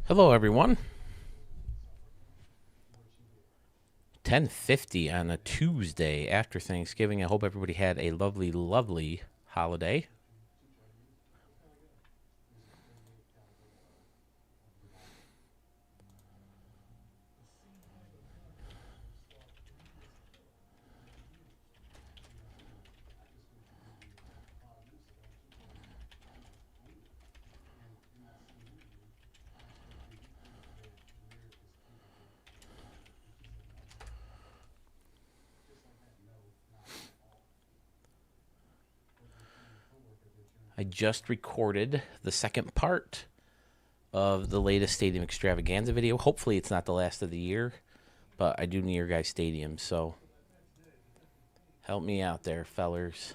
Hello, everyone. 10:50 on a Tuesday after Thanksgiving. I hope everybody had a lovely, lovely holiday. I just recorded the second part of the latest Stadium Extravaganza video. Hopefully, it's not the last of the year, but I do need your guys' stadium, so help me out there, fellers.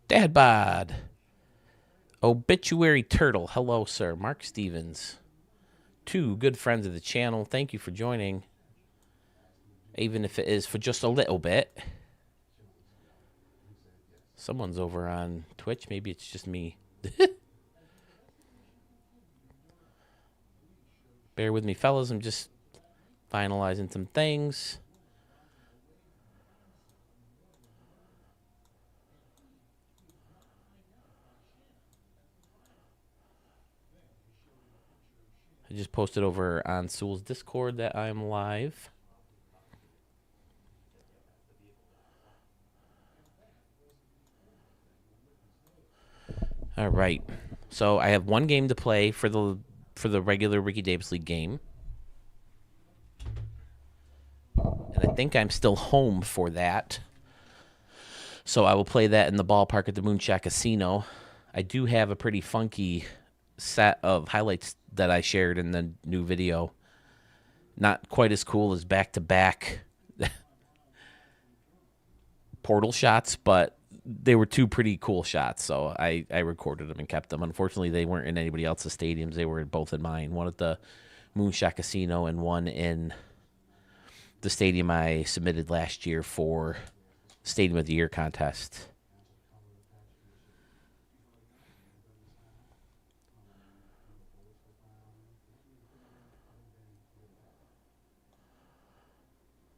Dad Bod. Obituary Turtle. Hello, sir. Mark Stevens. Two good friends of the channel. Thank you for joining. Even if it is for just a little bit. Someone's over on Twitch. Maybe it's just me. Bear with me, fellas. I'm just finalizing some things. I just posted over on Sewell's Discord that I'm live. All right. So I have one game to play for the regular Ricky Davis League game. And I think I'm still home for that. So I will play that in the ballpark at the Moonshot Casino. I do have a pretty funky set of highlights that I shared in the new video. Not quite as cool as back-to-back portal shots, but they were two pretty cool shots, so I recorded them and kept them. Unfortunately, they weren't in anybody else's stadiums. They were both in mine. One at the Moonshot Casino and one in the stadium I submitted last year for Stadium of the Year contest.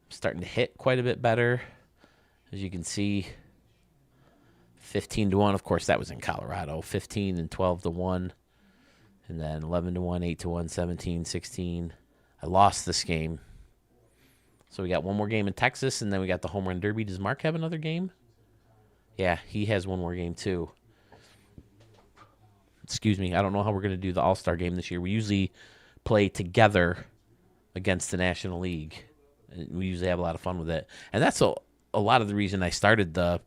Starting to hit quite a bit better. As you can see, 15-1. Of course, that was in Colorado. 15 and 12-1. And then 11-1, 8-1, 17, 16. I lost this game. So we got one more game in Texas, and then we got the Home Run Derby. Does Mark have another game? Yeah, he has one more game, too. Excuse me. I don't know how we're going to do the All-Star game this year. We usually play together against the National League. We usually have a lot of fun with it. And that's a lot of the reason I started the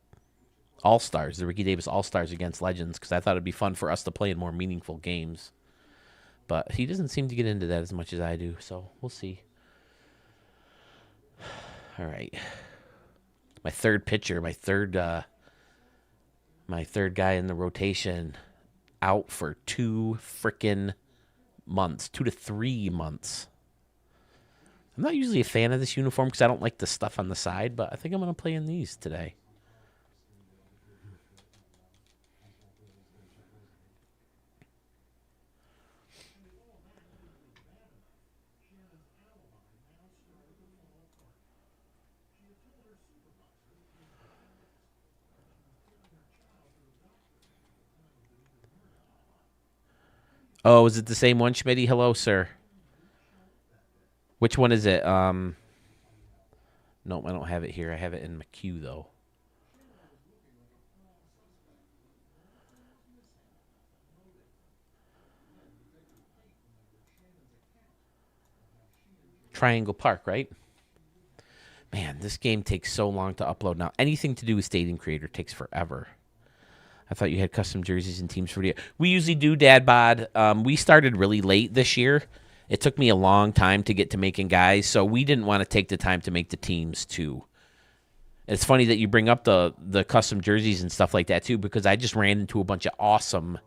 All-Stars, the Ricky Davis All-Stars against Legends, because I thought it'd be fun for us to play in more meaningful games. But he doesn't seem to get into that as much as I do, so we'll see. All right. My third pitcher, my third guy in the rotation, out for 2 freaking months, 2 to 3 months. I'm not usually a fan of this uniform because I don't like the stuff on the side, but I think I'm going to play in these today. Oh, is it the same one, Schmitty? Hello, sir. Which one is it? Nope, I don't have it here. I have it in my queue, though. Triangle Park, right? Man, this game takes so long to upload now. Anything to do with Stadium Creator takes forever. I thought you had custom jerseys and teams for the. We usually do, Dad Bod. We started really late this year. It took me a long time to get to making guys, so we didn't want to take the time to make the teams too. It's funny that you bring up the custom jerseys and stuff like that too, because I just ran into a bunch of awesome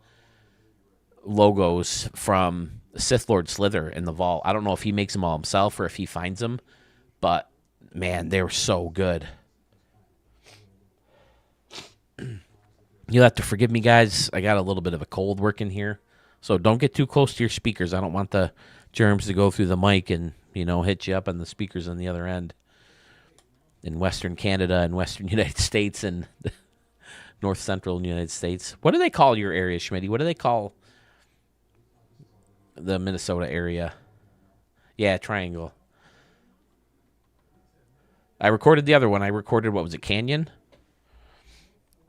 logos from Sith Lord Slither in the vault. I don't know if he makes them all himself or if he finds them, but man, they were so good. You'll have to forgive me, guys. I got a little bit of a cold working here. So don't get too close to your speakers. I don't want the germs to go through the mic and, hit you up on the speakers on the other end. In Western Canada and Western United States and North Central United States. What do they call your area, Schmitty? What do they call the Minnesota area? Yeah, Triangle. I recorded the other one. I recorded, what was it, Canyon?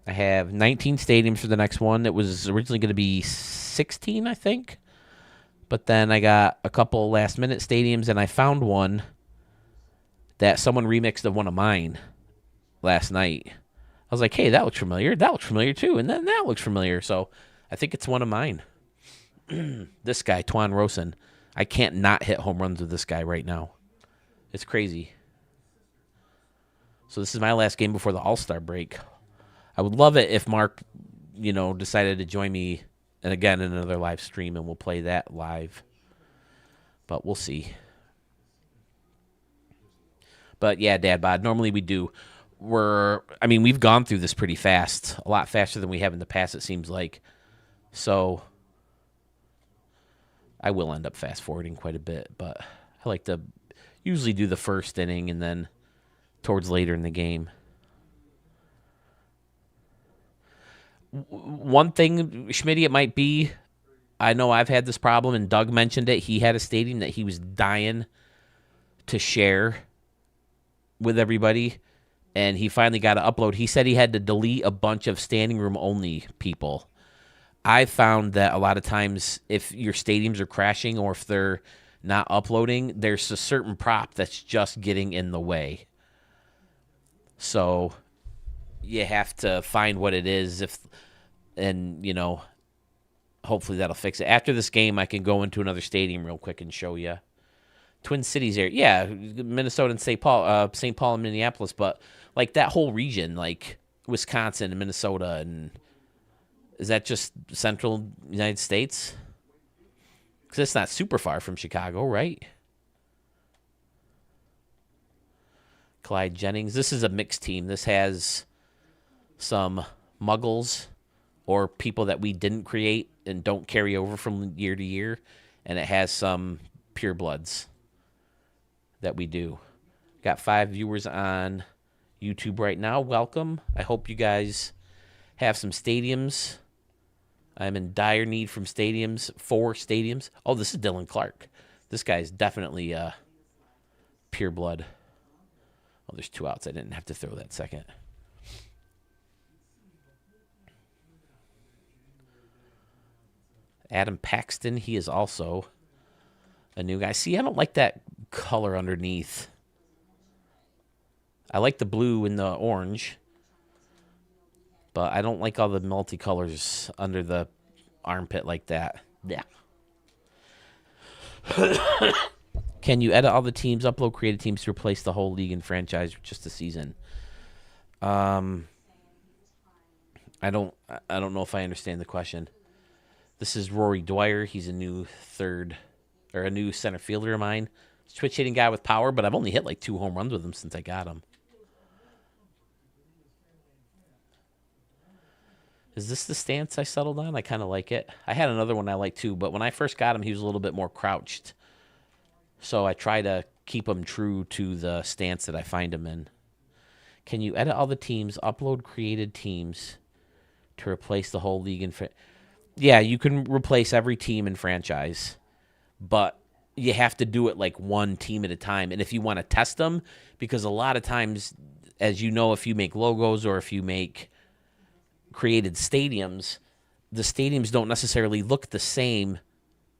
I have 19 stadiums for the next one. It was originally going to be 16, I think. But then I got a couple last-minute stadiums, and I found one that someone remixed of one of mine last night. I was like, hey, that looks familiar. That looks familiar, too. And then that looks familiar. So I think it's one of mine. This guy, Twan Rosen. I can't not hit home runs with this guy right now. It's crazy. So this is my last game before the All-Star break. I would love it if Mark, decided to join me and again in another live stream, and we'll play that live. But we'll see. But yeah, Dad Bod, normally we do. We've gone through this pretty fast, a lot faster than we have in the past, it seems like. So I will end up fast forwarding quite a bit, but I like to usually do the first inning and then towards later in the game. One thing, Schmitty, it might be, I know I've had this problem, and Doug mentioned it. He had a stadium that he was dying to share with everybody, and he finally got to upload. He said he had to delete a bunch of standing room only people. I found that a lot of times if your stadiums are crashing or if they're not uploading, there's a certain prop that's just getting in the way. So you have to find what it is, hopefully that'll fix it. After this game, I can go into another stadium real quick and show you. Twin Cities area, yeah, Minnesota and St. Paul and Minneapolis, but like that whole region, like Wisconsin and Minnesota, and is that just central United States? Because it's not super far from Chicago, right? Clyde Jennings. This is a mixed team. This has some muggles or people that we didn't create and don't carry over from year to year, and it has some purebloods that we do. Got 5 viewers on YouTube right now. Welcome. I hope you guys have some stadiums. I'm in dire need from stadiums. 4 stadiums. Oh, this is Dylan Clark. This guy's definitely pureblood. Oh, there's 2 outs. I didn't have to throw that second. Adam Paxton, he is also a new guy. See, I don't like that color underneath. I like the blue and the orange, but I don't like all the multicolors under the armpit like that. Yeah. Can you edit all the teams, upload created teams to replace the whole league and franchise or just a season? I don't know if I understand the question. This is Rory Dwyer. He's a new center fielder of mine. Switch hitting guy with power, but I've only hit like 2 home runs with him since I got him. Is this the stance I settled on? I kind of like it. I had another one I like too, but when I first got him, he was a little bit more crouched. So I try to keep him true to the stance that I find him in. Can you edit all the teams, upload created teams to replace the whole league? Yeah, you can replace every team in franchise, but you have to do it like one team at a time. And if you want to test them, because a lot of times, as you know, if you make logos or if you make created stadiums, the stadiums don't necessarily look the same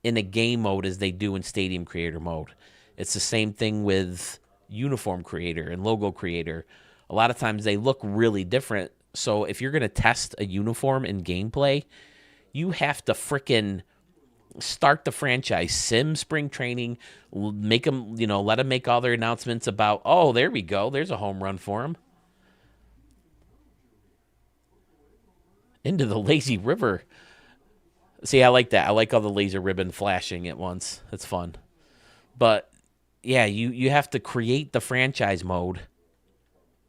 in a game mode as they do in stadium creator mode. It's the same thing with uniform creator and logo creator. A lot of times they look really different. So if you're going to test a uniform in gameplay, you have to frickin' start the franchise, sim spring training, make them, let them make all their announcements about, oh, there we go, there's a home run for him. Into the lazy river. See, I like that. I like all the laser ribbon flashing at once. It's fun. But, yeah, you have to create the franchise mode,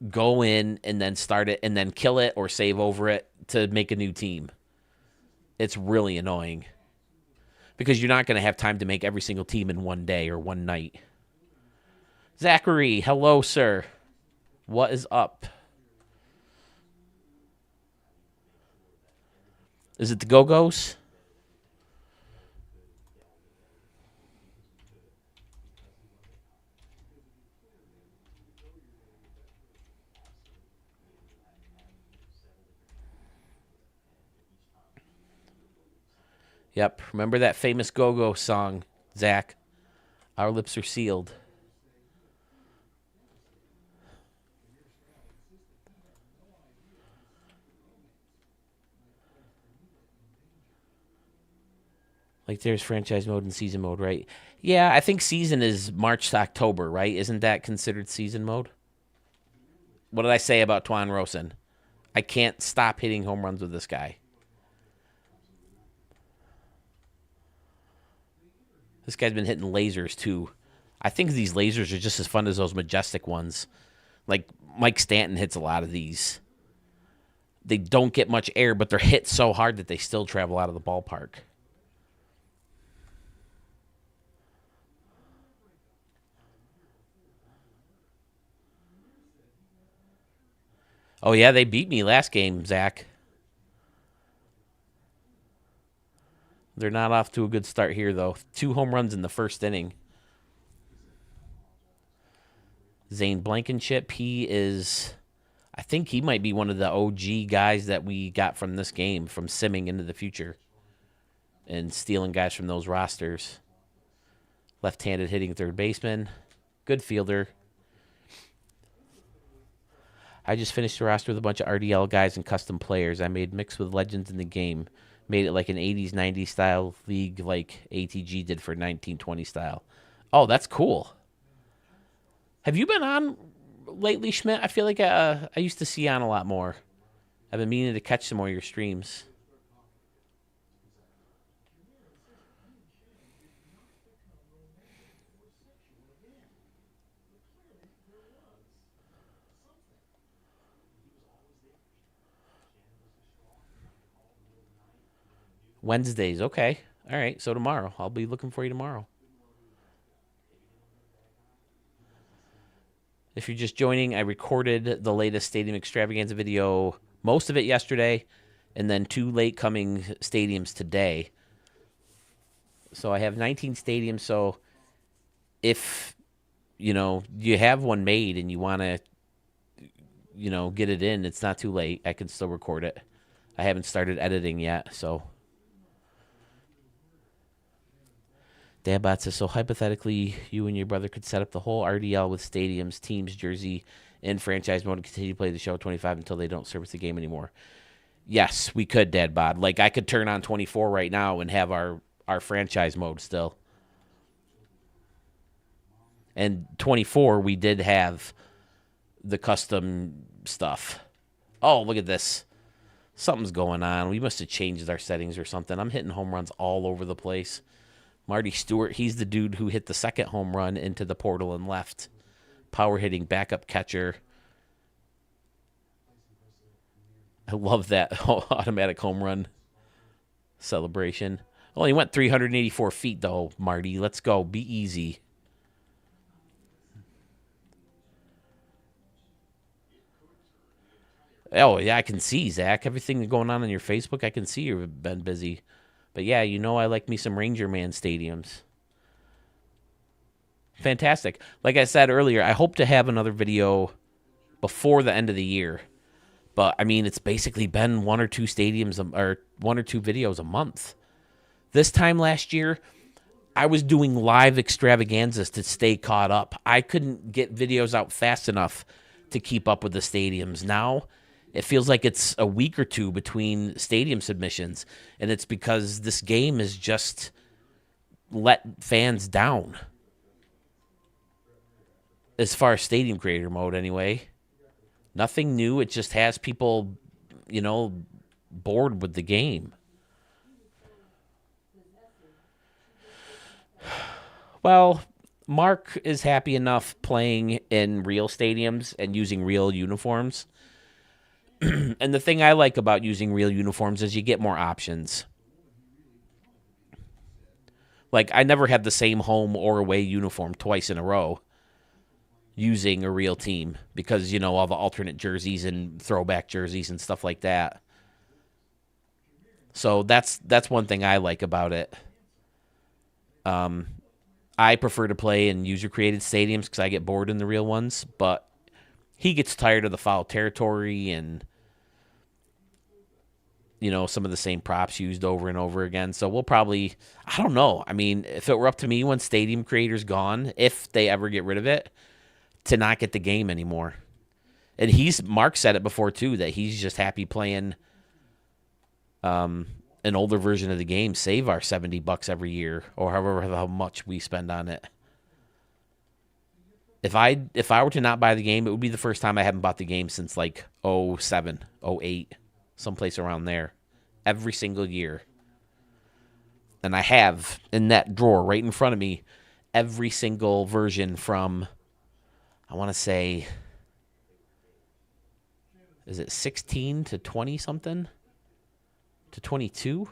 go in and then start it and then kill it or save over it to make a new team. It's really annoying because you're not going to have time to make every single team in one day or one night. Zachary, hello, sir. What is up? Is it the Go-Go's? Yep. Remember that famous Go-Go song, Zach? Our lips are sealed. Like there's franchise mode and season mode, right? Yeah, I think season is March to October, right? Isn't that considered season mode? What did I say about Twan Rosen? I can't stop hitting home runs with this guy. This guy's been hitting lasers too. I think these lasers are just as fun as those majestic ones. Like Mike Stanton hits a lot of these. They don't get much air, but they're hit so hard that they still travel out of the ballpark. Oh, yeah, they beat me last game, Zach. They're not off to a good start here, though. 2 home runs in the first inning. Zane Blankenship, I think he might be one of the OG guys that we got from this game, from simming into the future and stealing guys from those rosters. Left-handed hitting third baseman. Good fielder. I just finished a roster with a bunch of RDL guys and custom players. I made mix with legends in the game. Made it like an 80s, 90s style league like ATG did for 1920 style. Oh, that's cool. Have you been on lately, Schmidt? I feel like I used to see you on a lot more. I've been meaning to catch some more of your streams. Wednesdays, okay. All right, so tomorrow. I'll be looking for you tomorrow. If you're just joining, I recorded the latest Stadium Extravaganza video, most of it yesterday, and then 2 late coming stadiums today. So I have 19 stadiums, so if, you have one made and you want to, get it in, it's not too late. I can still record it. I haven't started editing yet, so... Dadbot says, so hypothetically, you and your brother could set up the whole RDL with stadiums, teams, jersey, and franchise mode and continue to play the show 25 until they don't service the game anymore. Yes, we could, Dadbot. Like, I could turn on 24 right now and have our franchise mode still. And 24, we did have the custom stuff. Oh, look at this. Something's going on. We must have changed our settings or something. I'm hitting home runs all over the place. Marty Stewart, he's the dude who hit the second home run into the portal and left. Power hitting backup catcher. I love that automatic home run celebration. Only went 384 feet, though, Marty. Let's go. Be easy. Oh, yeah, I can see, Zach. Everything going on your Facebook, I can see you've been busy. But yeah, I like me some Ranger Man stadiums. Fantastic. Like I said earlier, I hope to have another video before the end of the year. But, I mean, it's basically been 1 or 2 stadiums or 1 or 2 videos a month. This time last year, I was doing live extravaganzas to stay caught up. I couldn't get videos out fast enough to keep up with the stadiums. Now, it feels like it's a week or 2 between stadium submissions, and it's because this game has just let fans down. As far as stadium creator mode, anyway. Nothing new. It just has people, bored with the game. Well, Mark is happy enough playing in real stadiums and using real uniforms. And the thing I like about using real uniforms is you get more options. Like, I never had the same home or away uniform twice in a row using a real team because, all the alternate jerseys and throwback jerseys and stuff like that. So that's one thing I like about it. I prefer to play in user-created stadiums because I get bored in the real ones, but he gets tired of the foul territory and some of the same props used over and over again. So we'll probably, I don't know. I mean, if it were up to me when Stadium Creator's gone, if they ever get rid of it, to not get the game anymore. And Mark said it before too, that he's just happy playing an older version of the game, save our $70 every year or however how much we spend on it. If I were to not buy the game, it would be the first time I haven't bought the game since like 07, 08. Someplace around there, every single year. And I have in that drawer right in front of me every single version from, I want to say, is it 16 to 20 something? To 22?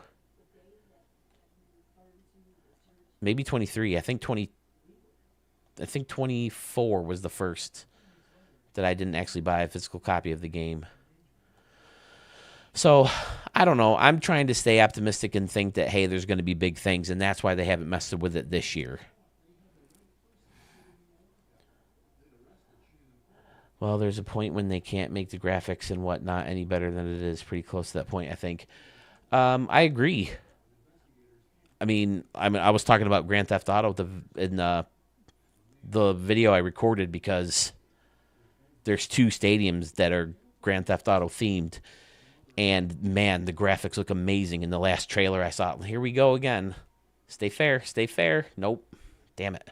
Maybe 23. I think 24 was the first that I didn't actually buy a physical copy of the game. So, I don't know. I'm trying to stay optimistic and think that, hey, there's going to be big things, and that's why they haven't messed with it this year. Well, there's a point when they can't make the graphics and whatnot any better than it is. Pretty close to that point, I think. I agree. I mean, I was talking about Grand Theft Auto in the video I recorded because there's 2 stadiums that are Grand Theft Auto themed. And, man, the graphics look amazing. In the last trailer I saw, here we go again. Stay fair, stay fair. Nope. Damn it.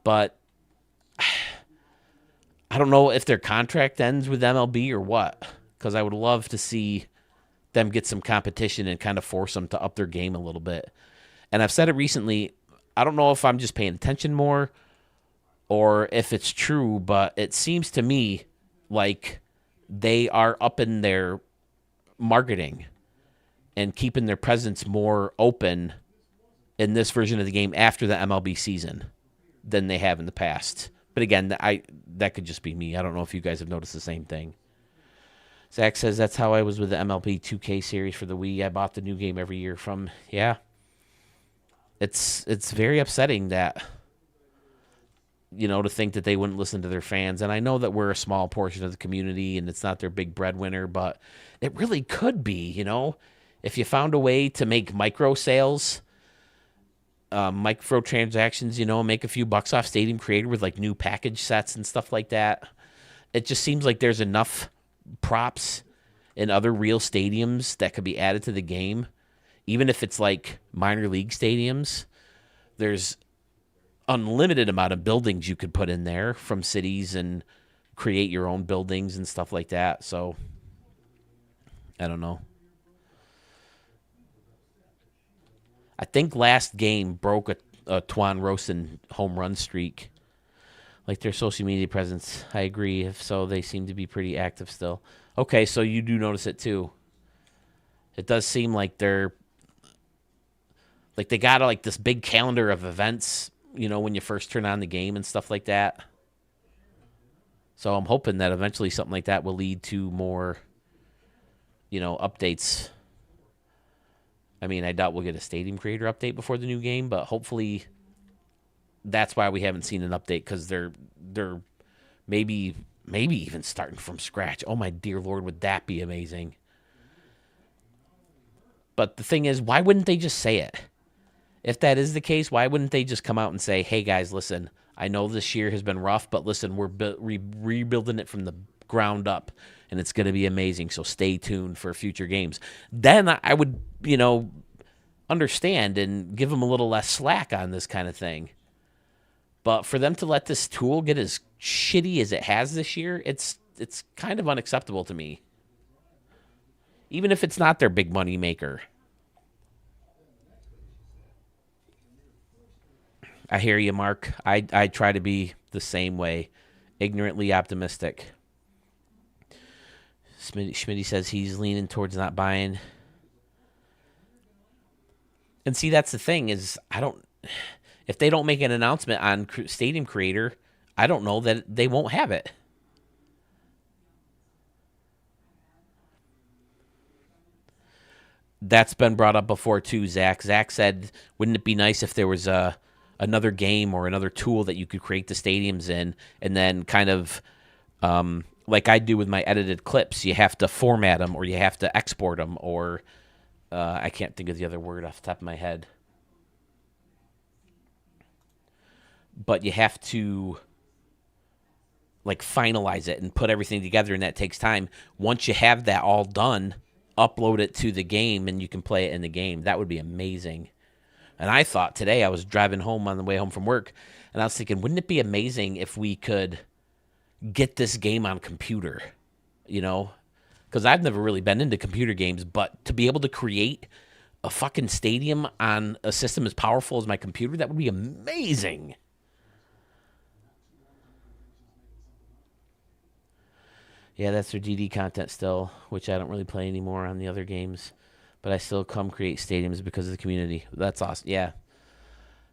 But I don't know if their contract ends with MLB or what, because I would love to see them get some competition and kind of force them to up their game a little bit. And I've said it recently, I don't know if I'm just paying attention more or if it's true, but it seems to me like they are upping their marketing and keeping their presence more open in this version of the game after the MLB season than they have in the past. But again, that could just be me. I don't know if you guys have noticed the same thing. Zach says, that's how I was with the MLB 2K series for the Wii. I bought the new game every year from, yeah. It's very upsetting that, to think that they wouldn't listen to their fans. And I know that we're a small portion of the community and it's not their big breadwinner, but it really could be, if you found a way to make micro sales, micro transactions, make a few bucks off Stadium Creator with like new package sets and stuff like that. It just seems like there's enough props in other real stadiums that could be added to the game. Even if it's like minor league stadiums, there's unlimited amount of buildings you could put in there from cities and create your own buildings and stuff like that. So I don't know. I think last game broke a Twan Rosen home run streak. Like their social media presence, I agree. If so, they seem to be pretty active still. Okay, so you do notice it too. It does seem like they got like this big calendar of events, when you first turn on the game and stuff like that. So I'm hoping that eventually something like that will lead to more, updates. I mean, I doubt we'll get a Stadium Creator update before the new game, but hopefully that's why we haven't seen an update, because they're maybe even starting from scratch. Oh my dear Lord, would that be amazing? But the thing is, why wouldn't they just say it? If that is the case, why wouldn't they just come out and say, hey guys, listen, I know this year has been rough, but listen, we're rebuilding it from the ground up, and it's going to be amazing, so stay tuned for future games. Then I would, understand and give them a little less slack on this kind of thing. But for them to let this tool get as shitty as it has this year, it's kind of unacceptable to me. Even if it's not their big money maker. I hear you, Mark. I try to be the same way, ignorantly optimistic. Schmitty says he's leaning towards not buying. And see, that's the thing is, if they don't make an announcement on Stadium Creator, I don't know that they won't have it. That's been brought up before too, Zach. Zach said, wouldn't it be nice if there was another game or another tool that you could create the stadiums in, and then kind of like I do with my edited clips, you have to format them or you have to export them, or I can't think of the other word off the top of my head. But you have to like finalize it and put everything together, and that takes time. Once you have that all done, upload it to the game and you can play it in the game. That would be amazing. And I thought today, I was driving home on the way home from work, and I was thinking, wouldn't it be amazing if we could get this game on computer? You know, because I've never really been into computer games, but to be able to create a fucking stadium on a system as powerful as my computer, that would be amazing. Yeah, that's their DD content still, which I don't really play anymore on the other games. But I still come create stadiums because of the community. That's awesome. Yeah.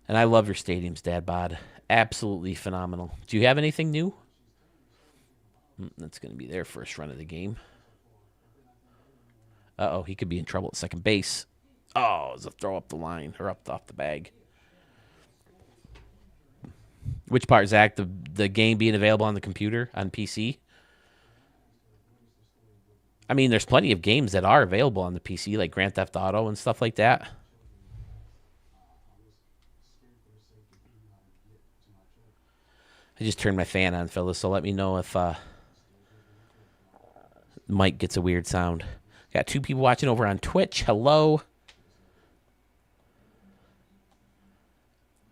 And I love your stadiums, Dad Bod. Absolutely phenomenal. Do you have anything new? That's going to be their first run of the game. Uh-oh, he could be in trouble at second base. Oh, it's a throw up the line, or off the bag. Which part, Zach? The game being available on the computer, on PC? I mean, there's plenty of games that are available on the PC, like Grand Theft Auto and stuff like that. I just turned my fan on, fellas, so let me know if Mike gets a weird sound. Got 2 people watching over on Twitch. Hello.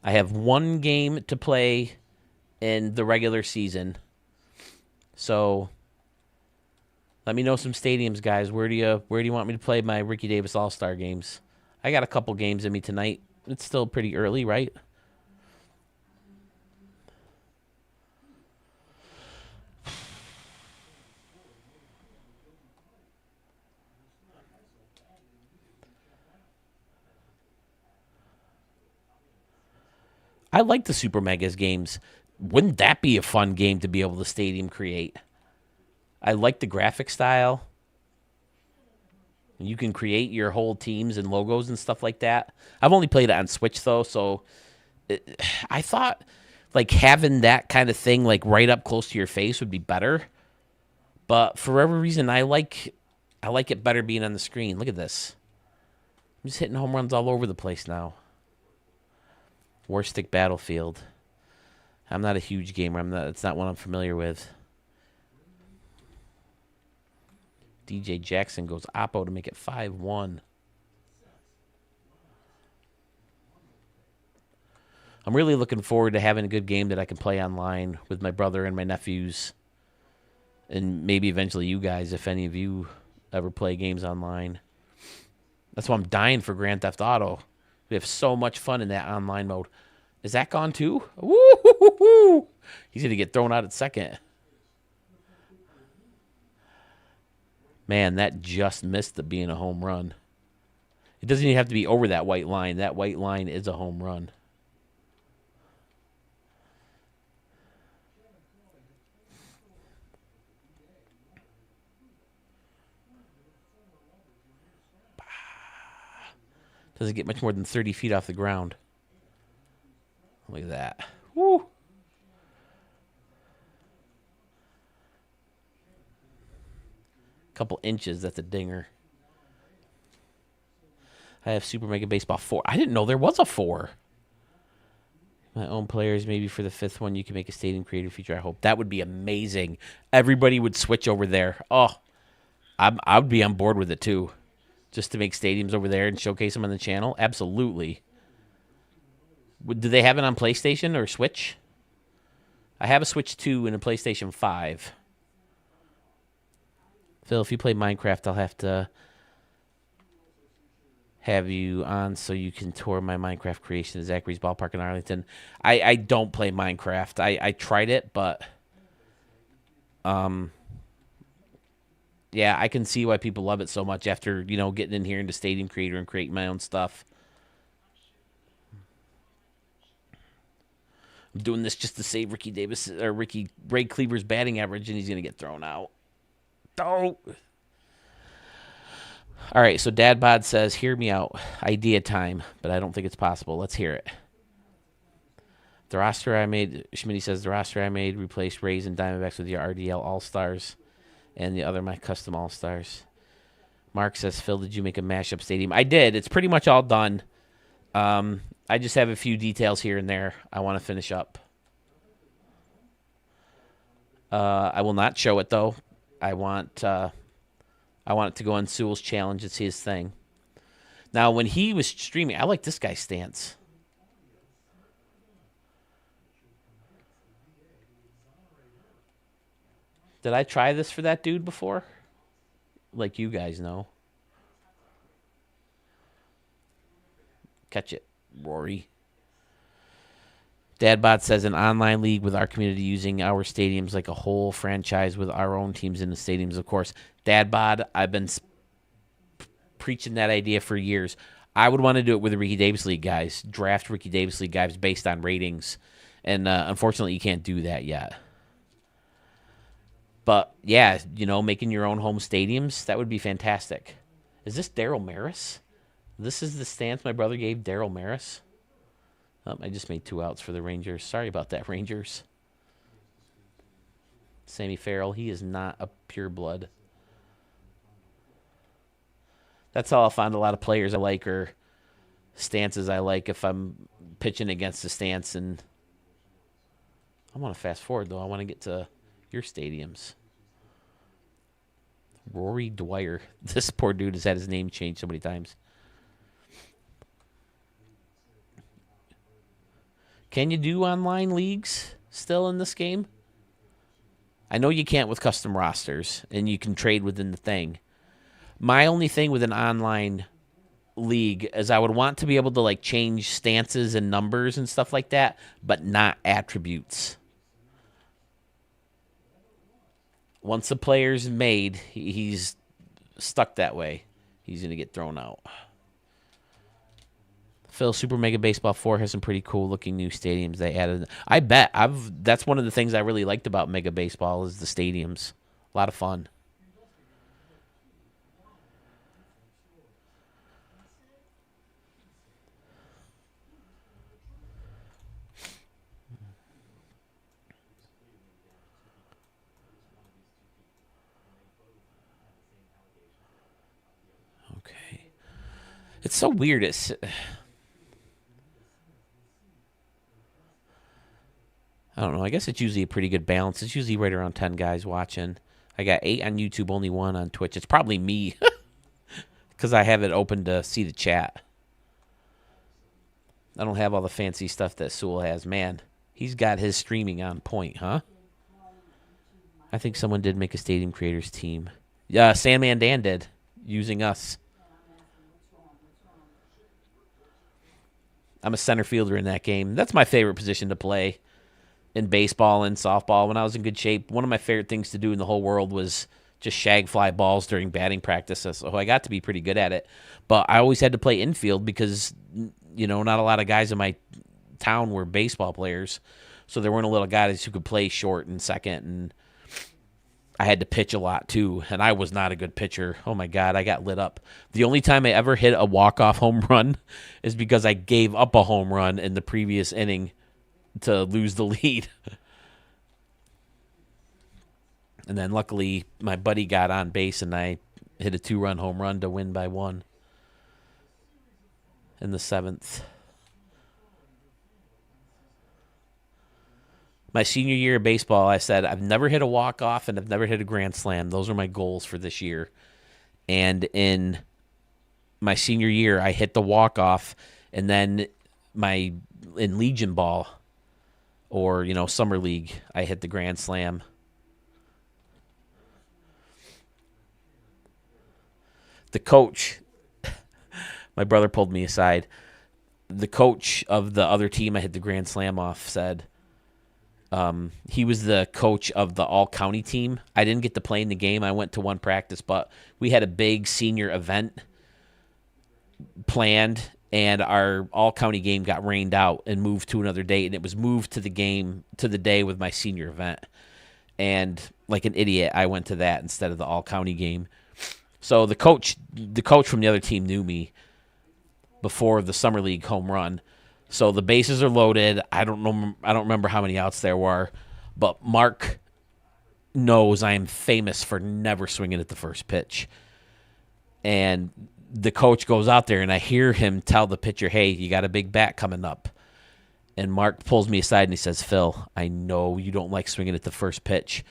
I have 1 game to play in the regular season. So let me know some stadiums, guys. Where do you want me to play my Ricky Davis All-Star games? I got a couple games in me tonight. It's still pretty early, right? I like the Super Megas games. Wouldn't that be a fun game to be able to stadium create? I like the graphic style. You can create your whole teams and logos and stuff like that. I've only played it on Switch, though, so I thought like having that kind of thing like right up close to your face would be better. But for whatever reason, I like it better being on the screen. Look at this. I'm just hitting home runs all over the place now. Warstick Battlefield. I'm not a huge gamer. It's not one I'm familiar with. DJ Jackson goes Oppo to make it 5-1. I'm really looking forward to having a good game that I can play online with my brother and my nephews. And maybe eventually you guys, if any of you ever play games online. That's why I'm dying for Grand Theft Auto. We have so much fun in that online mode. Is that gone too? Woo-hoo-hoo-hoo! He's going to get thrown out at second. Man, that just missed the being a home run. It doesn't even have to be over that white line. That white line is a home run. Doesn't get much more than 30 feet off the ground. Look at that. Woo! Couple inches, that's a dinger. I have Super Mega Baseball 4. I didn't know there was a 4. My own players, maybe for the 5th one, you can make a stadium creator feature. I hope that would be amazing. Everybody would switch over there. Oh, I would be on board with it too. Just to make stadiums over there and showcase them on the channel? Absolutely. Do they have it on PlayStation or Switch? I have a Switch 2 and a PlayStation 5. Phil, if you play Minecraft, I'll have to have you on so you can tour my Minecraft creation at Zachary's Ballpark in Arlington. I don't play Minecraft. I tried it, but Yeah, I can see why people love it so much after, getting in here into Stadium Creator and creating my own stuff. I'm doing this just to save Ricky Davis or Ray Cleaver's batting average, and he's going to get thrown out. Oh. All right, so Dad Bod says, hear me out. Idea time, but I don't think it's possible. Let's hear it. The roster I made, Schmitty says, the roster I made replaced Rays and Diamondbacks with your RDL All-Stars and the other my custom All-Stars. Mark says, Phil, did you make a mashup stadium? I did. It's pretty much all done. I just have a few details here and there I want to finish up. I will not show it, though. I want it to go on Sewell's challenge. It's his thing. Now, when he was streaming, I like this guy's stance. Did I try this for that dude before? Like you guys know. Catch it, Rory. Dadbot says an online league with our community using our stadiums like a whole franchise with our own teams in the stadiums, of course. Dadbot, I've been preaching that idea for years. I would want to do it with the Ricky Davis League guys. Draft Ricky Davis League guys based on ratings. And unfortunately, you can't do that yet. But, yeah, making your own home stadiums, that would be fantastic. Is this Daryl Maris? This is the stance my brother gave Daryl Maris. I just made 2 outs for the Rangers. Sorry about that, Rangers. Sammy Farrell, he is not a pure blood. That's how I'll find a lot of players I like or stances I like if I'm pitching against the stance. And I want to fast forward, though. I want to get to your stadiums. Rory Dwyer. This poor dude has had his name changed so many times. Can you do online leagues still in this game? I know you can't with custom rosters, and you can trade within the thing. My only thing with an online league is I would want to be able to change stances and numbers and stuff like that, but not attributes. Once the player's made, he's stuck that way. He's going to get thrown out. Phil, Super Mega Baseball 4 has some pretty cool looking new stadiums they added. I bet that's one of the things I really liked about Mega Baseball is the stadiums. A lot of fun. Okay. It's so weird. I don't know. I guess it's usually a pretty good balance. It's usually right around 10 guys watching. I got 8 on YouTube, only 1 on Twitch. It's probably me because I have it open to see the chat. I don't have all the fancy stuff that Sewell has. Man, he's got his streaming on point, huh? I think someone did make a Stadium Creators team. Yeah, Sandman Dan did, using us. I'm a center fielder in that game. That's my favorite position to play. In baseball and softball, when I was in good shape, one of my favorite things to do in the whole world was just shag fly balls during batting practices. So I got to be pretty good at it. But I always had to play infield because, not a lot of guys in my town were baseball players. So there weren't a lot of guys who could play short and second. And I had to pitch a lot, too. And I was not a good pitcher. Oh, my God, I got lit up. The only time I ever hit a walk-off home run is because I gave up a home run in the previous inning to lose the lead. And then luckily my buddy got on base and I hit a 2-run home run to win by 1 in the 7th. My senior year of baseball, I said, I've never hit a walk-off and I've never hit a grand slam. Those are my goals for this year. And in my senior year, I hit the walk-off, and then in Legion Ball, or, Summer League, I hit the Grand Slam. The coach, my brother pulled me aside. The coach of the other team I hit the Grand Slam off said, He was the coach of the all-county team. I didn't get to play in the game. I went to one practice, but we had a big senior event planned, and our all-county game got rained out and moved to another date, and it was moved to the day with my senior event. And like an idiot, I went to that instead of the all-county game. So the coach from the other team knew me before the summer league home run. So the bases are loaded. I don't remember how many outs there were, but Mark knows I am famous for never swinging at the first pitch. And the coach goes out there, and I hear him tell the pitcher, "Hey, you got a big bat coming up." And Mark pulls me aside and he says, "Phil, I know you don't like swinging at the first pitch,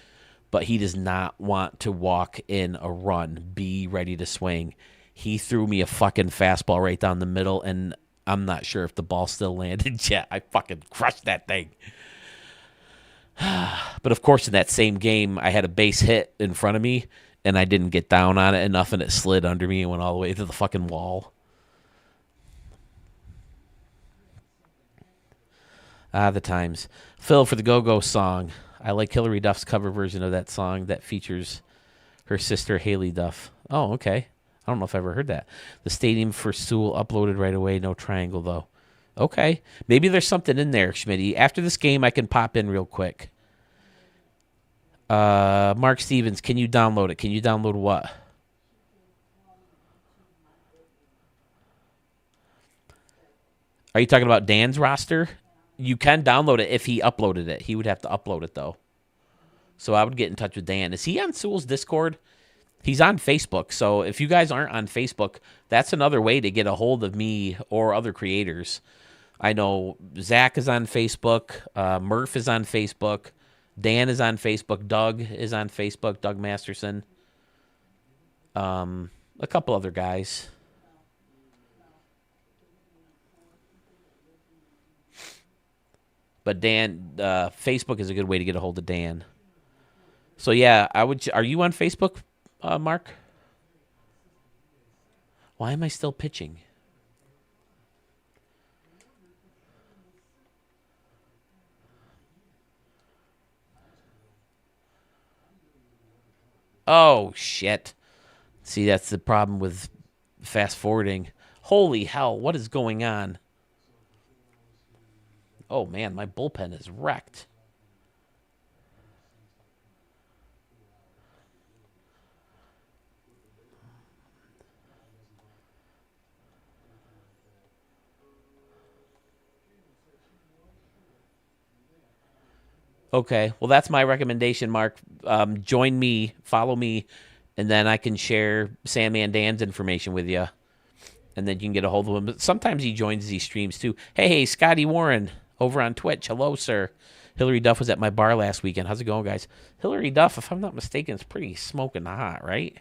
but he does not want to walk in a run. Be ready to swing." He threw me a fucking fastball right down the middle, and I'm not sure if the ball still landed yet. I fucking crushed that thing. But, of course, in that same game, I had a base hit in front of me, and I didn't get down on it enough, and it slid under me and went all the way to the fucking wall. The times. Phil, for the Go-Go song, I like Hillary Duff's cover version of that song that features her sister, Haley Duff. Oh, okay. I don't know if I ever heard that. The stadium for Sewell uploaded right away. No triangle, though. Okay. Maybe there's something in there, Schmitty. After this game, I can pop in real quick. Mark Stevens, can you download it? Can you download what? Are you talking about Dan's roster? You can download it if he uploaded it. He would have to upload it, though. So I would get in touch with Dan. Is he on Sewell's Discord? He's on Facebook. So if you guys aren't on Facebook, that's another way to get a hold of me or other creators. I know Zach is on Facebook. Murph is on Facebook. Dan is on Facebook. Doug is on Facebook. Doug Masterson. A couple other guys. But Dan, Facebook is a good way to get a hold of Dan. So yeah, I would. Are you on Facebook, Mark? Why am I still pitching? Oh shit! See, that's the problem with fast forwarding. Holy hell! What is going on? Oh man, my bullpen is wrecked. Okay, well, that's my recommendation, Mark. Join me, follow me, and then I can share Sandman Dan's information with you, and then you can get a hold of him. But sometimes he joins these streams too. Hey, Scotty Warren over on Twitch. Hello, sir. Hillary Duff was at my bar last weekend. How's it going, guys? Hillary Duff, if I'm not mistaken, is pretty smoking hot, right?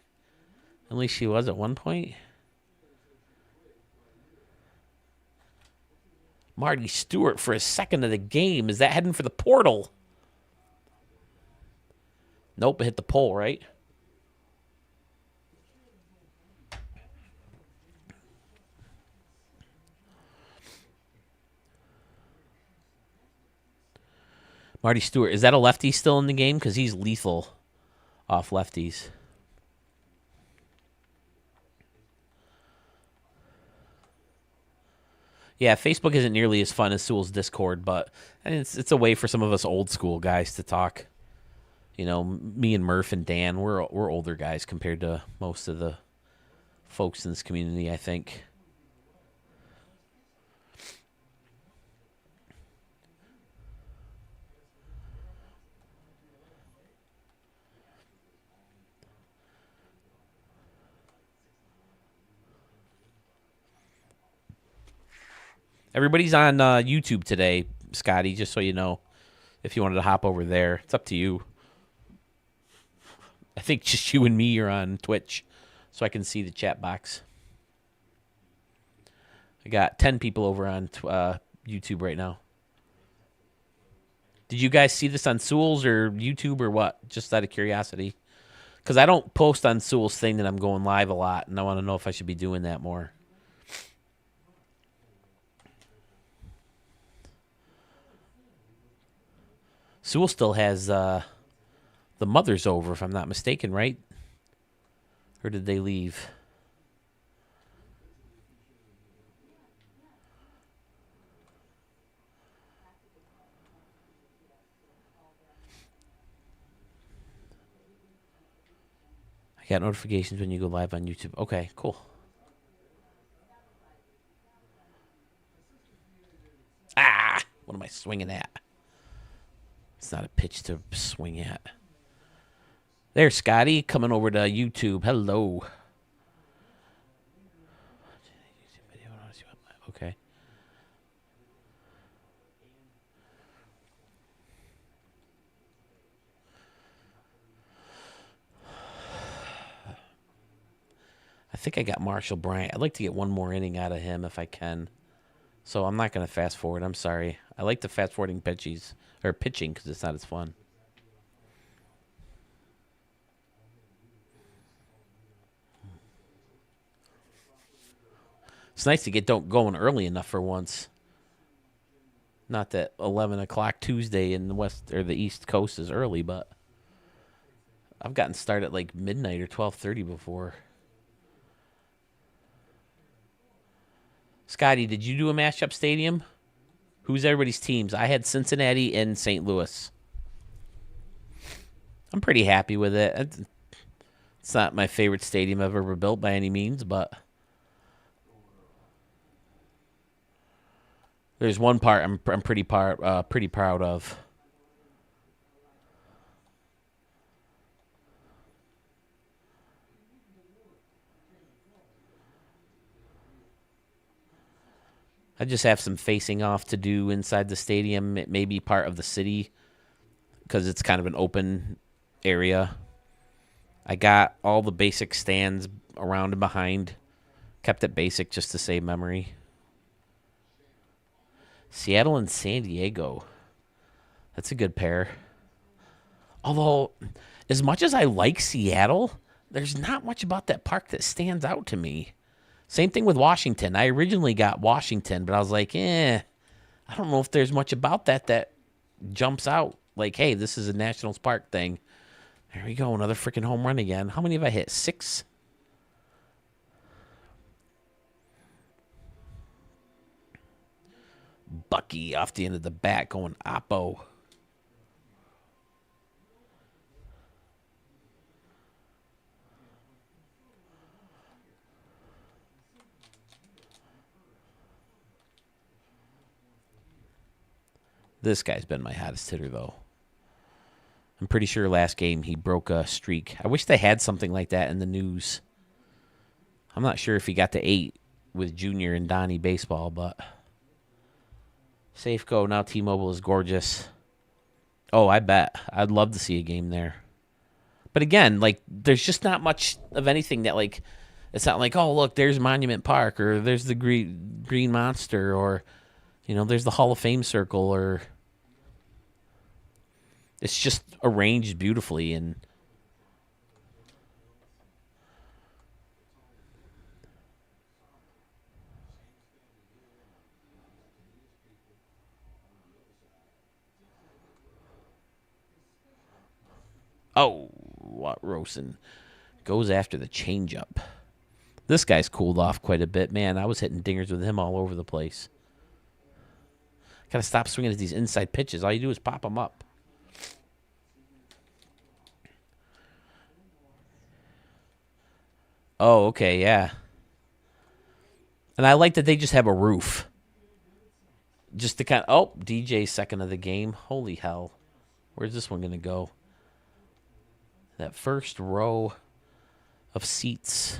At least she was at one point. Marty Stewart for a second of the game. Is that heading for the portal? Nope, it hit the pole, right? Marty Stewart, is that a lefty still in the game? Because he's lethal off lefties. Yeah, Facebook isn't nearly as fun as Sewell's Discord, but it's a way for some of us old school guys to talk. You know, me and Murph and Dan, we're older guys compared to most of the folks in this community, I think. Everybody's on YouTube today, Scotty, just so you know. If you wanted to hop over there, it's up to you. I think just you and me are on Twitch, so I can see the chat box. I got 10 people over on YouTube right now. Did you guys see this on Sewell's or YouTube or what? Just out of curiosity. Because I don't post on Sewell's thing that I'm going live a lot, and I want to know if I should be doing that more. Sewell still has the mothers over, if I'm not mistaken, right? Or did they leave? I got notifications when you go live on YouTube. Okay, cool. Ah! What am I swinging at? It's not a pitch to swing at. There's Scotty coming over to YouTube. Hello. Okay. I think I got Marshall Bryant. I'd like to get one more inning out of him if I can. So I'm not going to fast forward. I'm sorry. I like the fast forwarding pitches or pitching because it's not as fun. It's nice to get going early enough for once. Not that 11 o'clock Tuesday in the West or the East Coast is early, but I've gotten started at like midnight or 12:30 before. Scotty, did you do a mashup stadium? Who's everybody's teams? I had Cincinnati and St. Louis. I'm pretty happy with it. It's not my favorite stadium I've ever built by any means, but there's one part I'm pretty proud of. I just have some facing off to do inside the stadium. It may be part of the city because it's kind of an open area. I got all the basic stands around and behind. Kept it basic just to save memory. Seattle and San Diego. That's a good pair. Although, as much as I like Seattle, there's not much about that park that stands out to me. Same thing with Washington. I originally got Washington, but I was like, I don't know if there's much about that jumps out. Like, hey, this is a Nationals Park thing. There we go, another freaking home run again. How many have I hit? 6? Bucky off the end of the bat going oppo. This guy's been my hottest hitter, though. I'm pretty sure last game he broke a streak. I wish they had something like that in the news. I'm not sure if he got to 8 with Junior and Donnie baseball, but Safeco, now T-Mobile is gorgeous. Oh, I bet. I'd love to see a game there. But again, like, there's just not much of anything that, like, it's not like, oh, look, there's Monument Park, or there's the Green Monster, or, there's the Hall of Fame Circle, or it's just arranged beautifully. And Rosen goes after the changeup. This guy's cooled off quite a bit. Man, I was hitting dingers with him all over the place. Gotta stop swinging at these inside pitches. All you do is pop them up. Oh, okay, yeah. And I like that they just have a roof. Just to kind of... Oh, DJ's second of the game. Holy hell. Where's this one going to go? That first row of seats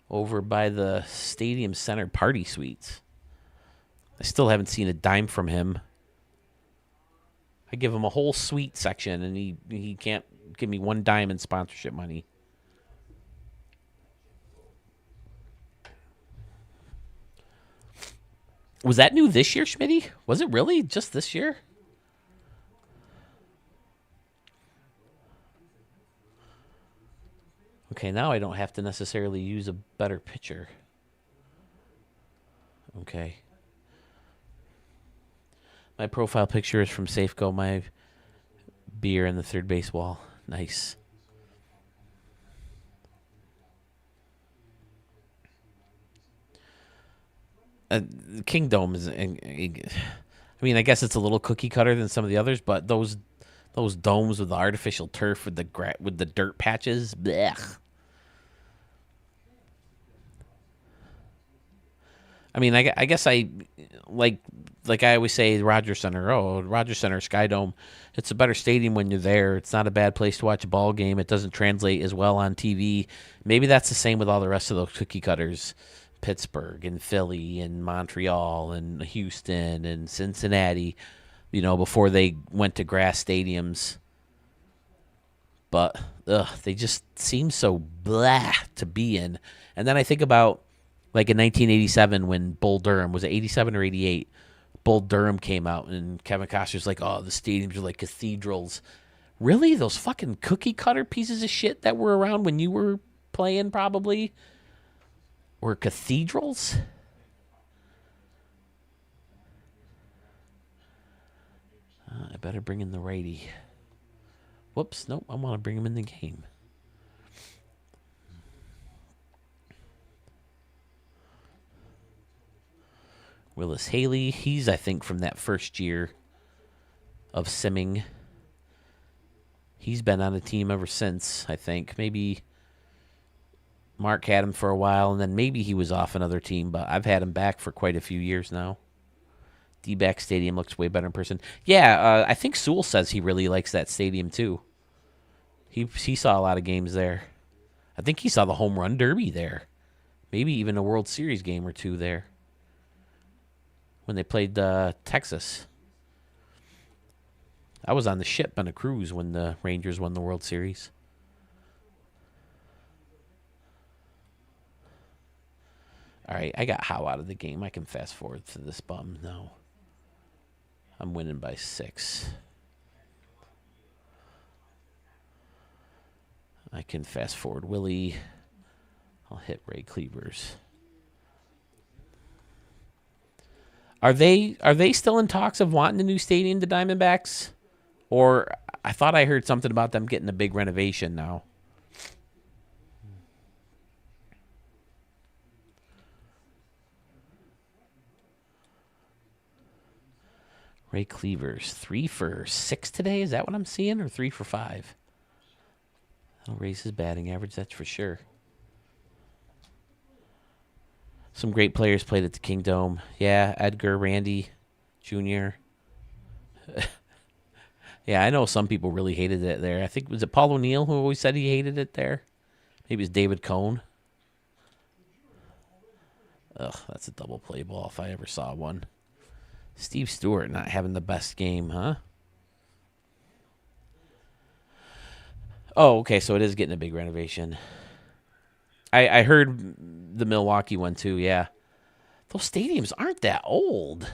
over by the Stadium Center party suites. I still haven't seen a dime from him. I give him a whole suite section, and he can't give me one dime in sponsorship money. Was that new this year, Schmitty? Was it really just this year? Okay, now I don't have to necessarily use a better pitcher. Okay. My profile picture is from Safeco. My Beer in the third base wall. Nice. Kingdom is. I mean, I guess it's a little cookie cutter than some of the others, but those domes with the artificial turf with the dirt patches, blech. I mean, I guess I like I always say, Rogers Center. Oh, Rogers Center, Sky Dome. It's a better stadium when you're there. It's not a bad place to watch a ball game. It doesn't translate as well on TV. Maybe that's the same with all the rest of those cookie cutters. Pittsburgh and Philly and Montreal and Houston and Cincinnati, before they went to grass stadiums. But they just seem so blah to be in. And then I think about like in 1987 when Bull Durham, was it 87 or 88? Bull Durham came out and Kevin Costner's like, oh, the stadiums are like cathedrals. Really? Those fucking cookie cutter pieces of shit that were around when you were playing probably were cathedrals? I better bring in the righty. Whoops, nope, I want to bring him in the game. Willis Haley, he's, I think, from that first year of simming. He's been on the team ever since, I think. Maybe Mark had him for a while, and then maybe he was off another team, but I've had him back for quite a few years now. D-back Stadium looks way better in person. Yeah, I think Sewell says he really likes that stadium, too. He saw a lot of games there. I think he saw the home run derby there. Maybe even a World Series game or two there. When they played Texas. I was on the ship on a cruise when the Rangers won the World Series. All right, I got Howe out of the game. I can fast forward to this bum now. I'm winning by 6. I can fast forward Willie. I'll hit Ray Cleavers. Are they still in talks of wanting a new stadium, the Diamondbacks? Or I thought I heard something about them getting a big renovation now. Ray Cleavers, 3 for 6 today? Is that what I'm seeing? Or 3 for 5? That'll raise his batting average, that's for sure. Some great players played at the Kingdome. Yeah, Edgar, Randy, Jr. Yeah, I know some people really hated it there. I think, was it Paul O'Neill who always said he hated it there? Maybe it was David Cohn. Ugh, that's a double play ball if I ever saw one. Steve Stewart not having the best game, huh? Oh, okay, so it is getting a big renovation. I heard the Milwaukee one too, yeah. Those stadiums aren't that old.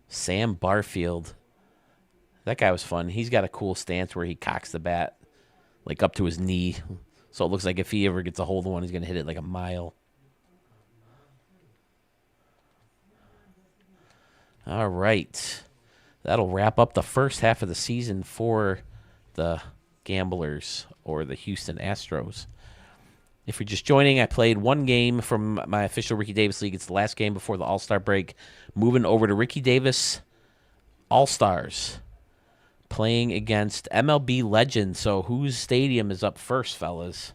Sam Barfield. That guy was fun. He's got a cool stance where he cocks the bat like up to his knee. So it looks like if he ever gets a hold of one, he's going to hit it like a mile. All right. That'll wrap up the first half of the season for the Gamblers or the Houston Astros. If you're just joining, I played one game from my official Ricky Davis League. It's the last game before the All-Star break. Moving over to Ricky Davis All-Stars. Playing against MLB Legends. So whose stadium is up first, fellas?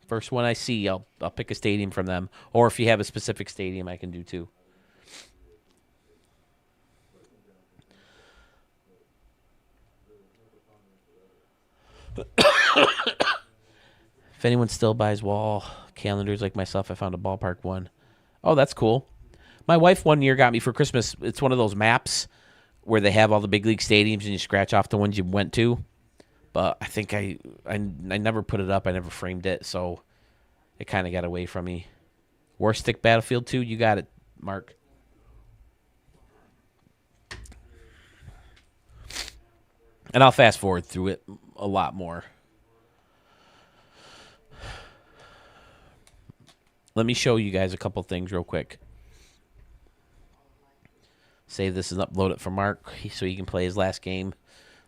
First one I see, I'll pick a stadium from them. Or if you have a specific stadium, I can do too. If anyone still buys wall calendars like myself, I found a ballpark one. Oh, that's cool. My wife one year got me for Christmas. It's one of those maps where they have all the big league stadiums and you scratch off the ones you went to. But I think I never put it up. I never framed it, so it kind of got away from me. War Stick Battlefield 2, you got it, Mark. And I'll fast forward through it a lot more. Let me show you guys a couple things real quick. Save this and upload it for Mark so he can play his last game.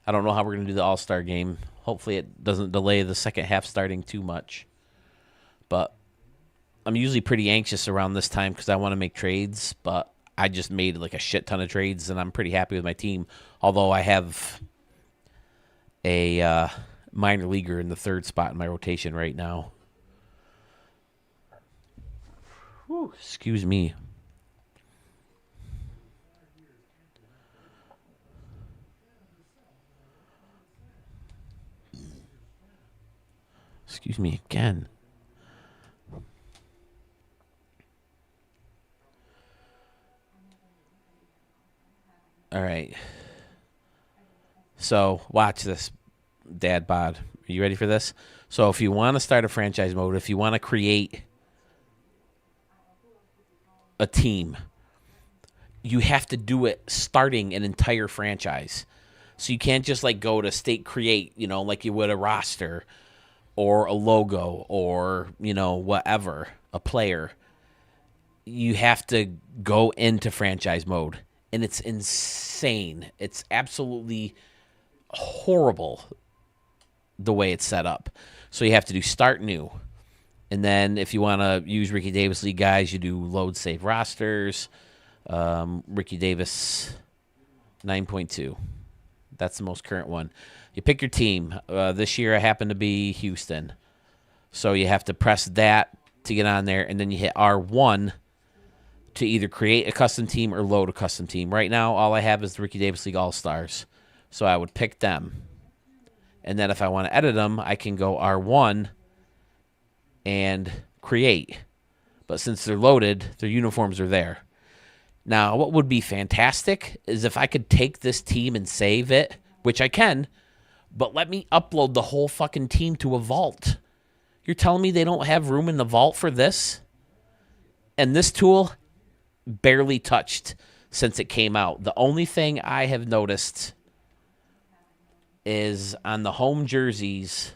I don't know how we're going to do the All-Star game. Hopefully it doesn't delay the second half starting too much. But I'm usually pretty anxious around this time because I want to make trades. But I just made like a shit ton of trades, and I'm pretty happy with my team. Although I have a minor leaguer in the third spot in my rotation right now. Whew, excuse me. Excuse me again. All right. So watch this, Dad Bod. Are you ready for this? So if you want to start a franchise mode, if you want to create a team, you have to do it starting an entire franchise. So you can't just like go to state create, like you would a roster or a logo or, whatever, a player. You have to go into franchise mode. And it's insane. It's absolutely horrible the way it's set up. So you have to do start new. And then if you want to use Ricky Davis League guys, you do load save rosters. Ricky Davis 9.2. That's the most current one. You pick your team. This year I happen to be Houston. So you have to press that to get on there, and then you hit R1 to either create a custom team or load a custom team. Right now, all I have is the Ricky Davis League All-Stars. So I would pick them. And then if I want to edit them, I can go R1 and create. But since they're loaded, their uniforms are there. Now, what would be fantastic is if I could take this team and save it, which I can, but let me upload the whole fucking team to a vault. You're telling me they don't have room in the vault for this? And this tool barely touched since it came out. The only thing I have noticed is on the home jerseys,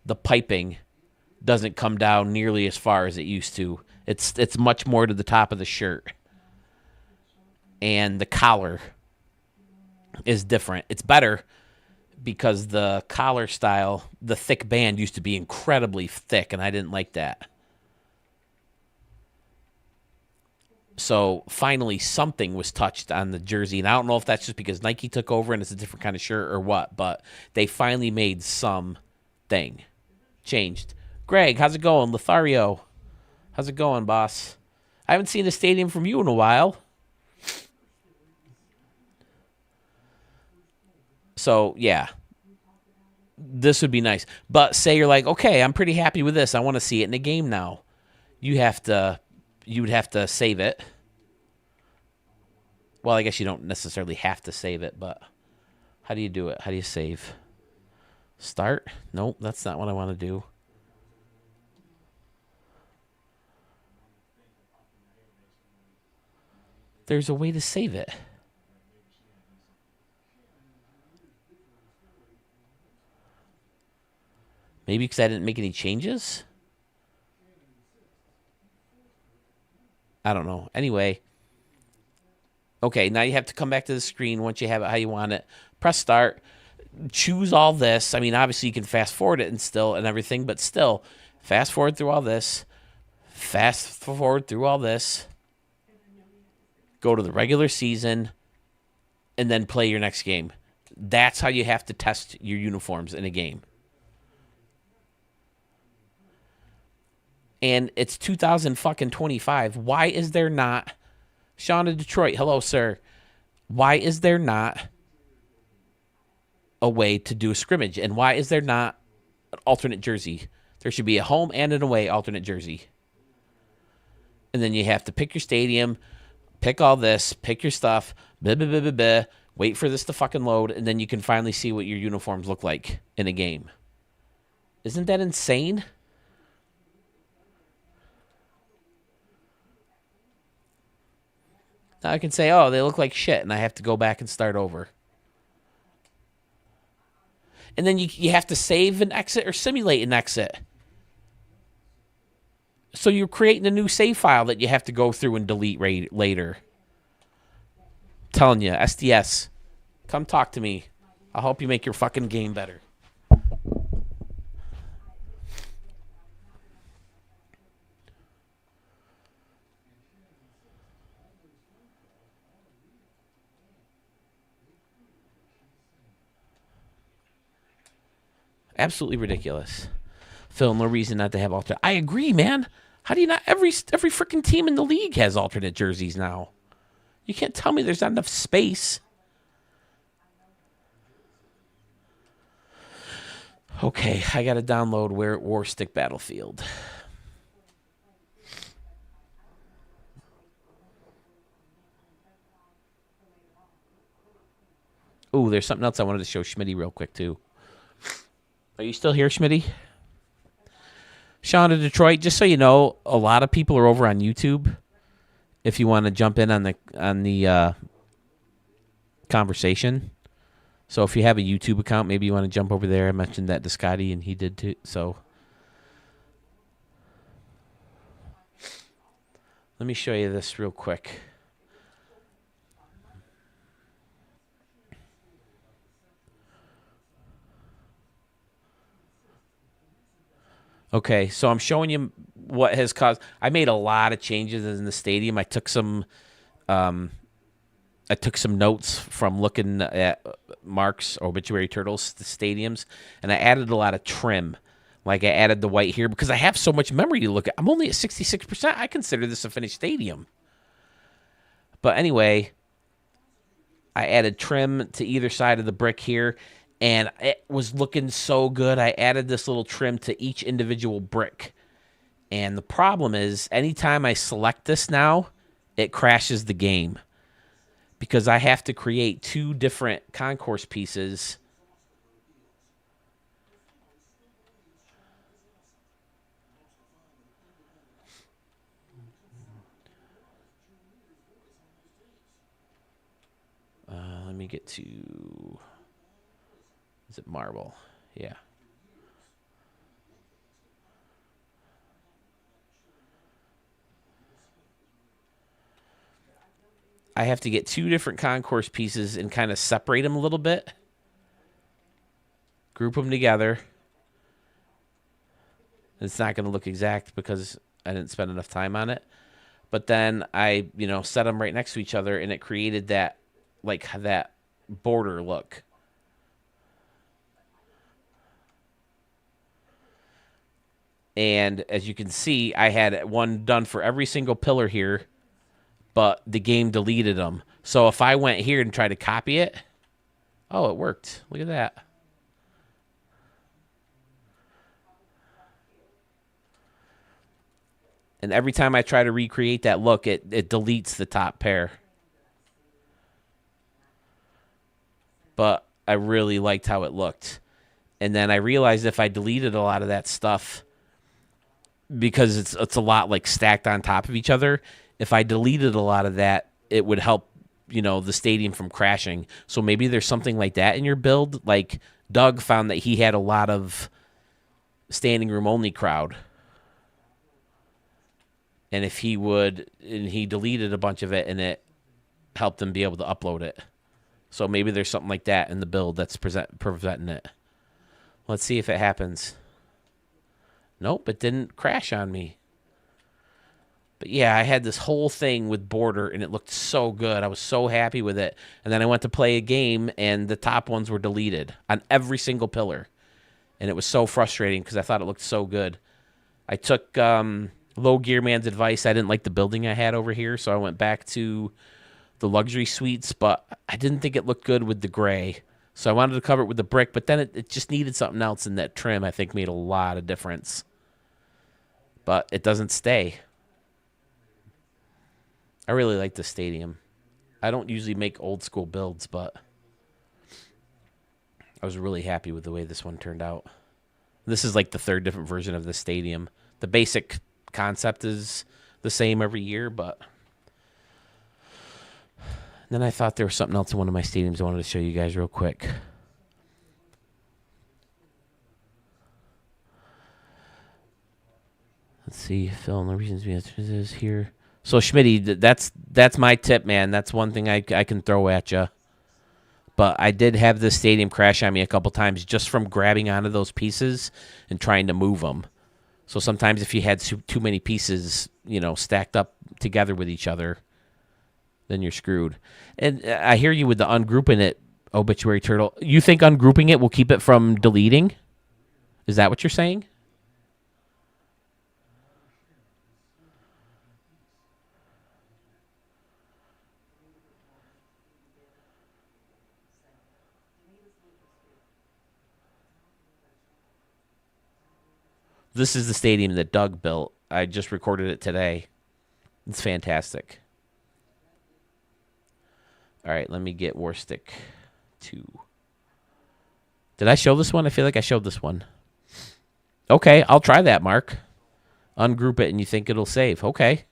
the piping doesn't come down nearly as far as it used to. It's much more to the top of the shirt. And the collar is different. It's better because the collar style, the thick band used to be incredibly thick, and I didn't like that. So finally something was touched on the jersey, and I don't know if that's just because Nike took over and it's a different kind of shirt or what, but they finally made something changed. Greg, how's it going? Lothario, how's it going, boss? I haven't seen the stadium from you in a while. So, yeah, this would be nice. But say you're like, okay, I'm pretty happy with this. I want to see it in a game now. You would have to save it. Well, I guess you don't necessarily have to save it, but how do you do it? How do you save? Start? Nope, that's not what I want to do. There's a way to save it. Maybe because I didn't make any changes? I don't know. Anyway. Okay, now you have to come back to the screen once you have it how you want it. Press start. Choose all this. I mean, obviously you can fast forward it and everything, but still, fast forward through all this. Fast forward through all this. Go to the regular season, and then play your next game. That's how you have to test your uniforms in a game. And it's 2025. Why is there not... Sean of Detroit, hello, sir. Why is there not a way to do a scrimmage. And why is there not an alternate jersey? There should be a home and an away alternate jersey. And then you have to pick your stadium, pick all this, pick your stuff, blah, blah, blah, blah, blah, wait for this to fucking load, and then you can finally see what your uniforms look like in a game. Isn't that insane? Now I can say, oh, they look like shit, and I have to go back and start over. And then you have to save an exit or simulate an exit. So you're creating a new save file that you have to go through and delete later. I'm telling you, SDS, come talk to me. I'll help you make your fucking game better. Absolutely ridiculous. Phil, no reason not to have alternate. I agree, man. How do you not? Every freaking team in the league has alternate jerseys now. You can't tell me there's not enough space. Okay, I got to download War Stick Battlefield. Ooh, there's something else I wanted to show Schmitty real quick, too. Are you still here, Schmitty? Sean of Detroit, just so you know, a lot of people are over on YouTube. If you want to jump in on the conversation. So if you have a YouTube account, maybe you want to jump over there. I mentioned that to Scotty, and he did too. So let me show you this real quick. Okay, so I'm showing you what has caused. I made a lot of changes in the stadium. I took some notes from looking at Mark's Obituary Turtles stadiums, and I added a lot of trim. Like I added the white here because I have so much memory to look at. I'm only at 66%. I consider this a finished stadium. But anyway, I added trim to either side of the brick here, and it was looking so good. I added this little trim to each individual brick. And the problem is, anytime I select this now, it crashes the game. Because I have to create two different concourse pieces. Let me get to... Is it marble? Yeah. I have to get two different concourse pieces and kind of separate them a little bit. Group them together. It's not going to look exact because I didn't spend enough time on it. But then I, set them right next to each other, and it created that, that border look. And as you can see, I had one done for every single pillar here, but the game deleted them. So if I went here and tried to copy it, oh, it worked. Look at that. And every time I try to recreate that look, it deletes the top pair. But I really liked how it looked. And then I realized if I deleted a lot of that stuff, because it's a lot like stacked on top of each other, if I deleted a lot of that, it would help, the stadium from crashing. So maybe there's something like that in your build. Like Doug found that he had a lot of standing room only crowd. And if he deleted a bunch of it, and it helped him be able to upload it. So maybe there's something like that in the build that's preventing it. Let's see if it happens. Nope, it didn't crash on me. But yeah, I had this whole thing with border, and it looked so good. I was so happy with it. And then I went to play a game, and the top ones were deleted on every single pillar. And it was so frustrating because I thought it looked so good. I took Low Gear Man's advice. I didn't like the building I had over here, so I went back to the luxury suites, but I didn't think it looked good with the gray. So I wanted to cover it with the brick, but then it just needed something else, and that trim, I think, made a lot of difference. But it doesn't stay. I really like the stadium. I don't usually make old school builds, but I was really happy with the way this one turned out. This is like the third different version of the stadium. The basic concept is the same every year, but then I thought there was something else in one of my stadiums I wanted to show you guys real quick. Let's see, fill in the reasons the answer is here. So Schmitty, that's my tip, man. That's one thing I can throw at you. But I did have this stadium crash on me a couple times just from grabbing onto those pieces and trying to move them. So sometimes if you had too many pieces, stacked up together with each other, then you're screwed. And I hear you with the ungrouping it, Obituary Turtle. You think ungrouping it will keep it from deleting? Is that what you're saying? This is the stadium that Doug built. I just recorded it today. It's fantastic. All right, let me get Warstick 2. Did I show this one? I feel like I showed this one. Okay, I'll try that, Mark. Ungroup it and you think it'll save. Okay.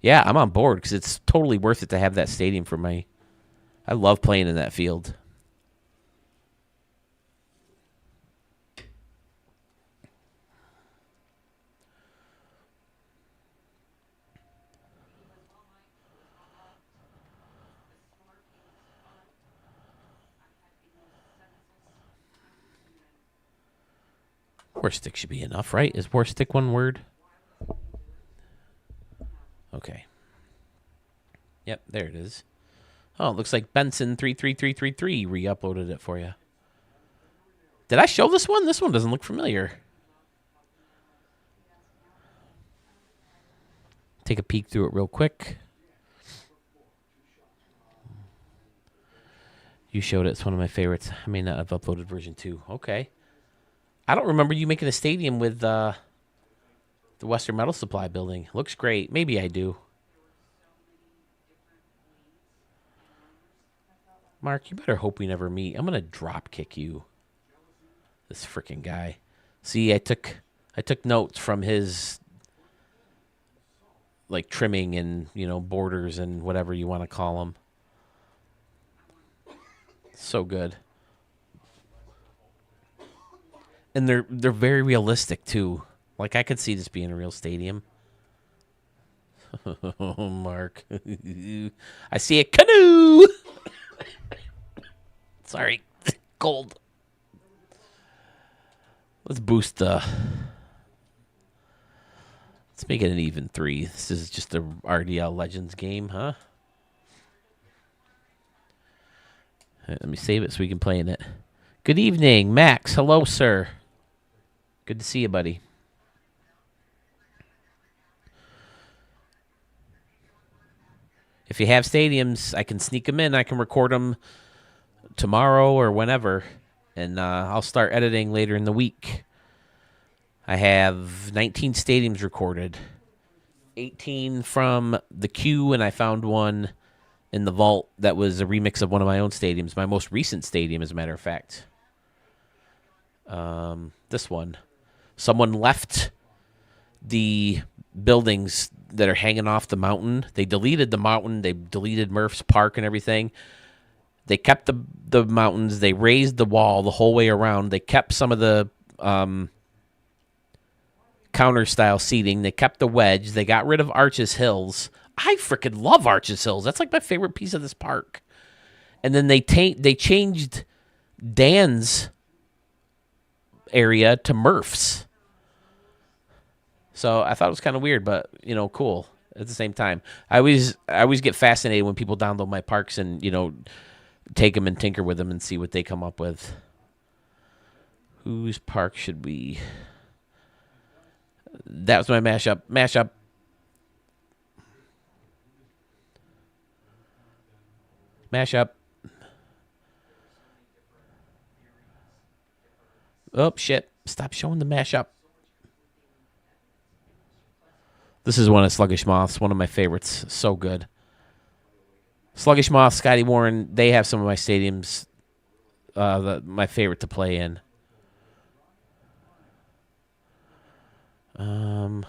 Yeah, I'm on board because it's totally worth it to have that stadium for me. I love playing in that field. Warstick should be enough, right? Is Warstick one word? Okay. Yep, there it is. Oh, it looks like Benson33333 re-uploaded it for you. Did I show this one? This one doesn't look familiar. Take a peek through it real quick. You showed it. It's one of my favorites. I may not have uploaded version 2. Okay. I don't remember you making a stadium with the Western Metal Supply building. Looks great. Maybe I do. Mark, you better hope we never meet. I'm going to drop kick you. This freaking guy. See, I took notes from his like trimming and, borders and whatever you want to call them. So good. And they're very realistic too. Like I could see this being a real stadium. Oh, Mark. I see a canoe. Sorry. Cold. Let's boost the... Let's make it an even 3. This is just a RDL Legends game, huh? Let me save it so we can play in it. Good evening, Max. Hello, sir. Good to see you, buddy. If you have stadiums, I can sneak them in. I can record them tomorrow or whenever, and I'll start editing later in the week. I have 19 stadiums recorded, 18 from the queue, and I found one in the vault that was a remix of one of my own stadiums, my most recent stadium, as a matter of fact. This one. Someone left the buildings that are hanging off the mountain. They deleted the mountain. They deleted Murph's Park and everything. They kept the mountains. They raised the wall the whole way around. They kept some of the counter-style seating. They kept the wedge. They got rid of Arches Hills. I freaking love Arches Hills. That's like my favorite piece of this park. And then they changed Dan's area to Murph's. So I thought it was kind of weird, but cool at the same time. I always get fascinated when people download my parks and take them and tinker with them and see what they come up with. Whose park should we? That was my mashup. Mashup. Oh, shit. Stop showing the mashup. This is one of Sluggish Moths, one of my favorites. So good. Sluggish Moth, Scotty Warren, they have some of my stadiums, my favorite to play in. I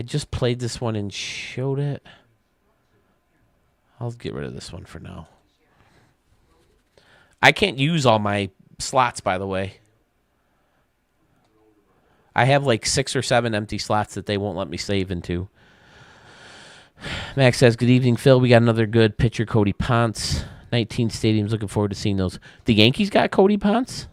just played this one and showed it. I'll get rid of this one for now. I can't use all my slots, by the way. I have like 6 or 7 empty slots that they won't let me save into. Max says, good evening, Phil. We got another good pitcher, Cody Ponce. 19 stadiums. Looking forward to seeing those. The Yankees got Cody Ponce?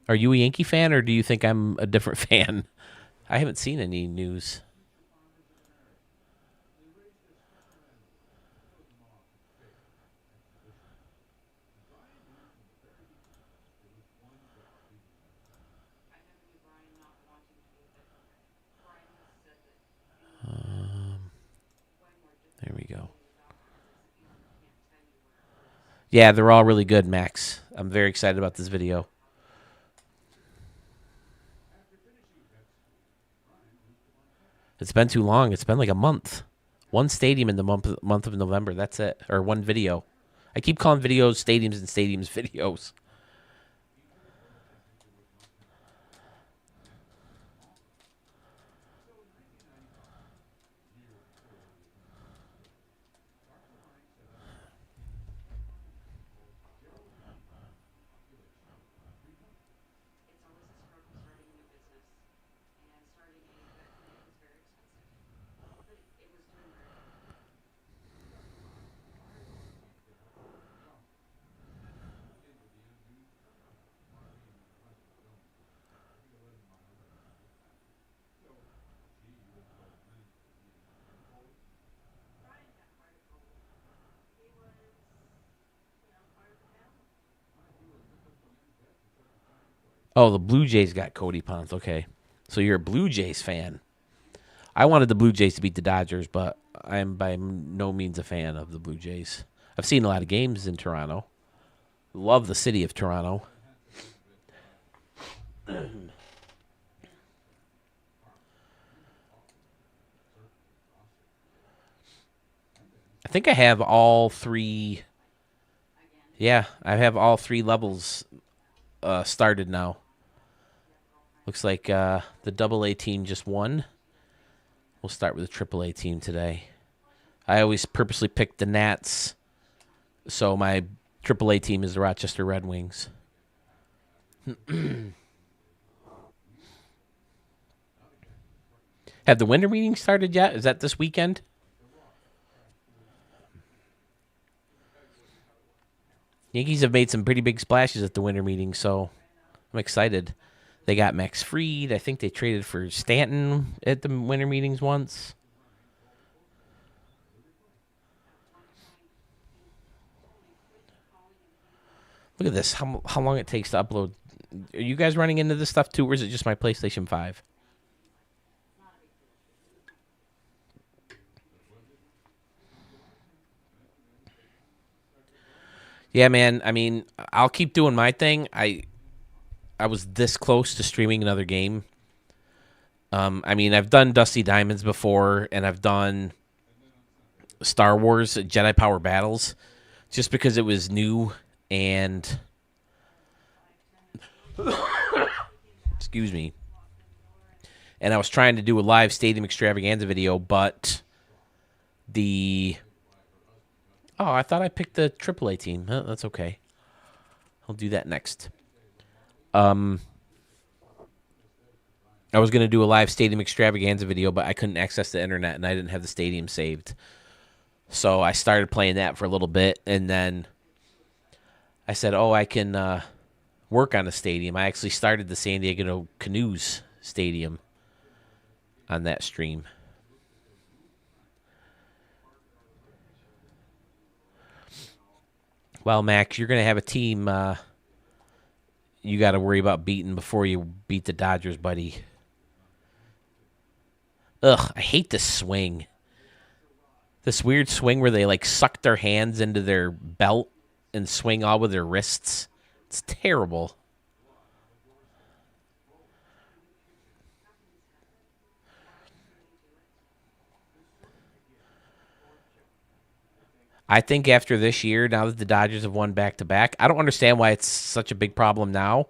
Are you a Yankee fan, or do you think I'm a different fan? I haven't seen any news. There we go. Yeah, they're all really good, Max. I'm very excited about this video. It's been too long. It's been like a month. One stadium in the month of November. That's it. Or one video. I keep calling videos stadiums and stadiums videos. Oh, the Blue Jays got Cody Ponce. Okay. So you're a Blue Jays fan. I wanted the Blue Jays to beat the Dodgers, but I am by no means a fan of the Blue Jays. I've seen a lot of games in Toronto. Love the city of Toronto. I think I have all 3. Yeah, I have all 3 levels started now. Looks like the AA team just won. We'll start with the AAA team today. I always purposely pick the Nats, so my AAA team is the Rochester Red Wings. Have the winter meetings started yet? Is that this weekend? Yankees have made some pretty big splashes at the winter meeting, so I'm excited. They got Max Fried. I think they traded for Stanton at the winter meetings once. Look at this. How long it takes to upload. Are you guys running into this stuff too, or is it just my PlayStation 5? Yeah, man. I mean, I'll keep doing my thing. I was this close to streaming another game. I mean, I've done Dusty Diamonds before, and I've done Star Wars Jedi Power Battles, just because it was new and excuse me. And I was trying to do a live Stadium Extravaganza video, but I thought I picked the AAA team. That's okay. I'll do that next. I was going to do a live Stadium Extravaganza video, but I couldn't access the internet, and I didn't have the stadium saved. So I started playing that for a little bit, and then I said, I can work on a stadium. I actually started the San Diego Canoes stadium on that stream. Well, Max, you're going to have a team you got to worry about beating before you beat the Dodgers, buddy. Ugh, I hate this swing. This weird swing where they like suck their hands into their belt and swing all with their wrists. It's terrible. I think after this year, now that the Dodgers have won back-to-back, I don't understand why it's such a big problem now.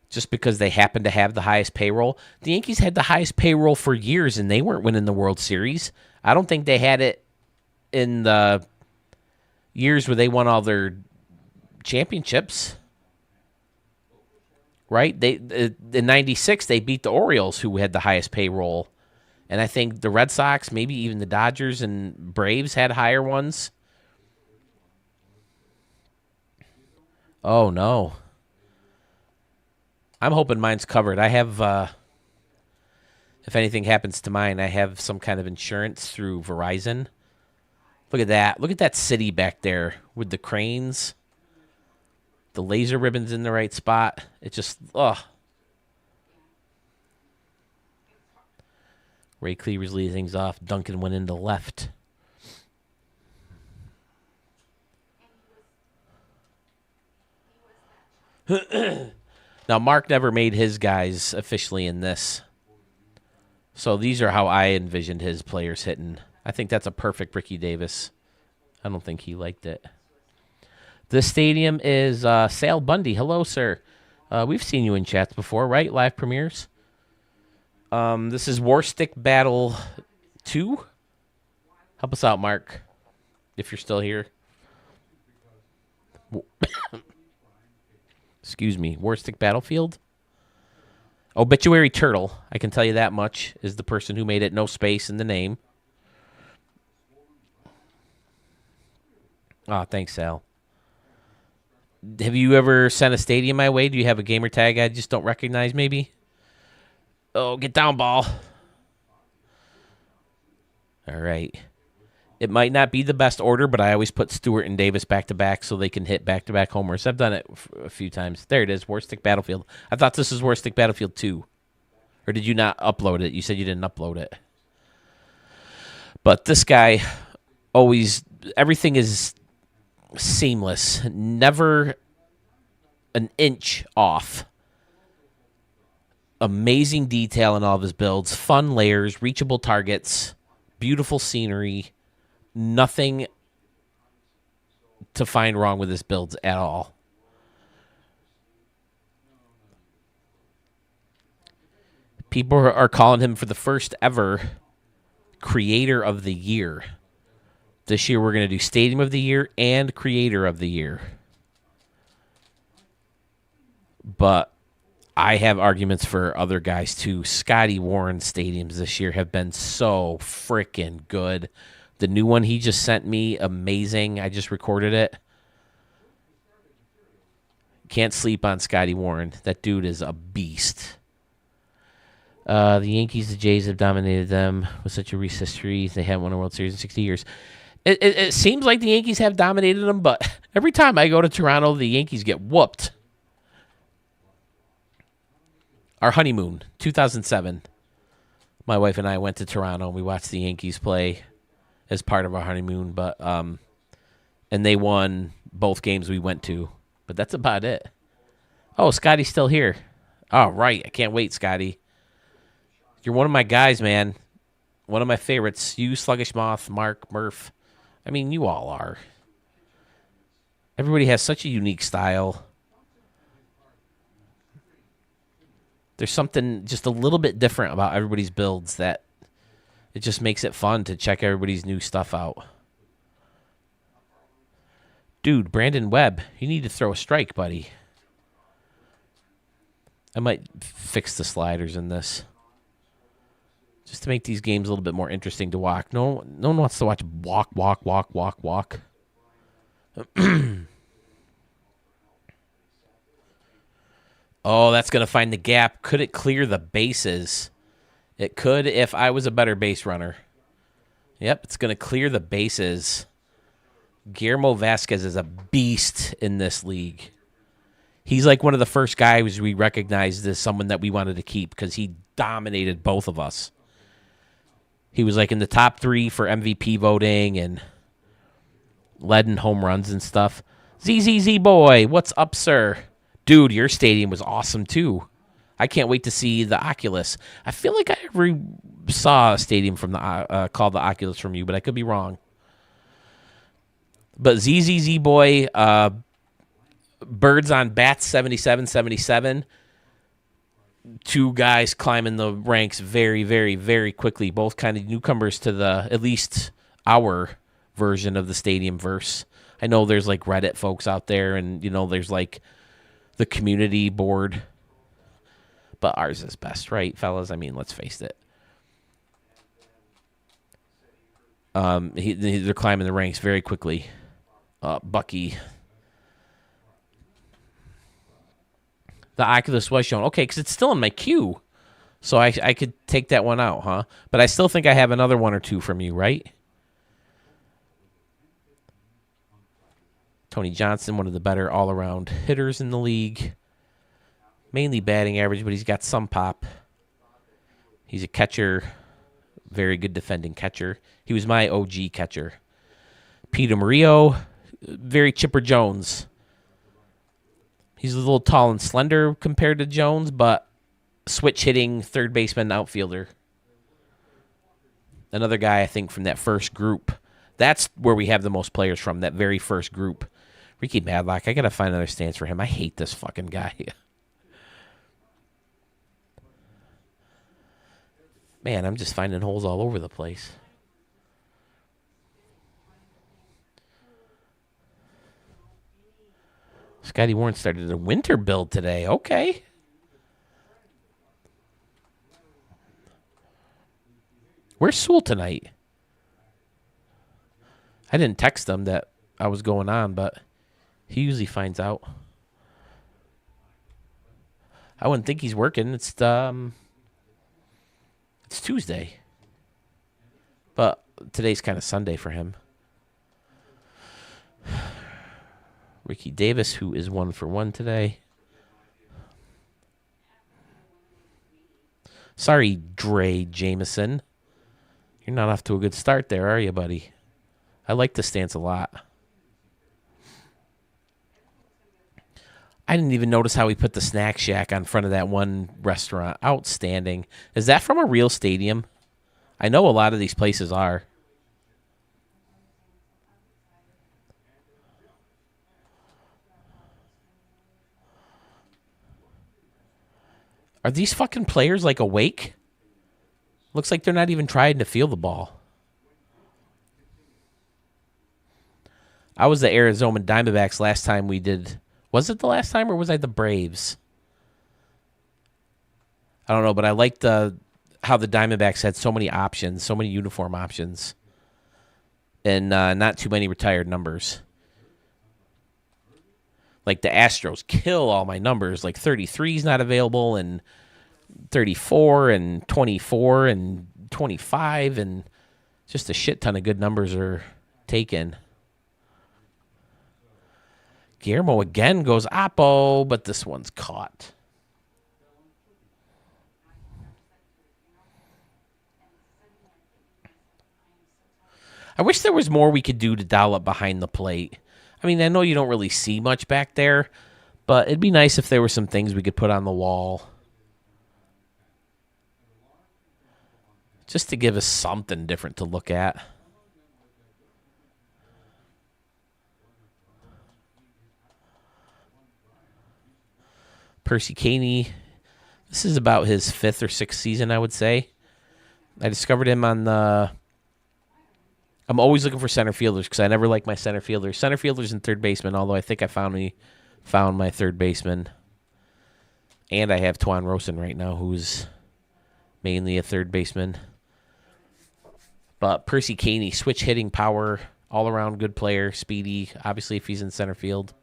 Just because they happen to have the highest payroll. The Yankees had the highest payroll for years, and they weren't winning the World Series. I don't think they had it in the years where they won all their championships. Right? In '96 they beat the Orioles, who had the highest payroll, and I think the Red Sox, maybe even the Dodgers and Braves had higher ones. Oh no! I'm hoping mine's covered. I have, if anything happens to mine, I have some kind of insurance through Verizon. Look at that! Look at that city back there with the cranes. The laser ribbon's in the right spot. It just, ugh. Ray Cleaver's leading things off. Duncan went into left. Now, Mark never made his guys officially in this. So these are how I envisioned his players hitting. I think that's a perfect Ricky Davis. I don't think he liked it. This stadium is Sal Bundy. Hello, sir. We've seen you in chats before, right? Live premieres. This is War Stick Battle 2. Help us out, Mark, if you're still here. Excuse me. War Stick Battlefield. Obituary Turtle, I can tell you that much, is the person who made it. No space in the name. Oh, thanks, Sal. Have you ever sent a stadium my way? Do you have a gamer tag I just don't recognize, maybe? Oh, get down, ball. All right. It might not be the best order, but I always put Stewart and Davis back-to-back so they can hit back-to-back homers. I've done it a few times. There it is, War Stick Battlefield. I thought this was War Stick Battlefield 2. Or did you not upload it? You said you didn't upload it. But this guy always, everything is seamless. Never an inch off. Amazing detail in all of his builds. Fun layers, reachable targets, beautiful scenery. Nothing to find wrong with his builds at all. People are calling him for the first ever Creator of the Year. This year we're going to do Stadium of the Year and Creator of the Year. But I have arguments for other guys too. Scotty Warren stadiums this year have been so freaking good. The new one he just sent me, amazing. I just recorded it. Can't sleep on Scotty Warren. That dude is a beast. The Yankees, the Jays have dominated them with such a recent history. They haven't won a World Series in 60 years. It seems like the Yankees have dominated them, but every time I go to Toronto, the Yankees get whooped. Our honeymoon, 2007. My wife and I went to Toronto and we watched the Yankees play as part of our honeymoon, but and they won both games we went to, but that's about it. Oh, Scotty's still here. All right, I can't wait, Scotty. You're one of my guys, man. One of my favorites. You, Sluggish Moth, Mark, Murph. I mean, you all are. Everybody has such a unique style. There's something just a little bit different about everybody's builds that it just makes it fun to check everybody's new stuff out. Dude, Brandon Webb, you need to throw a strike, buddy. I might fix the sliders in this, just to make these games a little bit more interesting to watch. No one wants to watch walk. Oh, that's going to find the gap. Could it clear the bases? It could if I was a better base runner. Yep, it's going to clear the bases. Guillermo Vasquez is a beast in this league. He's like one of the first guys we recognized as someone that we wanted to keep because he dominated both of us. He was like in the top 3 for MVP voting and led in home runs and stuff. ZZZ boy, what's up, sir? Dude, your stadium was awesome too. I can't wait to see the Oculus. I feel like I ever saw a stadium from the called the Oculus from you, but I could be wrong. But ZZZ boy, Birds on Bats 77-77. 2 guys climbing the ranks very, very, very quickly. Both kind of newcomers to at least our version of the stadium verse. I know there's like Reddit folks out there, and there's like the community board. But ours is best, right, fellas? I mean, let's face it. They're climbing the ranks very quickly. Bucky. The Oculus was shown. Okay, because it's still in my queue. So I could take that one out, huh? But I still think I have another 1 or 2 from you, right? Tony Johnson, one of the better all-around hitters in the league. Mainly batting average, but he's got some pop. He's a catcher. Very good defending catcher. He was my OG catcher. Peter Murillo, very Chipper Jones. He's a little tall and slender compared to Jones, but switch hitting third baseman outfielder. Another guy, I think, from that first group. That's where we have the most players from, that very first group. Ricky Madlock, I got to find another stance for him. I hate this fucking guy. Man, I'm just finding holes all over the place. Scotty Warren started a winter build today. Okay. Where's Sewell tonight? I didn't text him that I was going on, but he usually finds out. I wouldn't think he's working. It's Tuesday. But today's kind of Sunday for him. Ricky Davis, who is 1 for 1 today. Sorry, Dre Jameson. You're not off to a good start there, are you, buddy? I like the stance a lot. I didn't even notice how he put the snack shack on front of that one restaurant. Outstanding. Is that from a real stadium? I know a lot of these places are. Are these fucking players like awake? Looks like they're not even trying to feel the ball. I was the Arizona Diamondbacks last time we did. Was it the last time or was I the Braves? I don't know, but I liked how the Diamondbacks had so many options, so many uniform options, and not too many retired numbers. Like the Astros kill all my numbers. Like 33 is not available, and 34 and 24 and 25, and just a shit ton of good numbers are taken. Guillermo again goes oppo, but this one's caught. I wish there was more we could do to dial up behind the plate. I mean, I know you don't really see much back there, but it'd be nice if there were some things we could put on the wall. Just to give us something different to look at. Percy Caney, this is about his 5th or 6th season, I would say. I discovered him on the... I'm always looking for center fielders because I never like my center fielders. Center fielders and third baseman, although I think I found my third baseman. And I have Tuan Rosen right now, who's mainly a third baseman. But Percy Caney, switch hitting power, all-around good player, speedy, obviously if he's in center field.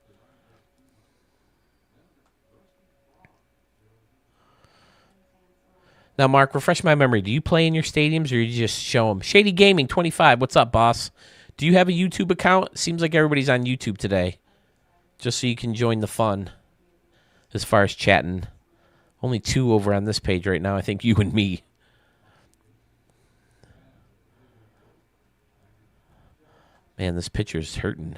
Now, Mark, refresh my memory. Do you play in your stadiums or you just show them? Shady Gaming 25, what's up, boss? Do you have a YouTube account? Seems like everybody's on YouTube today. Just so you can join the fun as far as chatting. Only 2 over on this page right now. I think you and me. Man, this pitcher's hurting.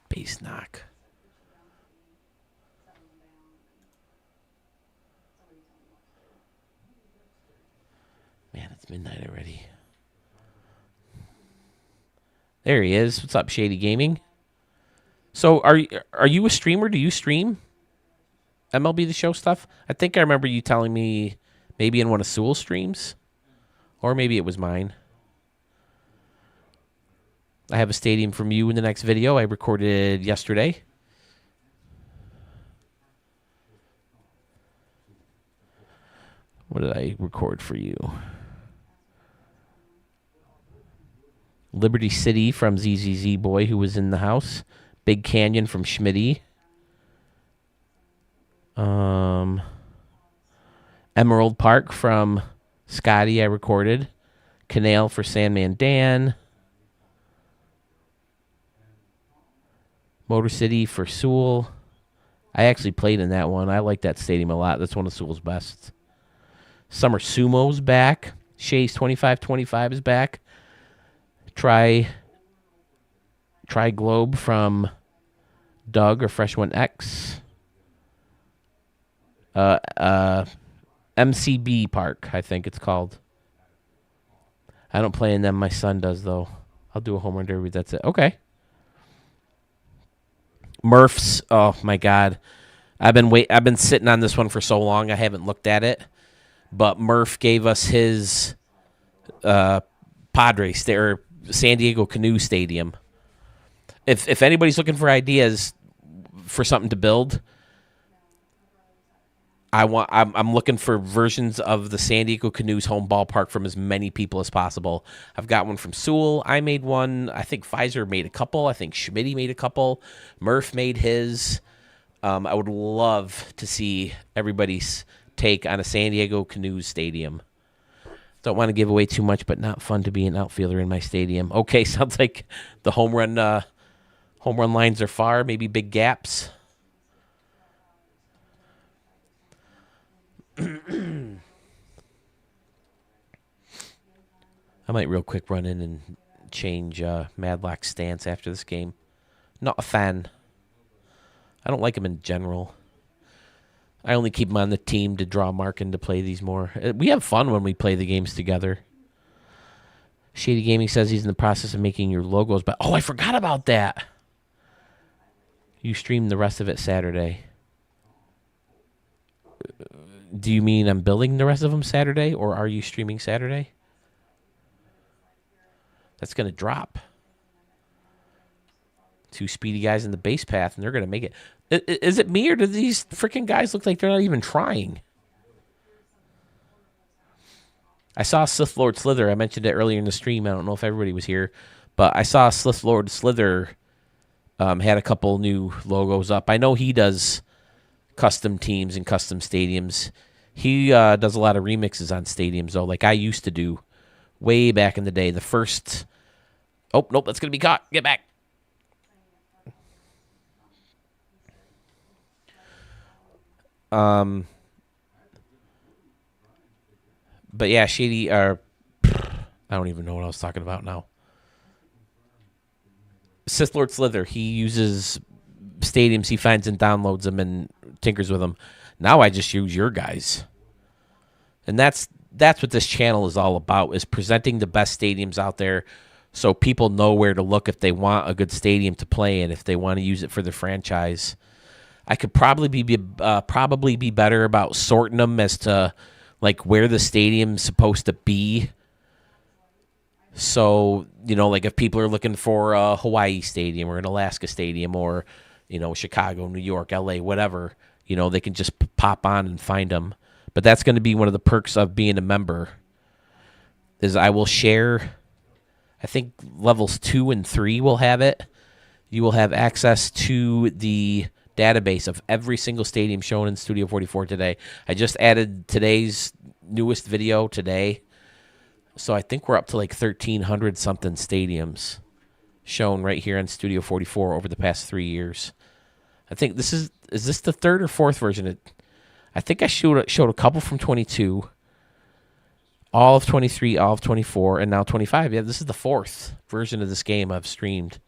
Base knock. Man, it's midnight already. There he is. What's up, Shady Gaming? So, are you a streamer? Do you stream MLB The Show stuff? I think I remember you telling me maybe in one of Sewell's streams, or maybe it was mine. I have a stadium from you in the next video I recorded yesterday. What did I record for you? Liberty City from ZZZ Boy, who was in the house. Big Canyon from Schmitty. Emerald Park from Scotty, I recorded. Canal for Sandman Dan. Motor City for Sewell. I actually played in that one. I like that stadium a lot. That's one of Sewell's best. Summer Sumo's back. Shay's 2525 is back. Try Globe from Doug or Fresh One X. MCB Park, I think it's called. I don't play in them. My son does, though. I'll do a home run derby. That's it. Okay. Murph's. Oh my God, I've been sitting on this one for so long. I haven't looked at it, but Murph gave us his Padres or San Diego Canoe Stadium. If anybody's looking for ideas for something to build, I'm looking for versions of the San Diego Canoes home ballpark from as many people as possible. I've got one from Sewell. I made one. I think Pfizer made a couple. I think Schmitty made a couple. Murph made his. I would love to see everybody's take on a San Diego Canoes stadium. Don't want to give away too much, but not fun to be an outfielder in my stadium. Okay, sounds like the home run lines are far. Maybe big gaps. I might real quick run in and change Madlock's stance after this game. Not a fan. I don't like him in general. I only keep him on the team to draw Markin to play these more. We have fun when we play the games together. Shady Gaming says he's in the process of making your logos, but I forgot about that. You stream the rest of it Saturday. Do you mean I'm building the rest of them Saturday, or are you streaming Saturday? That's going to drop. Two speedy guys in the base path, and they're going to make it. Is it me, or do these freaking guys look like they're not even trying? I saw Sith Lord Slither. I mentioned it earlier in the stream. I don't know if everybody was here, but I saw Sith Lord Slither had a couple new logos up. I know he does custom teams and custom stadiums. He does a lot of remixes on stadiums, though, like I used to do way back in the day. The first... Oh, nope, that's going to be caught. Get back. But yeah, Shady... I don't even know what I was talking about now. Sith Lord Slither, he uses stadiums he finds and downloads them and tinkers with them. Now I just use your guys. And that's what this channel is all about, is presenting the best stadiums out there so people know where to look if they want a good stadium to play in, if they want to use it for their franchise. I could probably be better about sorting them as to like where the stadium's supposed to be. So, like if people are looking for a Hawaii stadium or an Alaska stadium or, Chicago, New York, LA, whatever, they can just pop on and find them. But that's going to be one of the perks of being a member, is I will share, I think levels 2 and 3 will have it. You will have access to the database of every single stadium shown in Studio 44 today. I just added today's newest video today. So I think we're up to like 1,300 something stadiums shown right here in Studio 44 over the past 3 years. I think is this the third or fourth version? I think I showed a couple from 22, all of 23, all of 24, and now 25. Yeah, this is the fourth version of this game I've streamed.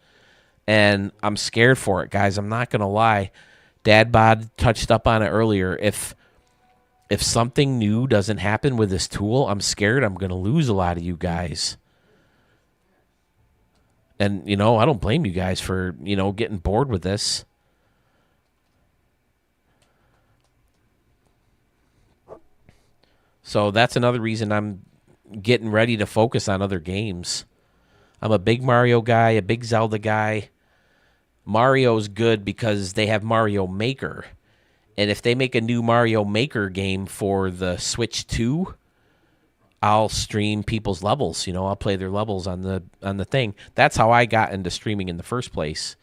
And I'm scared for it, guys. I'm not going to lie. Dad Bod touched up on it earlier. If something new doesn't happen with this tool, I'm scared I'm going to lose a lot of you guys. And, I don't blame you guys for, getting bored with this. So that's another reason I'm getting ready to focus on other games. I'm a big Mario guy, a big Zelda guy. Mario's good because they have Mario Maker. And if they make a new Mario Maker game for the Switch 2, I'll stream people's levels. I'll play their levels on the thing. That's how I got into streaming in the first place.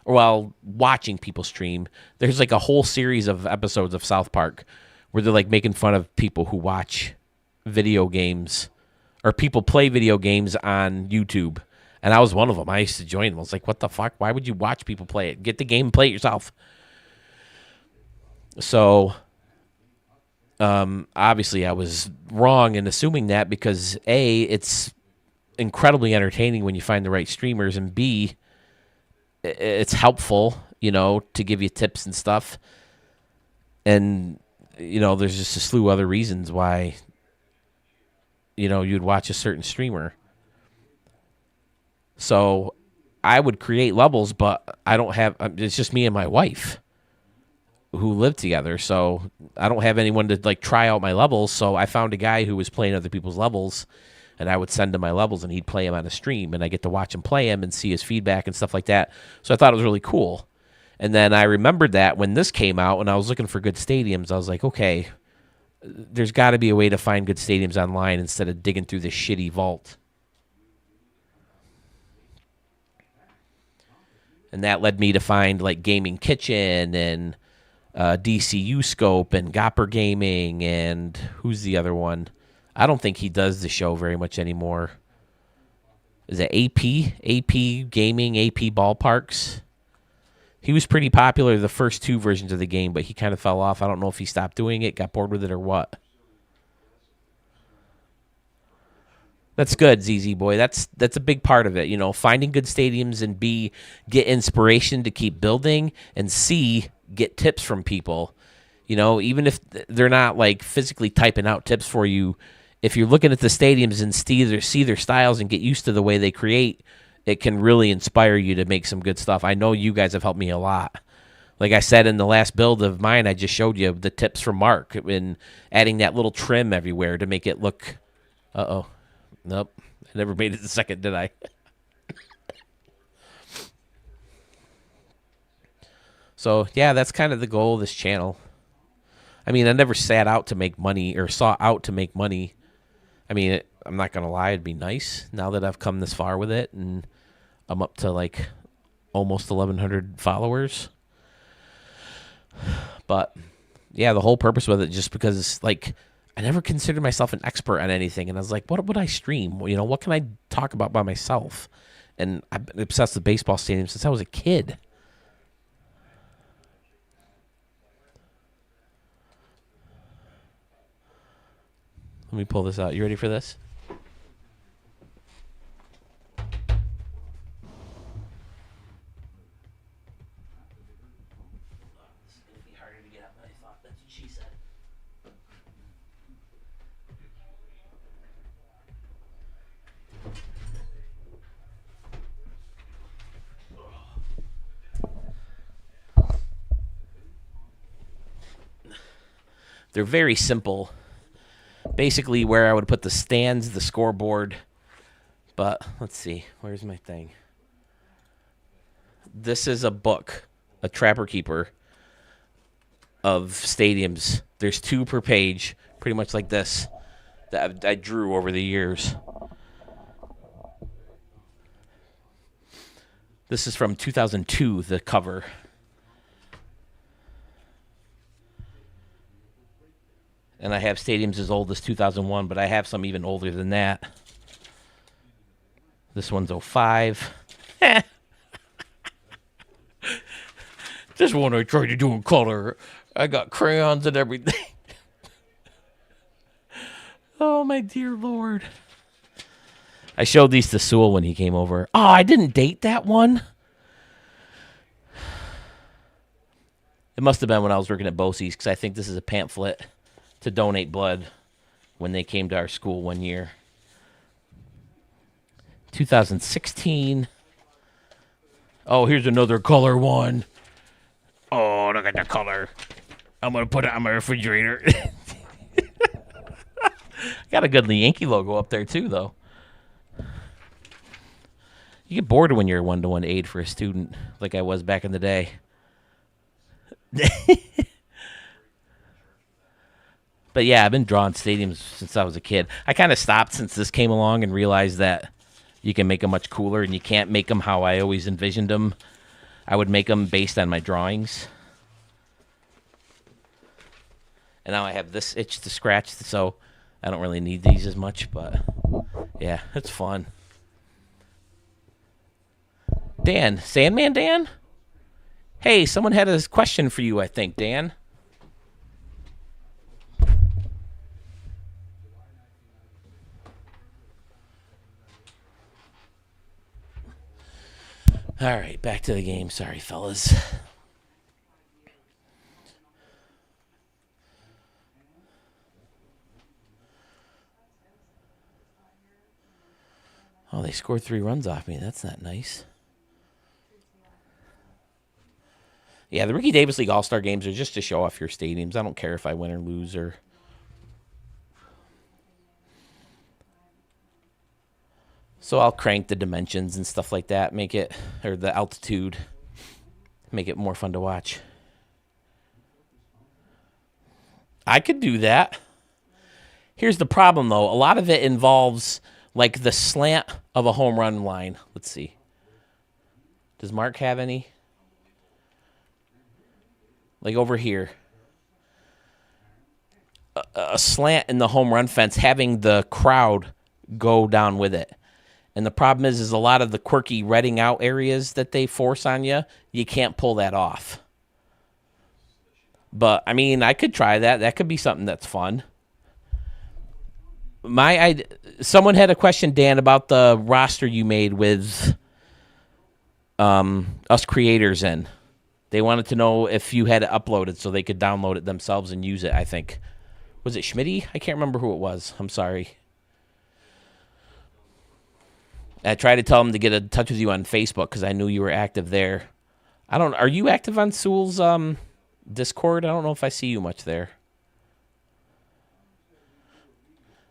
Well, watching people stream. There's like a whole series of episodes of South Park where they're like making fun of people who watch video games or people play video games on YouTube. And I was one of them. I used to join them. I was like, what the fuck? Why would you watch people play it? Get the game and play it yourself. So, obviously I was wrong in assuming that because A, it's incredibly entertaining when you find the right streamers, and B, it's helpful, to give you tips and stuff. And, there's just a slew of other reasons why, you'd watch a certain streamer. So I would create levels, but I don't have, it's just me and my wife who live together. So I don't have anyone to like try out my levels. So I found a guy who was playing other people's levels, and I would send him my levels and he'd play them on a stream, and I get to watch him play them and see his feedback and stuff like that. So I thought it was really cool. And then I remembered that when this came out and I was looking for good stadiums, I was like, okay, there's got to be a way to find good stadiums online instead of digging through this shitty vault. And that led me to find like Gaming Kitchen and DCU Scope and Gopper Gaming, and who's the other one? I don't think he does the show very much anymore. Is it AP? AP Gaming, AP Ballparks? He was pretty popular the first two versions of the game, but he kind of fell off. I don't know if he stopped doing it, got bored with it, or what. That's good, ZZ boy. That's a big part of it. Finding good stadiums, and B, get inspiration to keep building, and C, get tips from people. Even if they're not like physically typing out tips for you, if you're looking at the stadiums and see their styles and get used to the way they create, it can really inspire you to make some good stuff. I know you guys have helped me a lot. Like I said in the last build of mine, I just showed you the tips from Mark in adding that little trim everywhere to make it look. Uh-oh. Nope. I never made it the second, did I? So, yeah, that's kind of the goal of this channel. I mean, I never sat out to make money or sought out to make money. I mean, I'm not going to lie. It'd be nice now that I've come this far with it, and I'm up to like almost 1,100 followers. But, yeah, the whole purpose with it, just because, like, I never considered myself an expert on anything. And I was like, what would I stream? What can I talk about by myself? And I've been obsessed with baseball stadiums since I was a kid. Let me pull this out. You ready for this? This is going to be harder to get out than I thought. That's what she said. They're very simple. Basically where I would put the stands, the scoreboard. But let's see. Where's my thing? This is a book, a Trapper Keeper of stadiums. There's 2 per page, pretty much like this, that I drew over the years. This is from 2002, the cover. And I have stadiums as old as 2001, but I have some even older than that. This one's 05. This one I tried to do in color. I got crayons and everything. Oh, my dear Lord. I showed these to Sewell when he came over. Oh, I didn't date that one. It must have been when I was working at Bosie's, because I think this is a pamphlet to donate blood when they came to our school one year. 2016. Oh, here's another color one. Oh, look at the color. I'm going to put it on my refrigerator. Got a good Yankee logo up there, too, though. You get bored when you're a one-to-one aide for a student, like I was back in the day. But yeah, I've been drawing stadiums since I was a kid. I kind of stopped since this came along and realized that you can make them much cooler, and you can't make them how I always envisioned them. I would make them based on my drawings. And now I have this itch to scratch, so I don't really need these as much, but yeah, it's fun. Dan, Sandman Dan? Hey, someone had a question for you, I think, Dan. All right, back to the game. Sorry, fellas. Oh, they scored 3 runs off me. That's not nice. Yeah, the Ricky Davis League All-Star games are just to show off your stadiums. I don't care if I win or lose or... So I'll crank the dimensions and stuff like that, make it, or the altitude, make it more fun to watch. I could do that. Here's the problem, though. A lot of it involves, like, the slant of a home run line. Let's see. Does Mark have any? Like over here. A slant in the home run fence, having the crowd go down with it. And the problem is a lot of the quirky redding out areas that they force on you, you can't pull that off. But, I mean, I could try that. That could be something that's fun. Someone had a question, Dan, about the roster you made with us creators in. They wanted to know if you had it uploaded so they could download it themselves and use it, I think. Was it Schmitty? I can't remember who it was. I'm sorry. I tried to tell him to get in touch with you on Facebook because I knew you were active there. Are you active on Sewell's Discord? I don't know if I see you much there.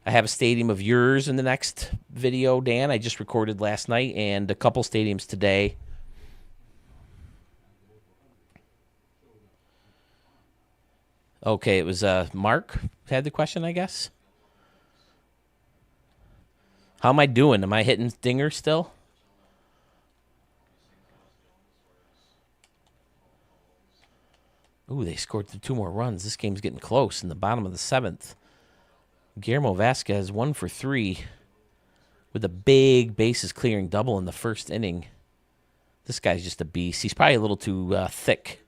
I have a stadium of yours in the next video, Dan. I just recorded last night, and a couple stadiums today. Okay, it was Mark had the question, I guess. How am I doing? Am I hitting dingers still? Ooh, they scored 2 more runs. This game's getting close in the bottom of the 7th. Guillermo Vasquez 1 for 3 with a big bases clearing double in the first inning. This guy's just a beast. He's probably a little too thick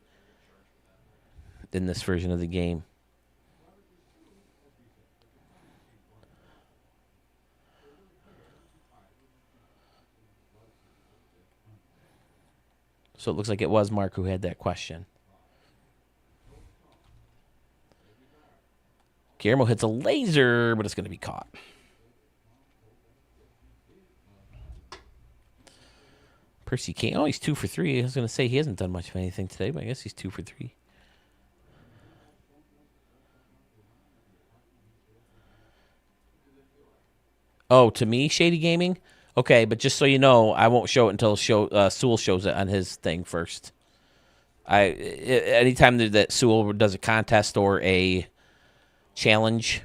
in this version of the game. So it looks like it was Mark who had that question. Guillermo hits a laser, but it's going to be caught. Percy King. Oh, he's 2 for 3. I was going to say he hasn't done much of anything today, but I guess he's 2 for 3. Oh, to me, Shady Gaming? Okay, but just so you know, I won't show it until Sewell shows it on his thing first. Anytime that Sewell does a contest or a challenge,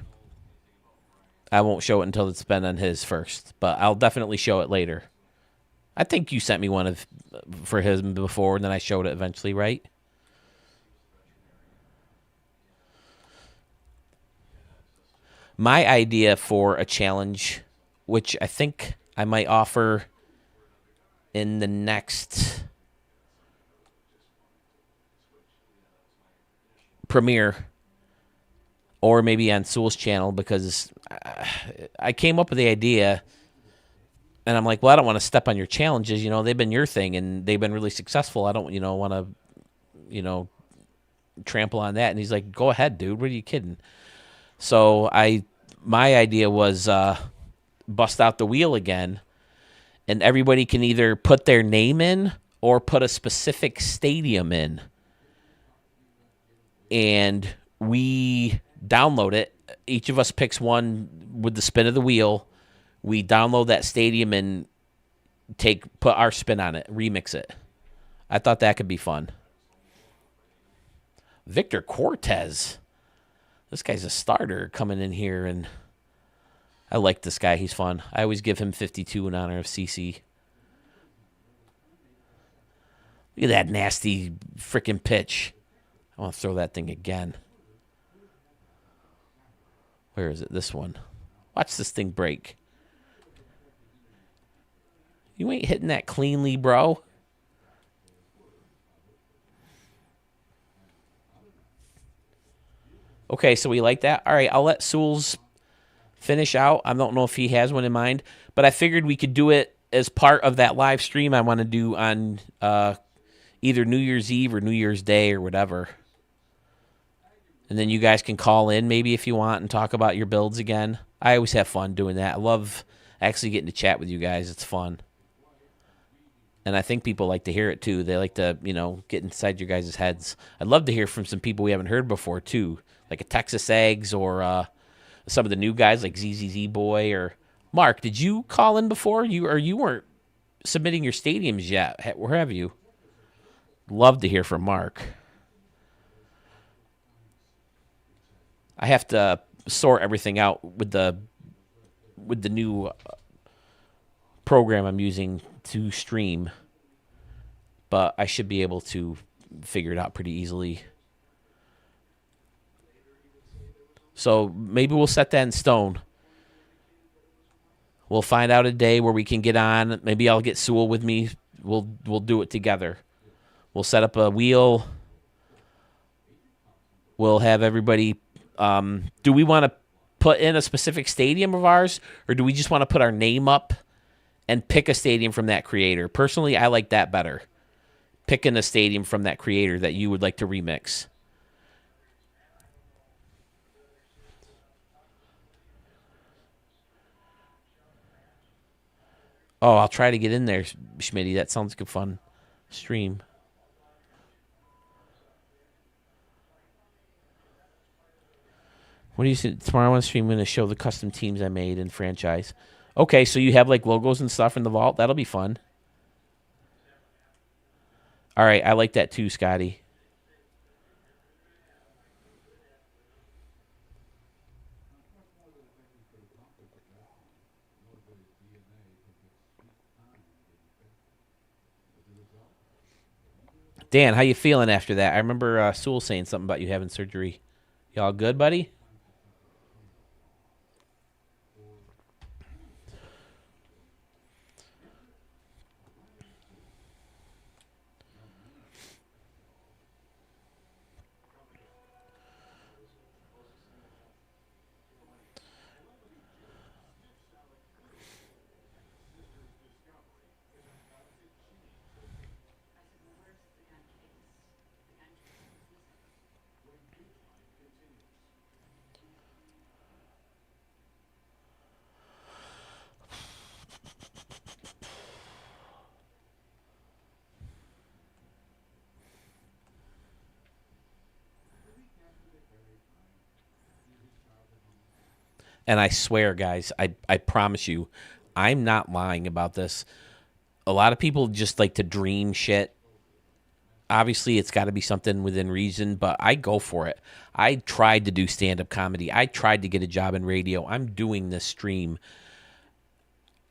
I won't show it until it's been on his first. But I'll definitely show it later. I think you sent me one for him before, and then I showed it eventually, right? My idea for a challenge, which I think I might offer in the next premiere, or maybe on Sewell's channel, because I came up with the idea, and I'm like, well, I don't want to step on your challenges. They've been your thing, and they've been really successful. I don't, want to, trample on that. And he's like, go ahead, dude. What are you kidding? So my idea was bust out the wheel again, and everybody can either put their name in or put a specific stadium in. And we download it. Each of us picks one with the spin of the wheel. We download that stadium and put our spin on it, remix it. I thought that could be fun. Victor Cortez. This guy's a starter coming in here, and I like this guy. He's fun. I always give him 52 in honor of CC. Look at that nasty freaking pitch. I want to throw that thing again. Where is it? This one. Watch this thing break. You ain't hitting that cleanly, bro. Okay, so we like that. All right, I'll let Sewell's finish out. I don't know if he has one in mind, but I figured we could do it as part of that live stream I want to do on either New Year's Eve or New Year's Day or whatever. And then you guys can call in maybe if you want and talk about your builds again. I always have fun doing that. I love actually getting to chat with you guys. It's fun. And I think people like to hear it too. They like to, get inside your guys' heads. I'd love to hear from some people we haven't heard before too, like a Texas Eggs or some of the new guys like ZZZ Boy or Mark. Did you call in before? You weren't submitting your stadiums yet. Where have you? Love to hear from Mark. I have to sort everything out with the new program I'm using to stream, but I should be able to figure it out pretty easily. So maybe we'll set that in stone. We'll find out a day where we can get on. Maybe I'll get Sewell with me. We'll do it together. We'll set up a wheel. We'll have everybody. Do we want to put in a specific stadium of ours, or do we just want to put our name up and pick a stadium from that creator? Personally, I like that better. Picking a stadium from that creator that you would like to remix. Oh, I'll try to get in there, Schmitty. That sounds like a fun stream. What do you say? Tomorrow on stream, I'm going to show the custom teams I made in franchise. Okay, so you have like logos and stuff in the vault. That'll be fun. All right, I like that too, Scotty. Dan, how you feeling after that? I remember Sewell saying something about you having surgery. Y'all good, buddy? And I swear, guys, I promise you, I'm not lying about this. A lot of people just like to dream shit. Obviously, it's got to be something within reason, but I go for it. I tried to do stand-up comedy. I tried to get a job in radio. I'm doing this stream.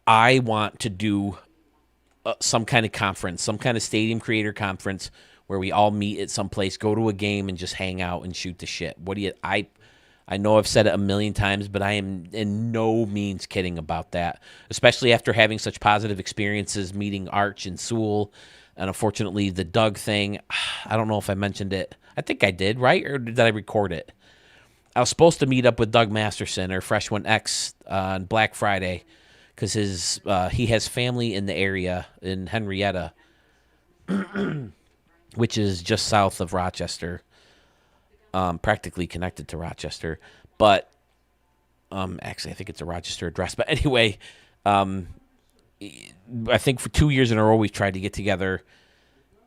I want to do some kind of conference, some kind of stadium creator conference where we all meet at some place, go to a game, and just hang out and shoot the shit. What do you... I know I've said it a million times, but I am in no means kidding about that, especially after having such positive experiences meeting Arch and Sewell, and unfortunately the Doug thing. I don't know if I mentioned it I think I did, right? Or did I record it? I was supposed to meet up with Doug Masterson or Fresh One X on Black Friday because he has family in the area in Henrietta, which is just south of Rochester, practically connected to Rochester. But actually, I think it's a Rochester address. But anyway, I think for 2 years in a row we've tried to get together.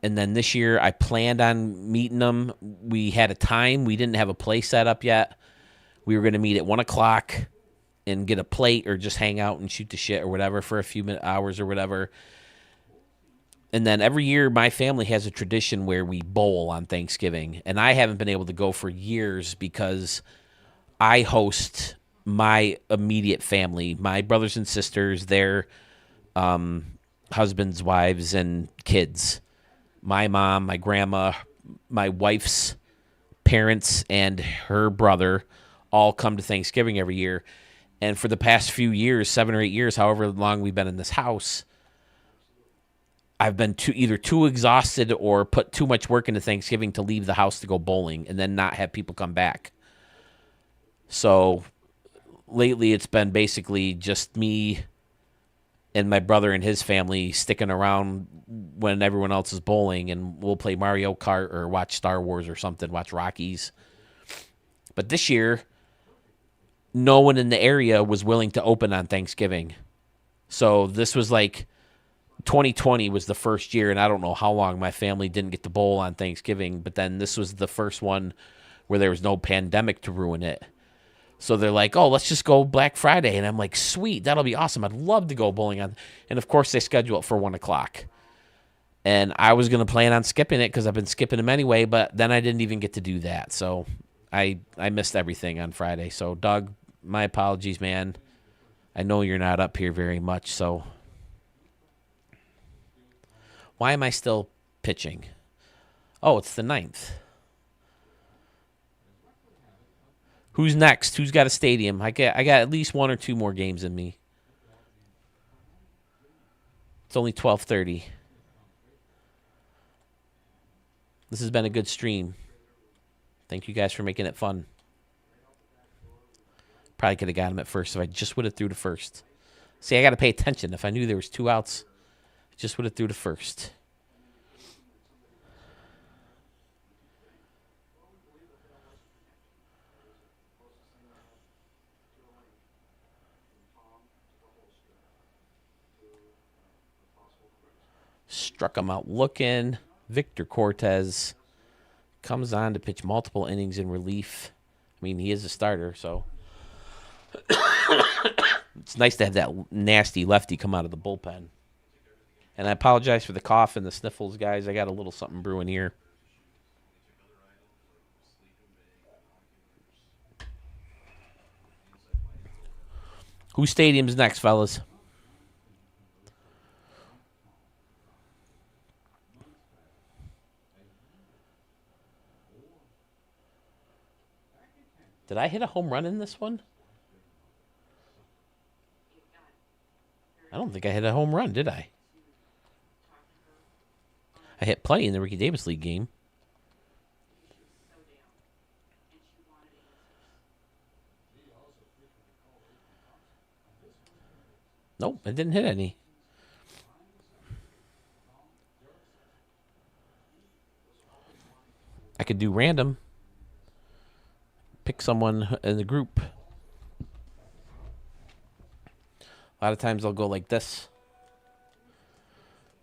And then this year I planned on meeting them. We had a time. We didn't have a place set up yet. We were going to meet at 1 o'clock and get a plate or just hang out and shoot the shit or whatever for a few hours or whatever. And then every year my family has a tradition where we bowl on Thanksgiving. And I haven't been able to go for years because I host my immediate family, my brothers and sisters, their husbands, wives, and kids. My mom, my grandma, my wife's parents, and her brother all come to Thanksgiving every year. And for the past few years, 7 or 8 years, however long we've been in this house, I've been either too exhausted or put too much work into Thanksgiving to leave the house to go bowling and then not have people come back. So lately it's been basically just me and my brother and his family sticking around when everyone else is bowling, and we'll play Mario Kart or watch Star Wars or something, watch Rockies. But this year, no one in the area was willing to open on Thanksgiving. So this was like 2020 was the first year, and I don't know how long my family didn't get to bowl on Thanksgiving, but then this was the first one where there was no pandemic to ruin it. So they're like, oh, let's just go Black Friday. And I'm like, sweet, that'll be awesome. I'd love to go bowling on. And of course, they schedule it for 1 o'clock. And I was going to plan on skipping it because I've been skipping them anyway, but then I didn't even get to do that. So I missed everything on Friday. So, Doug, my apologies, man. I know you're not up here very much, so. Why am I still pitching? Oh, it's the 9th. Who's next? Who's got a stadium? I got at least 1 or 2 more games in me. It's only 12:30. This has been a good stream. Thank you guys for making it fun. Probably could have got him at first if I just would have threw to first. See, I got to pay attention. If I knew there was 2 outs, I just would have threw to first. Struck him out looking. Victor Cortez comes on to pitch multiple innings in relief. I mean, he is a starter, so it's nice to have that nasty lefty come out of the bullpen. And I apologize for the cough and the sniffles, guys. I got a little something brewing here. Whose stadium's next, fellas? Did I hit a home run in this one? I don't think I hit a home run, did I? I hit plenty in the Ricky Davis League game. Nope, I didn't hit any. I could do random. Pick someone in the group. A lot of times I'll go like this.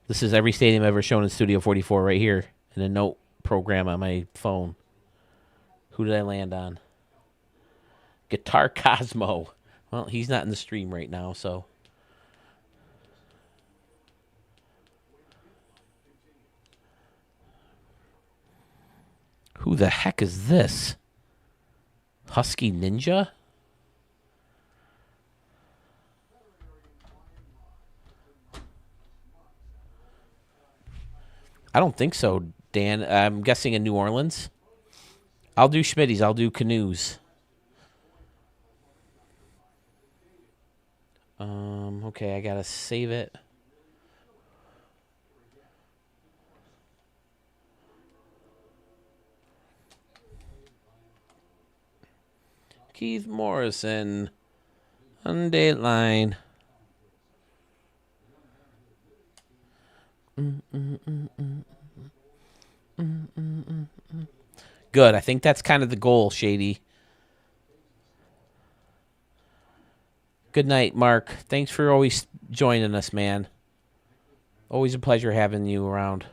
This is every stadium ever shown in Studio 44 right here in a note program on my phone. Who did I land on? Guitar Cosmo. Well, he's not in the stream right now, so. Who the heck is this? Husky Ninja? I don't think so, Dan. I'm guessing in New Orleans. I'll do Schmitty's. I'll do Canoes. Okay, I gotta save it. Keith Morrison on Dateline. Good. I think that's kind of the goal, Shady. Good night, Mark. Thanks for always joining us, man. Always a pleasure having you around.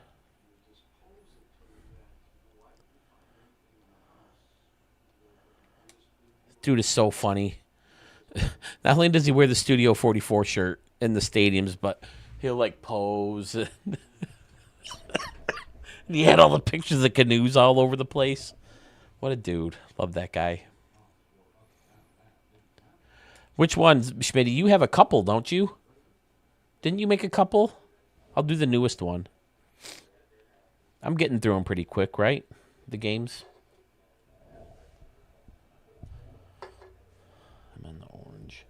Dude is so funny. Not only does he wear the Studio 44 shirt in the stadiums, but he'll like pose. He had all the pictures of canoes all over the place. What a dude. Love that guy. Which ones, Schmitty? You have a couple, don't you? Didn't you make a couple? I'll do the newest one. I'm getting through them pretty quick, right? The games. I'm in the orange.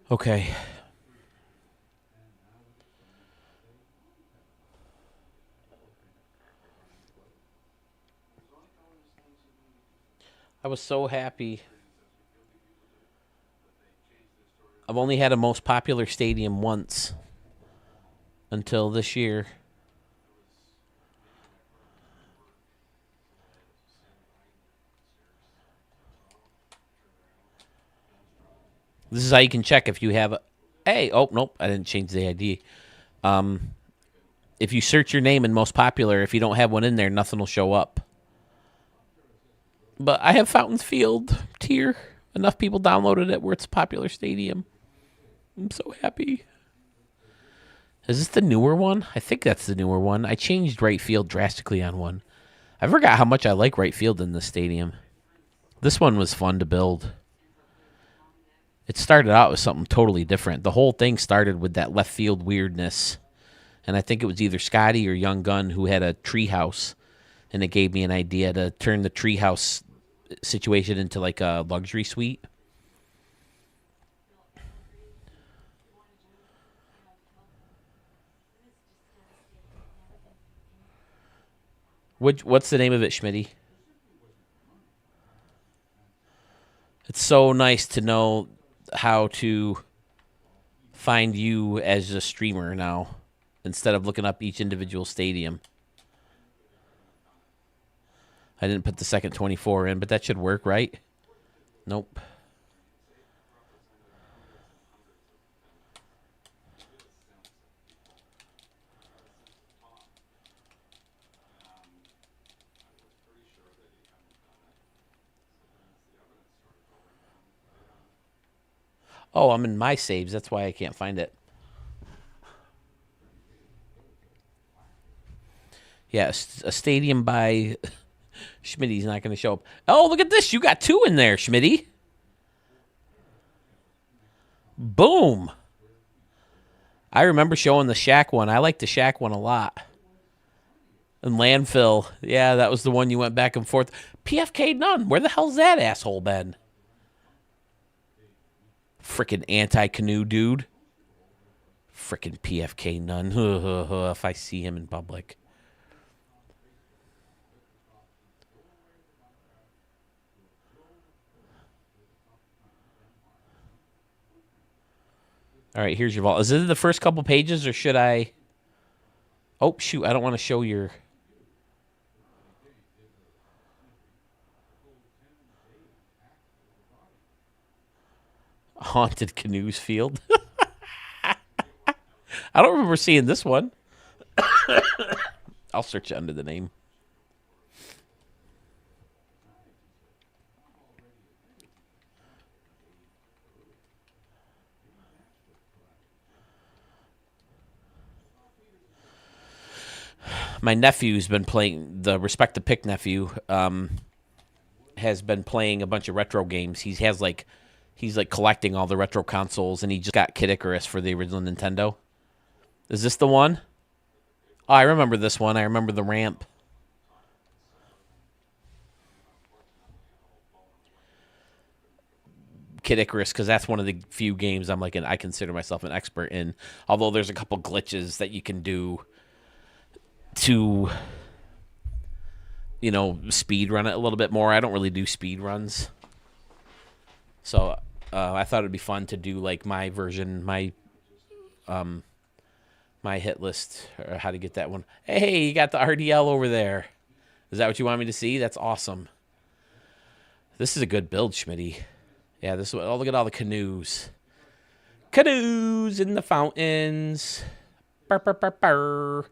Okay. I was so happy. I've only had a most popular stadium once until this year. This is how you can check if you have a... Hey, oh, nope, I didn't change the ID. If you search your name in most popular, if you don't have one in there, nothing will show up. But I have Fountains Field tier. Enough people downloaded it where it's a popular stadium. I'm so happy. Is this the newer one? I think that's the newer one. I changed right field drastically on one. I forgot how much I like right field in this stadium. This one was fun to build. It started out with something totally different. The whole thing started with that left field weirdness. And I think it was either Scotty or Young Gun who had a treehouse. And it gave me an idea to turn the treehouse situation into like a luxury suite. What's the name of it, Schmitty? It's so nice to know how to find you as a streamer now instead of looking up each individual stadium. I didn't put the second 24 in, but that should work, right? Nope. Oh, I'm in my saves. That's why I can't find it. Yeah, a stadium by Schmitty's not going to show up. Oh, look at this. You got two in there, Schmitty. Boom. I remember showing the Shaq one. I like the Shaq one a lot. And Landfill. Yeah, that was the one you went back and forth. PFK none. Where the hell's that asshole been? Frickin' anti-canoe dude. Frickin' PFK none. If I see him in public. All right, here's your vault. Is it the first couple pages, or should I... Oh, shoot, I don't want to show your... Haunted Canoes Field. I don't remember seeing this one. I'll search it under the name. My nephew's been playing, the Respect the Pick nephew, has been playing a bunch of retro games. He's like collecting all the retro consoles, and he just got Kid Icarus for the original Nintendo. Is this the one? Oh, I remember this one. I remember the ramp. Kid Icarus because that's one of the few games I'm like I consider myself an expert in. Although there's a couple glitches that you can do to, speed run it a little bit more. I don't really do speed runs, so I thought it'd be fun to do like my version, my hit list, or how to get that one. Hey, you got the RDL over there. Is that what you want me to see? That's awesome. This is a good build, Schmitty. Yeah, this is what. Oh, look at all the canoes. Canoes in the fountains. Burr, burr, burr, burr.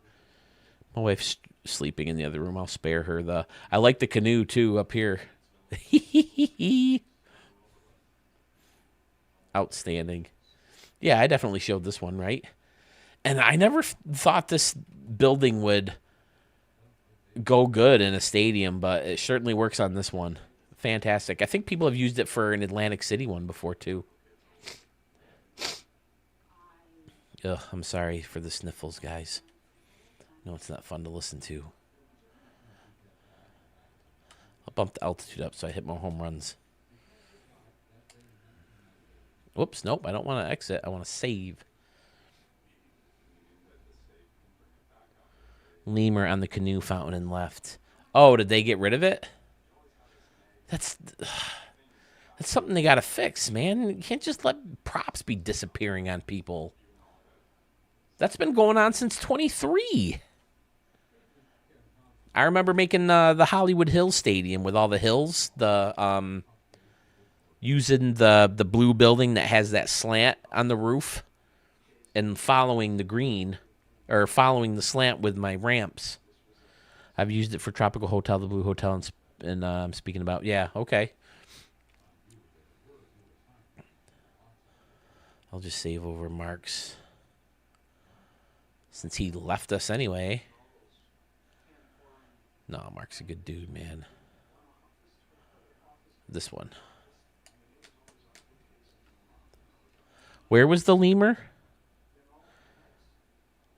My wife's sleeping in the other room. I'll spare her. I like the canoe, too, up here. Outstanding. Yeah, I definitely showed this one, right? And I never thought this building would go good in a stadium, but it certainly works on this one. Fantastic. I think people have used it for an Atlantic City one before, too. Ugh, I'm sorry for the sniffles, guys. No, it's not fun to listen to. I'll bump the altitude up so I hit more home runs. Whoops, nope, I don't want to exit. I want to save. Lemur on the canoe fountain and left. Oh, did they get rid of it? That's something they got to fix, man. You can't just let props be disappearing on people. That's been going on since 23. I remember making the Hollywood Hills Stadium with all the hills, using the blue building that has that slant on the roof and following the green, or following the slant with my ramps. I've used it for Tropical Hotel, the Blue Hotel, and I'm speaking about. Yeah, okay. I'll just save over Mark's, since he left us anyway. No, Mark's a good dude, man. This one. Where was the lemur?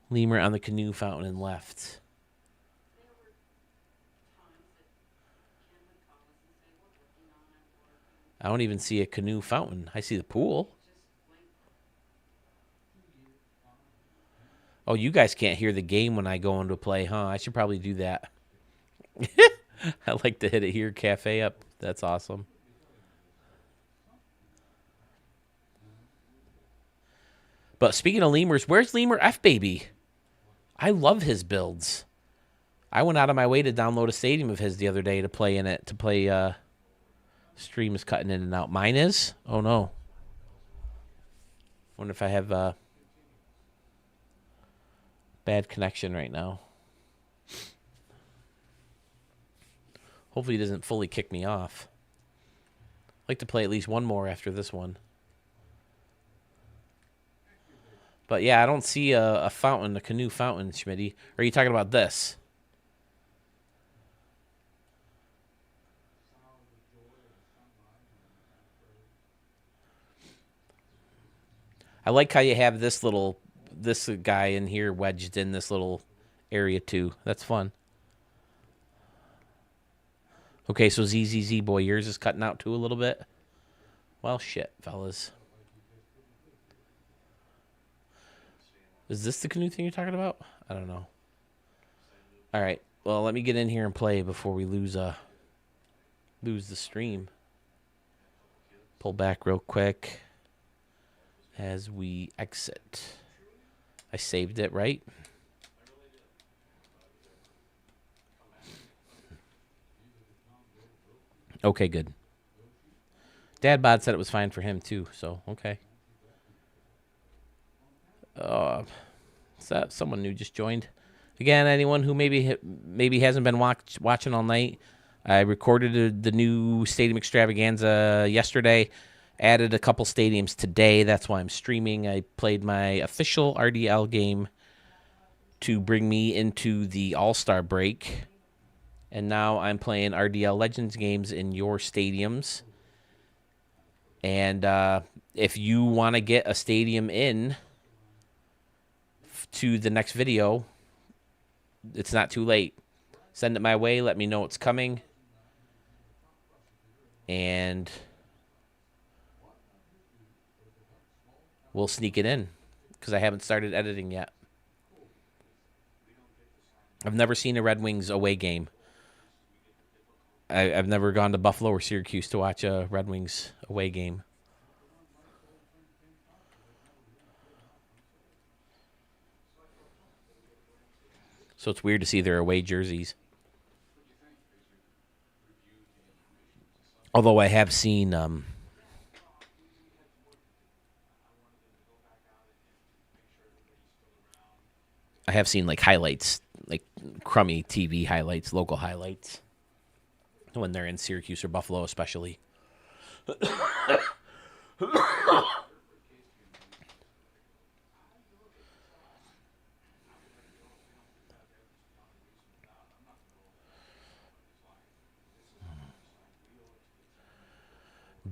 Lemur on the canoe fountain and left. I don't even see a canoe fountain. I see the pool. Oh, you guys can't hear the game when I go into play, huh? I should probably do that. I like to hit it here, cafe up. That's awesome. But speaking of lemurs, where's Lemur F Baby? I love his builds. I went out of my way to download a stadium of his the other day to play in it. To play, stream is cutting in and out. Mine is? Oh no. Wonder if I have bad connection right now. Hopefully he doesn't fully kick me off. I'd like to play at least one more after this one. But yeah, I don't see a fountain, a canoe fountain, Schmitty. Or are you talking about this? I like how you have this guy in here wedged in this little area too. That's fun. Okay, so ZZZ boy, yours is cutting out too a little bit. Well, shit, fellas. Is this the canoe thing you're talking about? I don't know. All right. Well, let me get in here and play before we lose the stream. Pull back real quick as we exit. I saved it, right? Okay, good. Dad Bod said it was fine for him too, so okay. Is that someone new just joined? Again, anyone who maybe hasn't been watching all night, I recorded the new Stadium Extravaganza yesterday, added a couple stadiums today. That's why I'm streaming. I played my official RDL game to bring me into the All-Star break. And now I'm playing RDL Legends games in your stadiums. And if you want to get a stadium in to the next video, it's not too late. Send it my way. Let me know it's coming. And we'll sneak it in because I haven't started editing yet. I've never seen a Red Wings away game. I've never gone to Buffalo or Syracuse to watch a Red Wings away game. So it's weird to see their away jerseys. Although I have seen like highlights, like crummy TV highlights, local highlights, when they're in Syracuse or Buffalo especially.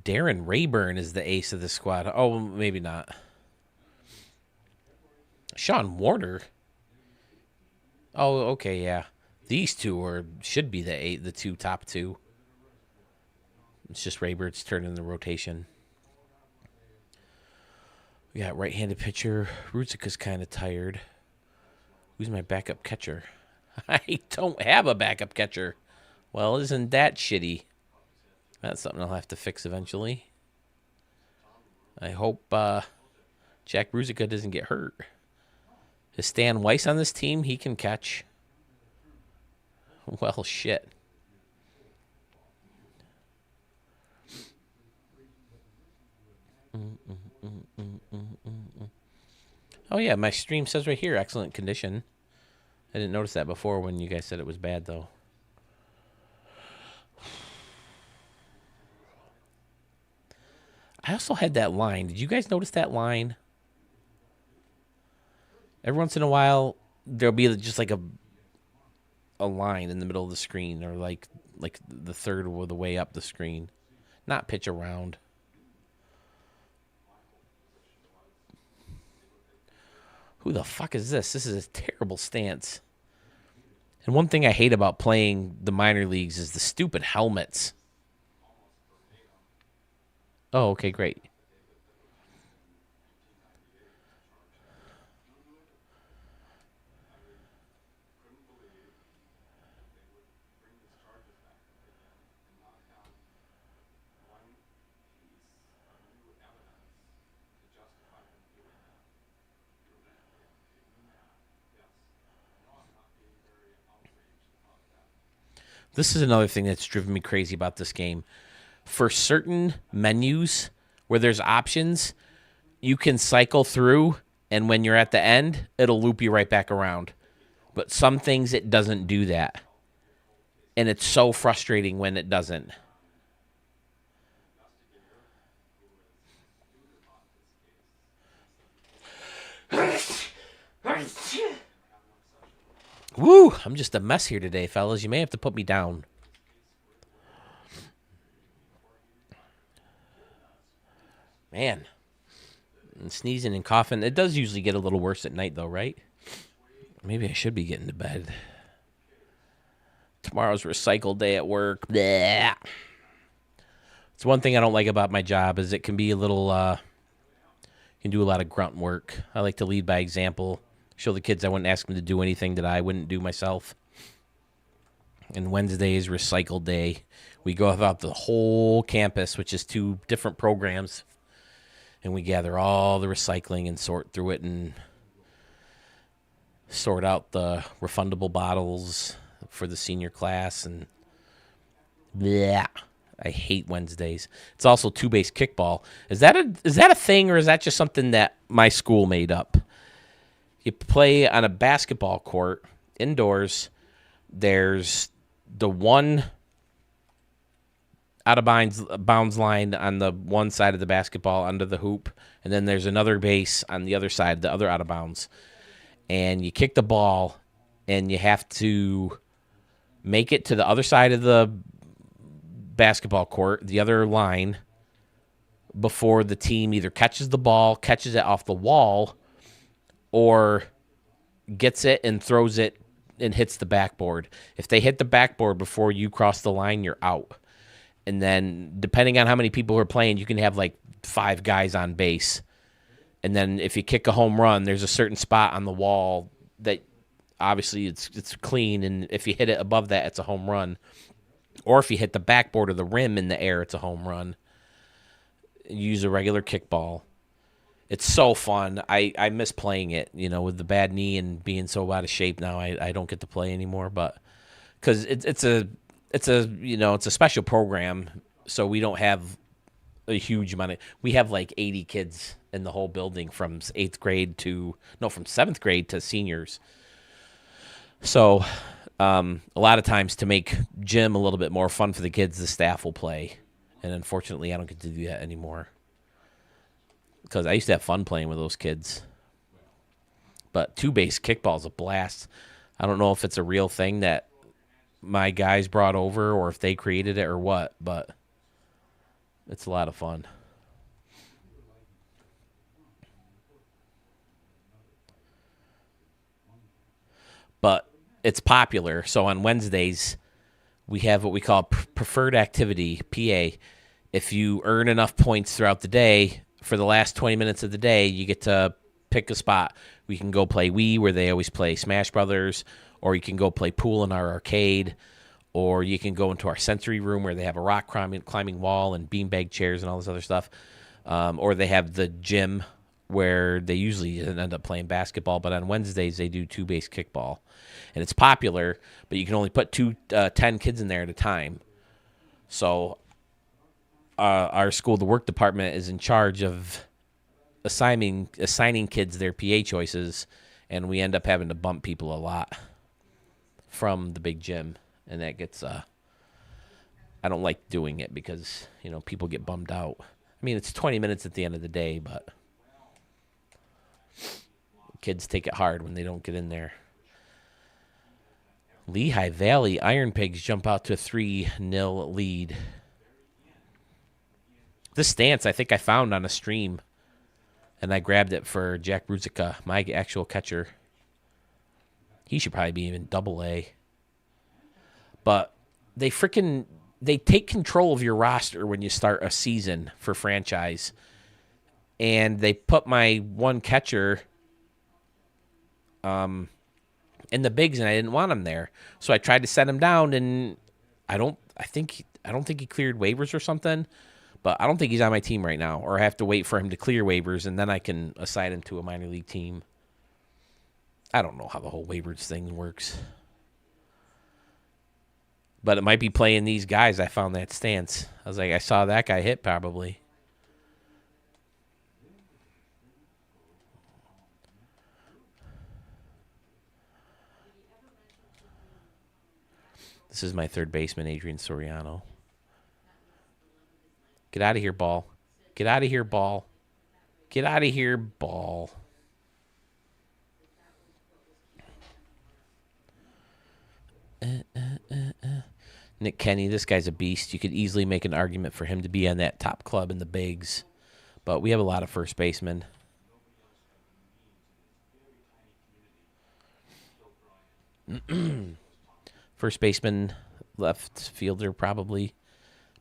Darren Rayburn is the ace of the squad. Oh, maybe not. Sean Warner. Oh, okay, yeah. These two should be the top two. It's just Rayburn's turn in the rotation. We got right-handed pitcher. Ruzicka's kind of tired. Who's my backup catcher? I don't have a backup catcher. Well, isn't that shitty? That's something I'll have to fix eventually. I hope Jack Ruzicka doesn't get hurt. Is Stan Weiss on this team? He can catch. Well, shit. Oh, yeah, my stream says right here, excellent condition. I didn't notice that before when you guys said it was bad, though. I also had that line. Did you guys notice that line? Every once in a while, there'll be just like a line in the middle of the screen, or like the third or the way up the screen. Not pitch around. Who the fuck is this? This is a terrible stance. And one thing I hate about playing the minor leagues is the stupid helmets. Oh, okay, great. This is another thing that's driven me crazy about this game. For certain menus where there's options, you can cycle through, and when you're at the end, it'll loop you right back around. But some things, it doesn't do that. And it's so frustrating when it doesn't. Woo! I'm just a mess here today, fellas. You may have to put me down. Man. And sneezing and coughing. It does usually get a little worse at night, though, right? Maybe I should be getting to bed. Tomorrow's recycle day at work. Bleh. It's one thing I don't like about my job is it can be a little, can do a lot of grunt work. I like to lead by example. Show the kids I wouldn't ask them to do anything that I wouldn't do myself. And Wednesday is recycle day. We go about the whole campus, which is 2 different programs. And we gather all the recycling and sort through it and sort out the refundable bottles for the senior class. And bleh, I hate Wednesdays. It's also 2-base kickball. Is that a thing, or is that just something that my school made up? You play on a basketball court indoors. There's the one out of bounds line on the one side of the basketball under the hoop, and then there's another base on the other side, the other out of bounds. And you kick the ball, and you have to make it to the other side of the basketball court, the other line, before the team either catches the ball, catches it off the wall, or gets it and throws it and hits the backboard. If they hit the backboard before you cross the line, you're out. And then depending on how many people are playing, you can have like 5 guys on base. And then if you kick a home run, there's a certain spot on the wall that obviously it's clean, and if you hit it above that, it's a home run. Or if you hit the backboard or the rim in the air, it's a home run. Use a regular kickball. It's so fun. I miss playing it, with the bad knee and being so out of shape now. I don't get to play anymore, but because it's a special program, so we don't have a huge amount of. We have like 80 kids in the whole building from 7th grade to seniors. So a lot of times to make gym a little bit more fun for the kids, the staff will play, and unfortunately, I don't get to do that anymore. Because I used to have fun playing with those kids. But 2-base kickball is a blast. I don't know if it's a real thing that my guys brought over or if they created it or what, but it's a lot of fun. But it's popular. So on Wednesdays, we have what we call preferred activity, PA. If you earn enough points throughout the day, for the last 20 minutes of the day, you get to pick a spot. We can go play Wii, where they always play Smash Brothers, or you can go play pool in our arcade, or you can go into our sensory room where they have a rock climbing wall and beanbag chairs and all this other stuff. Or they have the gym where they usually end up playing basketball, but on Wednesdays they do 2-base kickball. And it's popular, but you can only put 10 kids in there at a time. So our school, the work department, is in charge of assigning kids their PA choices, and we end up having to bump people a lot from the big gym, and that gets I don't like doing it because people get bummed out. I mean, it's 20 minutes at the end of the day, but kids take it hard when they don't get in there. Lehigh Valley Iron Pigs jump out to a 3-0 lead. This stance I think I found on a stream, and I grabbed it for Jack Bruzica, my actual catcher. He should probably be even AA. But they take control of your roster when you start a season for franchise. And they put my one catcher in the bigs, and I didn't want him there. So I tried to set him down, and I don't think he cleared waivers or something. But I don't think he's on my team right now, or I have to wait for him to clear waivers, and then I can assign him to a minor league team. I don't know how the whole waivers thing works. But it might be playing these guys. I found that stance. I was like, I saw that guy hit probably. This is my third baseman, Adrian Soriano. Get out of here, ball. Get out of here, ball. Get out of here, ball. Nick Kenny, this guy's a beast. You could easily make an argument for him to be on that top club in the bigs. But we have a lot of first basemen. First baseman, left fielder probably.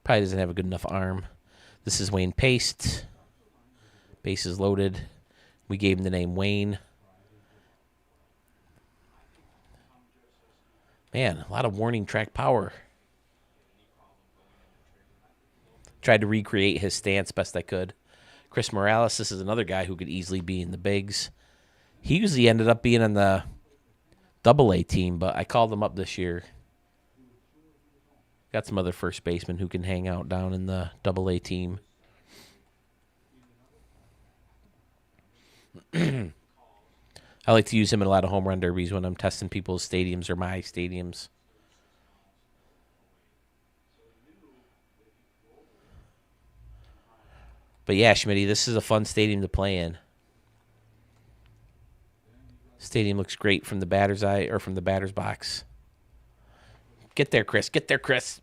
Probably doesn't have a good enough arm. This is Wayne Paste. Base is loaded. We gave him the name Wayne. Man, a lot of warning track power. Tried to recreate his stance best I could. Chris Morales, this is another guy who could easily be in the bigs. He usually ended up being on the AA team, but I called him up this year. Got some other first basemen who can hang out down in the AA team. I like to use him in a lot of home run derbies when I'm testing people's stadiums or my stadiums. But yeah, Schmitty, this is a fun stadium to play in. Stadium looks great from the batter's eye or from the batter's box. Get there, Chris. Get there, Chris.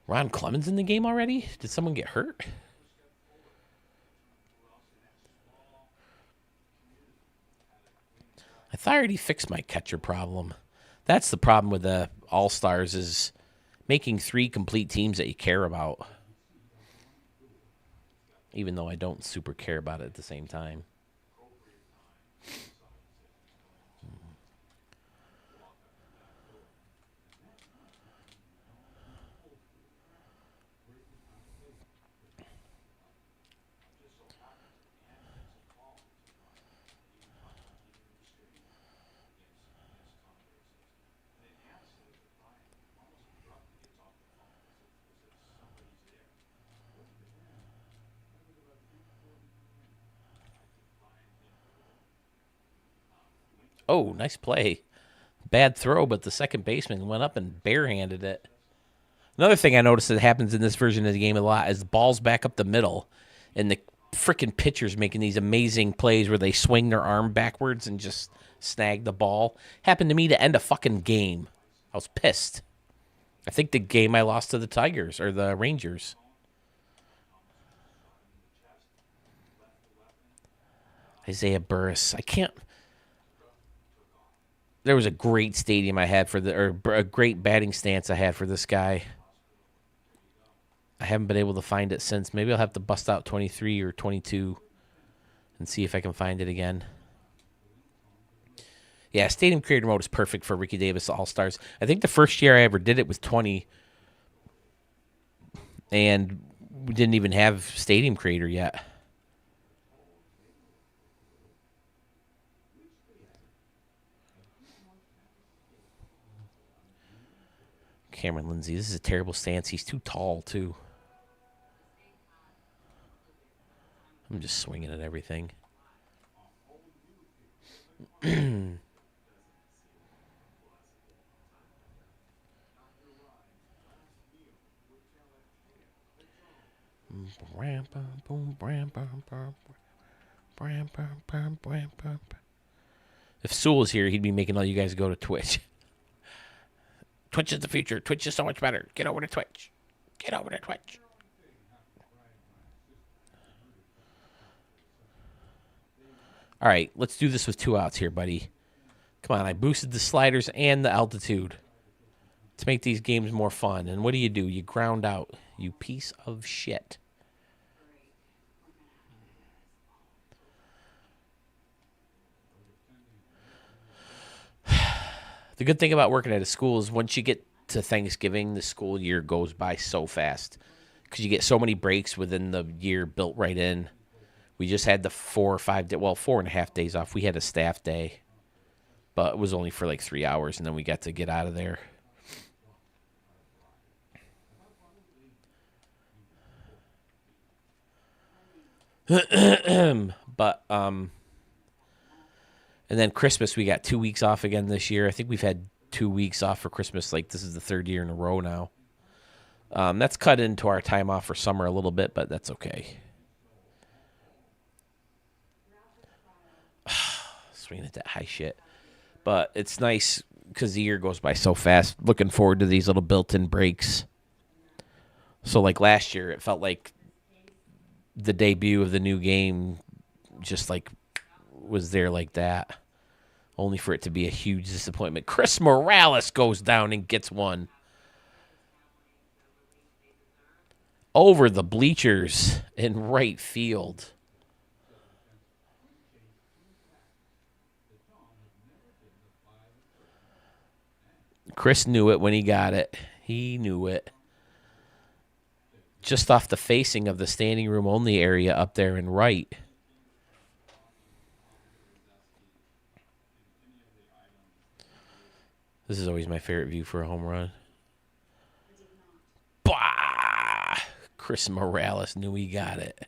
Ron Clemens in the game already? Did someone get hurt? I thought I already fixed my catcher problem. That's the problem with the All-Stars is making 3 complete teams that you care about. Even though I don't super care about it at the same time. Oh, nice play. Bad throw, but the second baseman went up and barehanded it. Another thing I noticed that happens in this version of the game a lot is the ball's back up the middle, and the freaking pitcher's making these amazing plays where they swing their arm backwards and just snag the ball. Happened to me to end a fucking game. I was pissed. I think the game I lost to the Tigers or the Rangers. Isaiah Burris. I can't. There was a great stadium I had for a great batting stance I had for this guy. I haven't been able to find it since. Maybe I'll have to bust out 23 or 22 and see if I can find it again. Yeah, Stadium Creator Mode is perfect for Ricky Davis All-Stars. I think the first year I ever did it was 20, and we didn't even have Stadium Creator yet. Cameron Lindsay, this is a terrible stance. He's too tall, too. I'm just swinging at everything. If Sewell was here, he'd be making all you guys go to Twitch. Twitch is the future. Twitch is so much better. Get over to Twitch. Get over to Twitch. All right, let's do this with 2 outs here, buddy. Come on, I boosted the sliders and the altitude to make these games more fun. And what do? You ground out, you piece of shit. The good thing about working at a school is once you get to Thanksgiving, the school year goes by so fast because you get so many breaks within the year built right in. We just had the 4 or 5 4.5 days off. We had a staff day, but it was only for like 3 hours, and then we got to get out of there. But and then Christmas, we got 2 weeks off again this year. I think we've had 2 weeks off for Christmas. Like, this is the 3rd year in a row now. That's cut into our time off for summer a little bit, but that's okay. Swinging at that high shit. But it's nice because the year goes by so fast. Looking forward to these little built-in breaks. So, like last year, it felt like the debut of the new game just like was there like that, only for it to be a huge disappointment. Chris Morales goes down and gets one over the bleachers in right field. Chris knew it when he got it. He knew it. Just off the facing of the standing room only area up there in right. This is always my favorite view for a home run. Bah! Chris Morales knew he got it.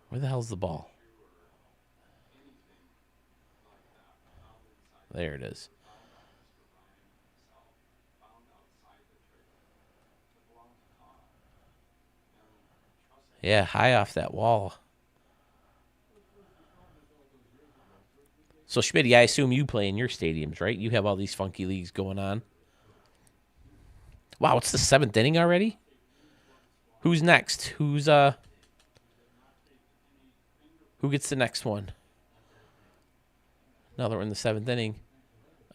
Where the hell's the ball? There it is. Yeah, high off that wall. So, Schmitty, I assume you play in your stadiums, right? You have all these funky leagues going on. Wow, it's the 7th inning already? Who's next? Who's Who gets the next one? Now that we're in the 7th inning.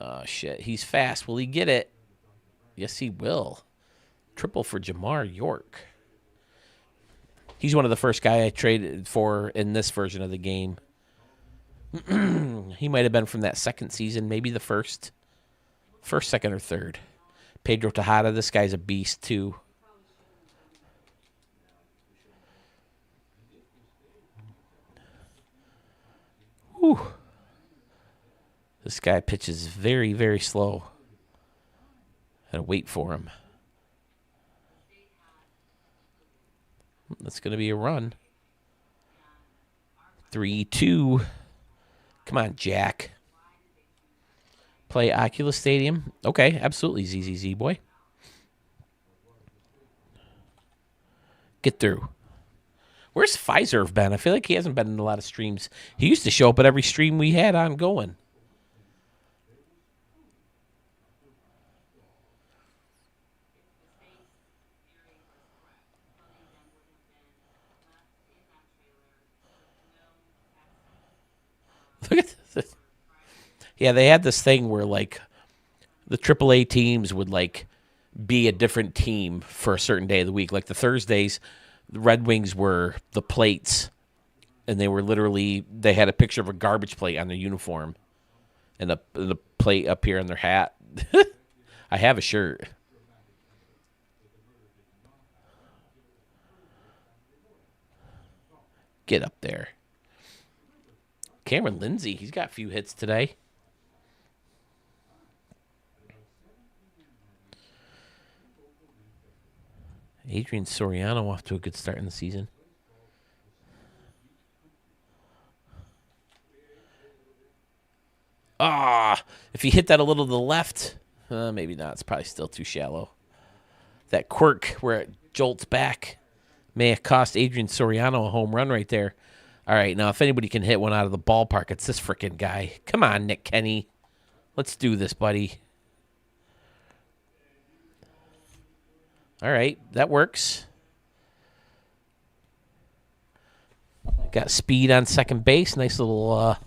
Oh, shit. He's fast. Will he get it? Yes, he will. Triple for Jamar York. He's one of the first guy I traded for in this version of the game. He might have been from that second season, maybe the first, second, or third. Pedro Tejada, this guy's a beast, too. Whew. This guy pitches very, very slow. Gotta wait for him. That's going to be a run. 3-2. Come on, Jack. Play Oculus Stadium. Okay, absolutely, ZZZ boy. Get through. Where's Pfizer been? I feel like he hasn't been in a lot of streams. He used to show up at every stream we had ongoing. Look at this. Yeah, they had this thing where, like, the AAA teams would, like, be a different team for a certain day of the week. Like, the Thursdays, the Red Wings were the plates, and they were literally, they had a picture of a garbage plate on their uniform and the plate up here on their hat. I have a shirt. Get up there. Cameron Lindsay, he's got a few hits today. Adrian Soriano off to a good start in the season. If he hit that a little to the left, maybe not. It's probably still too shallow. That quirk where it jolts back may have cost Adrian Soriano a home run right there. All right, now if anybody can hit one out of the ballpark, it's this freaking guy. Come on, Nick Kenny. Let's do this, buddy. All right, that works. Got speed on second base. Nice little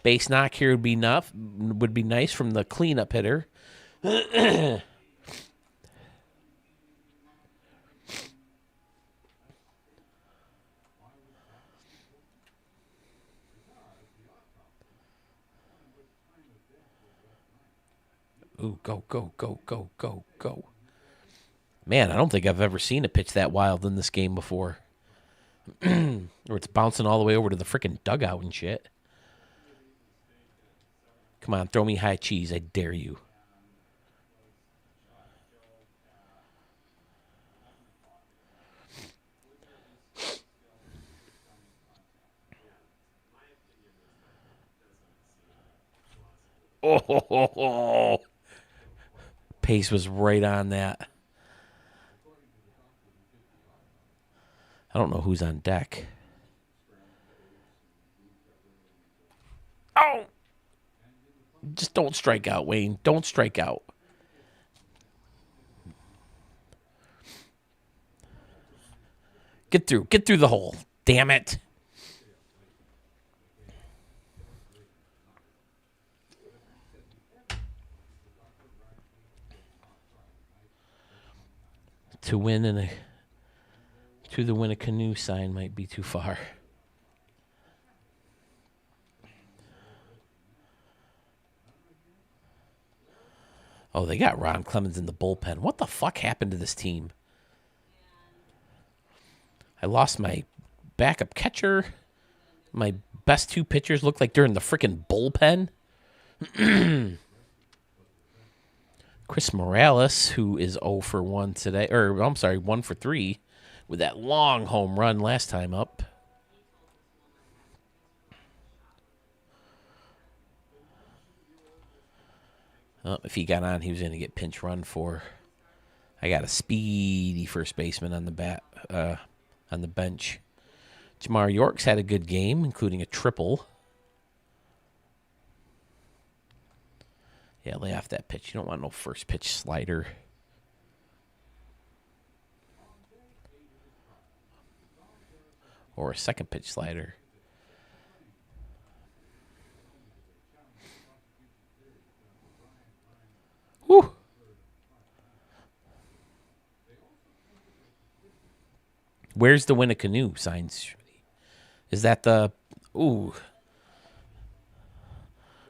base knock here would be enough. Would be nice from the cleanup hitter. Ooh, go, go, go, go, go, go. Man, I don't think I've ever seen a pitch that wild in this game before. Or it's bouncing all the way over to the freaking dugout and shit. Come on, throw me high cheese. I dare you. Oh, pace was right on that. I don't know who's on deck. Oh! Just don't strike out, Wayne. Don't strike out. Get through. Get through the hole. Damn it. To the win a canoe sign might be too far. Oh, they got Ron Clemens in the bullpen. What the fuck happened to this team? I lost my backup catcher. My best two pitchers look like they're in the freaking bullpen. Chris Morales, who is 0 for 1 today, or I'm sorry, 1 for 3, with that long home run last time up. If he got on, he was going to get pinch run for. I got a speedy first baseman on the bench. Jamar York's had a good game, including a triple. Yeah, lay off that pitch. You don't want no first pitch slider. Or a second pitch slider. Whew. Where's the win a canoe signs? Is that the... Ooh.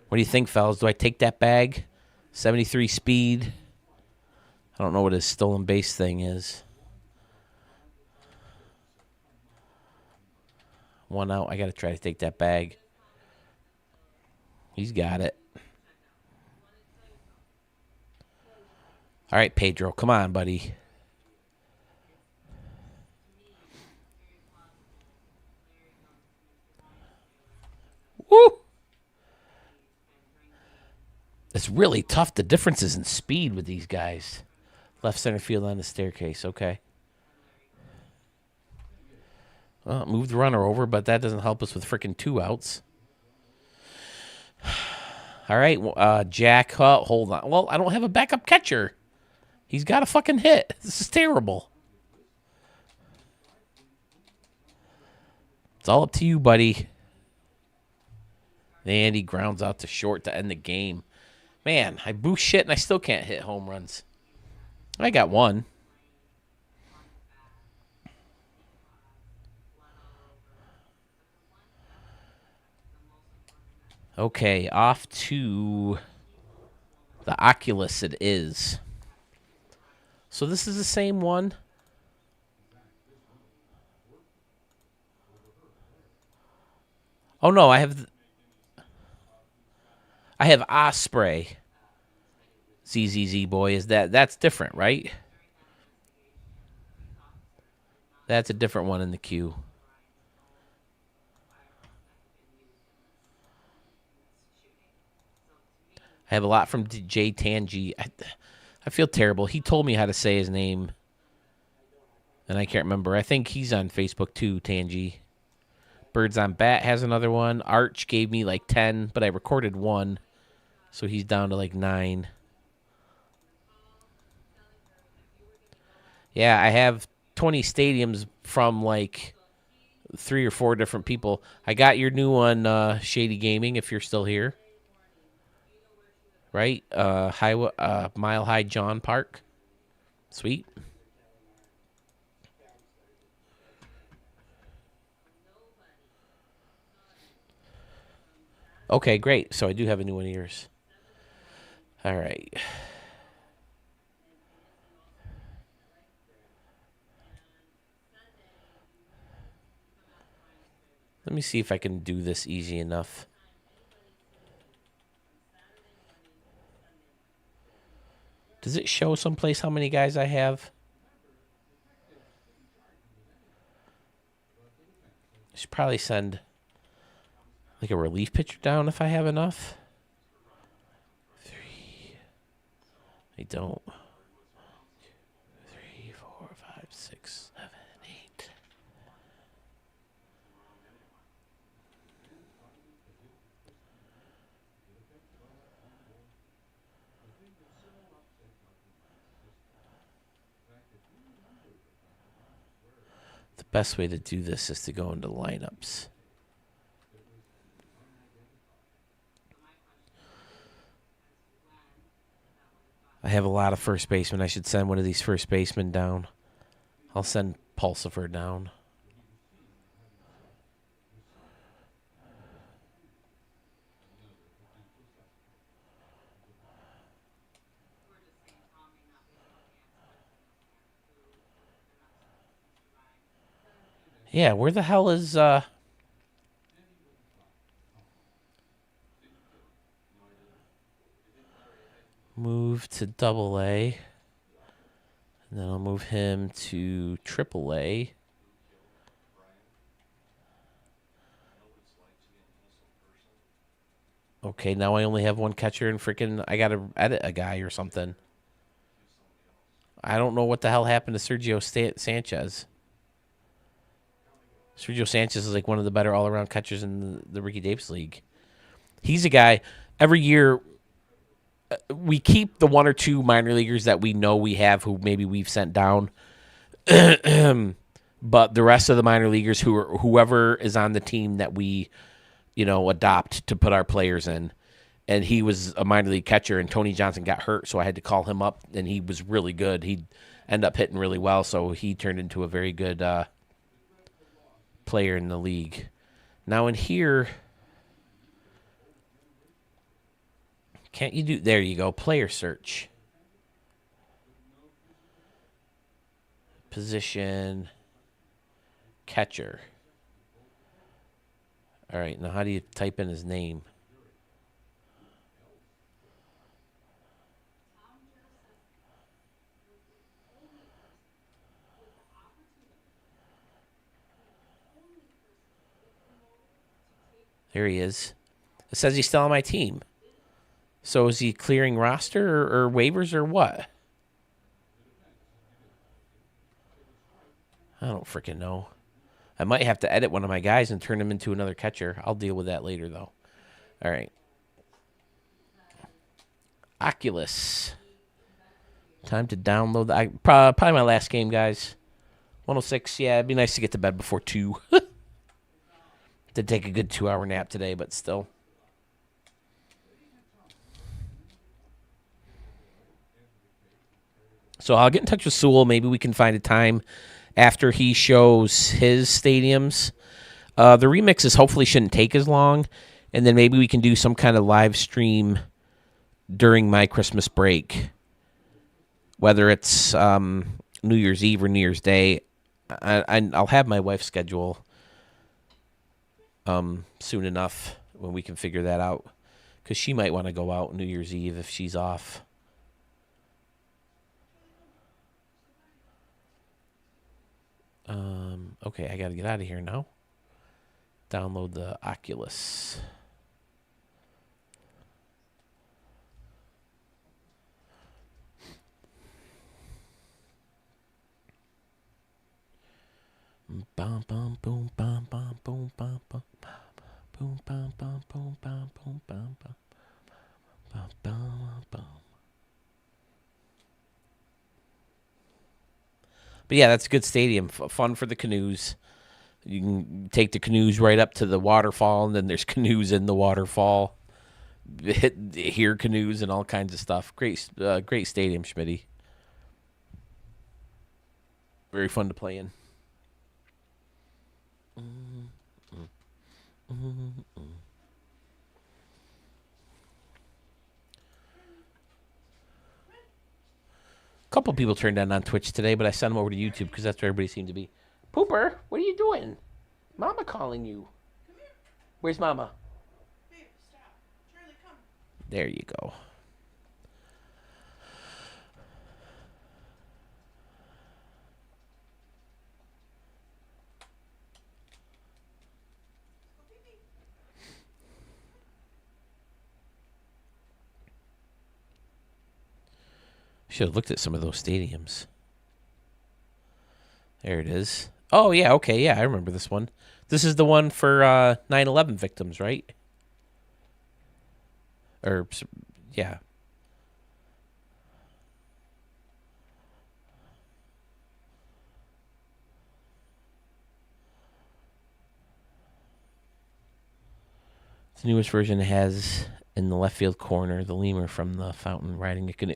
What do you think, fellas? Do I take that bag? 73 speed. I don't know what his stolen base thing is. 1 out. I got to try to take that bag. He's got it. All right, Pedro. Come on, buddy. Woo! It's really tough. The differences in speed with these guys. Left center field on the staircase. Okay. Well, move the runner over, but that doesn't help us with freaking 2 outs. All right, Jack. Hold on. Well, I don't have a backup catcher. He's got a fucking hit. This is terrible. It's all up to you, buddy. And he grounds out to short to end the game. Man, I boost shit and I still can't hit home runs. I got one. Okay, off to the Oculus it is. So this is the same one. Oh no, I have Osprey. ZZZ boy, that's different, right? That's a different one in the queue. I have a lot from J Tangi. I feel terrible. He told me how to say his name, and I can't remember. I think he's on Facebook too, Tangi. Birds on Bat has another one. Arch gave me like 10, but I recorded 1, so he's down to like 9. Yeah, I have 20 stadiums from like 3 or 4 different people. I got your new one, Shady Gaming, if you're still here. Right? Mile High John Park. Sweet. Okay, great. So I do have a new one of yours. All right. Let me see if I can do this easy enough. Does it show someplace how many guys I have? I should probably send like a relief pitcher down if I have enough. 3. I don't. 3, 4, 5, 6, 7, 8. The best way to do this is to go into lineups. I have a lot of first basemen. I should send one of these first basemen down. I'll send Pulsifer down. Yeah, where the hell is move to AA, and then I'll move him to AAA. Okay, now I only have one catcher and freaking I gotta edit a guy or something. I don't know what the hell happened to Sergio Sanchez. Sergio Sanchez is like one of the better all-around catchers in the Ricky Davis League. He's a guy, every year we keep the 1 or 2 minor leaguers that we know we have who maybe we've sent down. But the rest of the minor leaguers whoever is on the team that we, adopt to put our players in, and he was a minor league catcher, and Tony Johnson got hurt, so I had to call him up, and he was really good. He ended up hitting really well, so he turned into a very good player in the league. Now in here, can't you do, there you go, player search. Position, catcher. All right, now how do you type in his name? There he is. It says he's still on my team. So is he clearing roster or waivers or what? I don't freaking know. I might have to edit one of my guys and turn him into another catcher. I'll deal with that later, though. All right. Oculus. Time to download the... Probably my last game, guys. 106. Yeah, it'd be nice to get to bed before 2. Did take a good 2-hour nap today, but still. So I'll get in touch with Sewell. Maybe we can find a time after he shows his stadiums. The remixes hopefully shouldn't take as long. And then maybe we can do some kind of live stream during my Christmas break. Whether it's New Year's Eve or New Year's Day. I'll have my wife's schedule soon enough when we can figure that out. Because she might want to go out New Year's Eve if she's off. Okay, I got to get out of here now. Download the Oculus. Bum bum boom bum bum boom bum bum boom bum bum boom bum boom bum bum bum bum bum. But yeah, that's a good stadium. Fun for the canoes. You can take the canoes right up to the waterfall, and then there's canoes in the waterfall. Hear canoes and all kinds of stuff. Great stadium, Schmitty. Very fun to play in. A couple people turned on Twitch today, but I sent them over to YouTube because that's where everybody seemed to be. Pooper, what are you doing? Mama calling you. Where's Mama? Babe, stop. Charlie, come. There you go. Should have looked at some of those stadiums. There it is. Oh, yeah, okay, yeah, I remember this one. This is the one for 9/11 victims, right? Or, yeah. The newest version has in the left field corner the lemur from the fountain riding a canoe.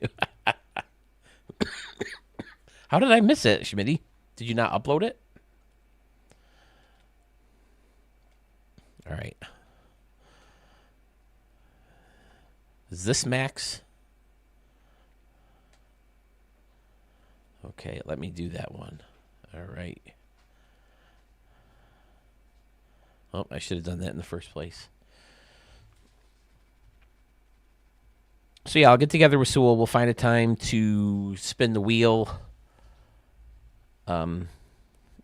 How did I miss it, Schmitty? Did you not upload it? All right. Is this max? Okay, let me do that one. All right. Oh, I should have done that in the first place. So yeah, I'll get together with Sewell. We'll find a time to spin the wheel.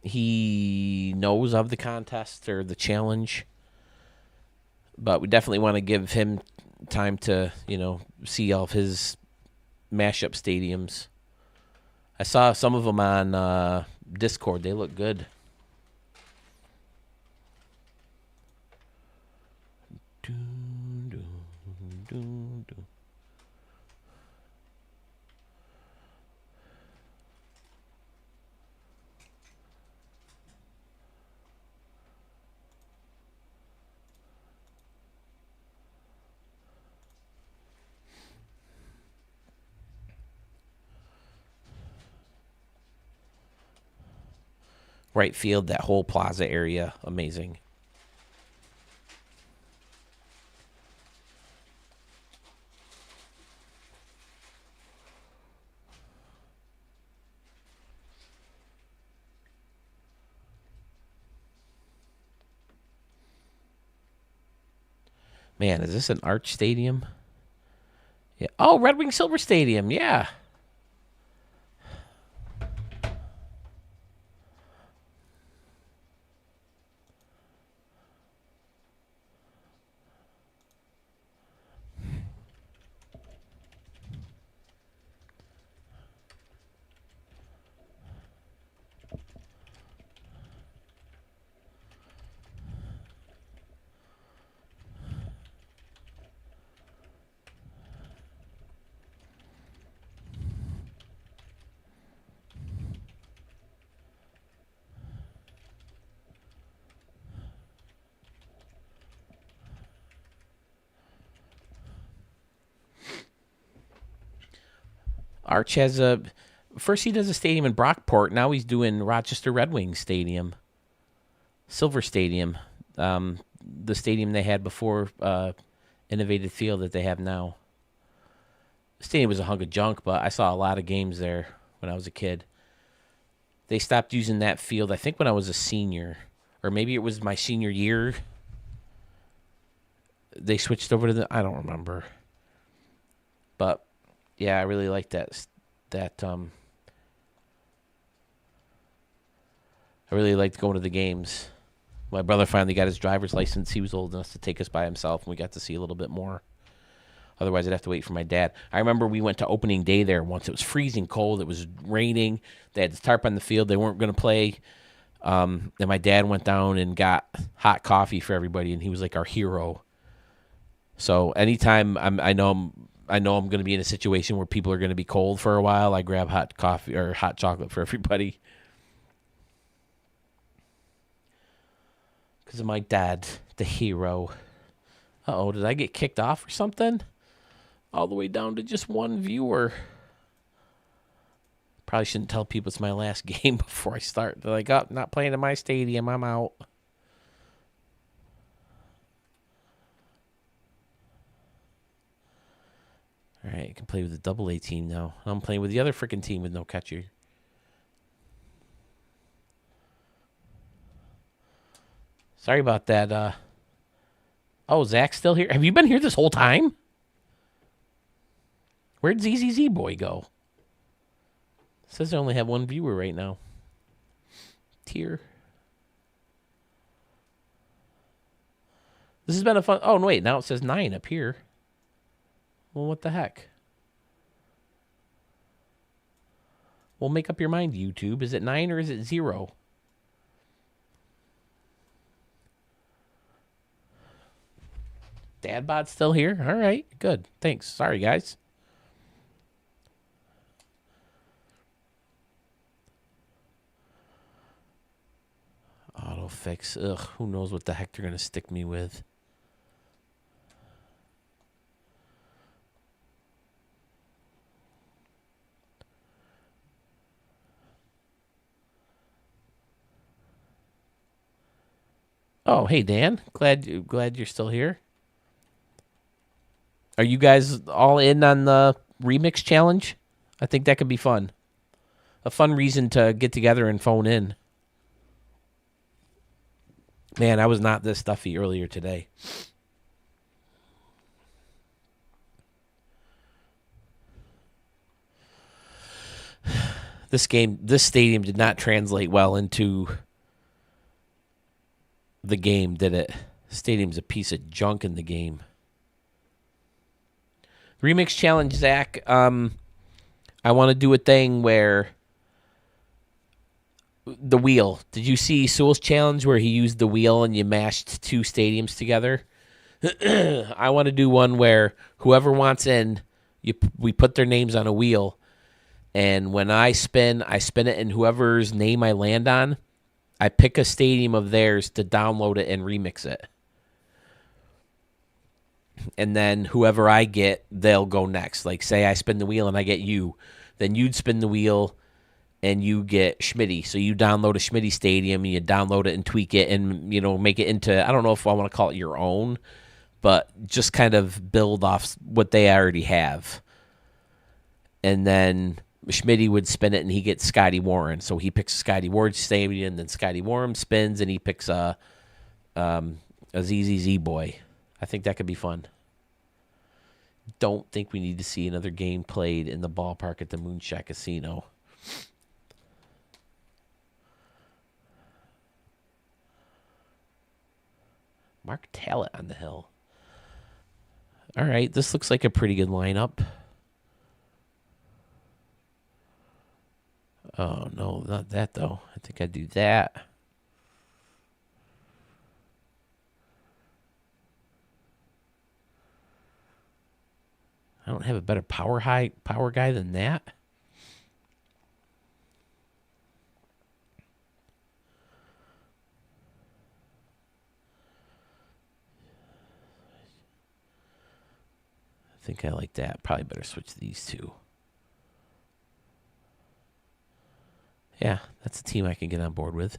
He knows of the contest or the challenge, but we definitely want to give him time to, see all of his mashup stadiums. I saw some of them on Discord. They look good. Right field, that whole plaza area, amazing. Man, is this an Arch Stadium? Yeah. Oh, Red Wing Silver Stadium. Yeah. Arch has a. First, he does a stadium in Brockport. Now he's doing Rochester Red Wings Stadium, Silver Stadium, the stadium they had before Innovated Field that they have now. The stadium was a hunk of junk, but I saw a lot of games there when I was a kid. They stopped using that field, I think, when I was a senior, or maybe it was my senior year. They switched over to I don't remember, but yeah, I really like that. I really liked going to the games. My brother finally got his driver's license. He was old enough to take us by himself, and we got to see a little bit more. Otherwise, I'd have to wait for my dad. I remember we went to opening day there once. It was freezing cold. It was raining. They had the tarp on the field. They weren't going to play. And my dad went down and got hot coffee for everybody, and he was like our hero. So anytime I know I'm going to be in a situation where people are going to be cold for a while, I grab hot coffee or hot chocolate for everybody. Because of my dad, the hero. Uh-oh, did I get kicked off or something? All the way down to just one viewer. Probably shouldn't tell people it's my last game before I start. They're like, oh, not playing in my stadium. I'm out. All right, I can play with the double A team now. I'm playing with the other freaking team with no catcher. Sorry about that. Oh, Zach's still here. Have you been here this whole time? Where'd ZZZ Boy go? It says I only have one viewer right now. Tier. This has been a fun... Oh, no, wait. Now it says 9 up here. Well, what the heck? Well, make up your mind, YouTube. Is it 9 or is it 0? Dadbod's still here? All right, good. Thanks. Sorry, guys. Auto fix. Ugh, who knows what the heck they're going to stick me with. Oh, hey, Dan. Glad you're still here. Are you guys all in on the remix challenge? I think that could be fun. A fun reason to get together and phone in. Man, I was not this stuffy earlier today. This stadium did not translate well into the game, did it? The stadium's a piece of junk in the game. Remix challenge, Zach. I want to do a thing where the wheel. Did you see Sewell's challenge where he used the wheel and you mashed 2 stadiums together? I want to do one where whoever wants in, we put their names on a wheel, and when I spin it, and whoever's name I land on, I pick a stadium of theirs to download it and remix it. And then whoever I get, they'll go next. Like, say I spin the wheel and I get you. Then you'd spin the wheel and you get Schmitty. So you download a Schmitty Stadium, and you download it and tweak it and, make it into, I don't know if I want to call it your own, but just kind of build off what they already have. And then Schmitty would spin it, and he gets Scotty Warren. So he picks Scotty Warren Stadium, and then Scotty Warren spins, and he picks a ZZZ boy. I think that could be fun. Don't think we need to see another game played in the ballpark at the Moonshot Casino. Mark Tallett on the hill. All right, this looks like a pretty good lineup. Oh, no, not that, though. I think I'd do that. I don't have a better power guy than that. I think I like that. Probably better switch these two. Yeah, that's a team I can get on board with.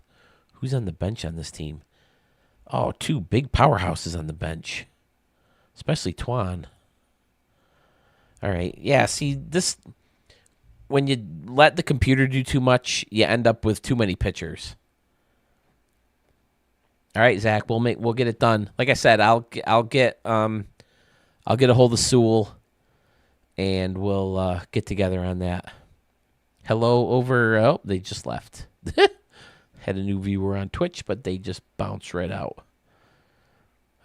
Who's on the bench on this team? Oh, two big powerhouses on the bench. Especially Twan. All right. Yeah, see, this... When you let the computer do too much, you end up with too many pitchers. All right, Zach, we'll get it done. Like I said, I'll get a hold of Sewell, and we'll get together on that. Hello over. Oh, they just left. Had a new viewer on Twitch, but they just bounced right out.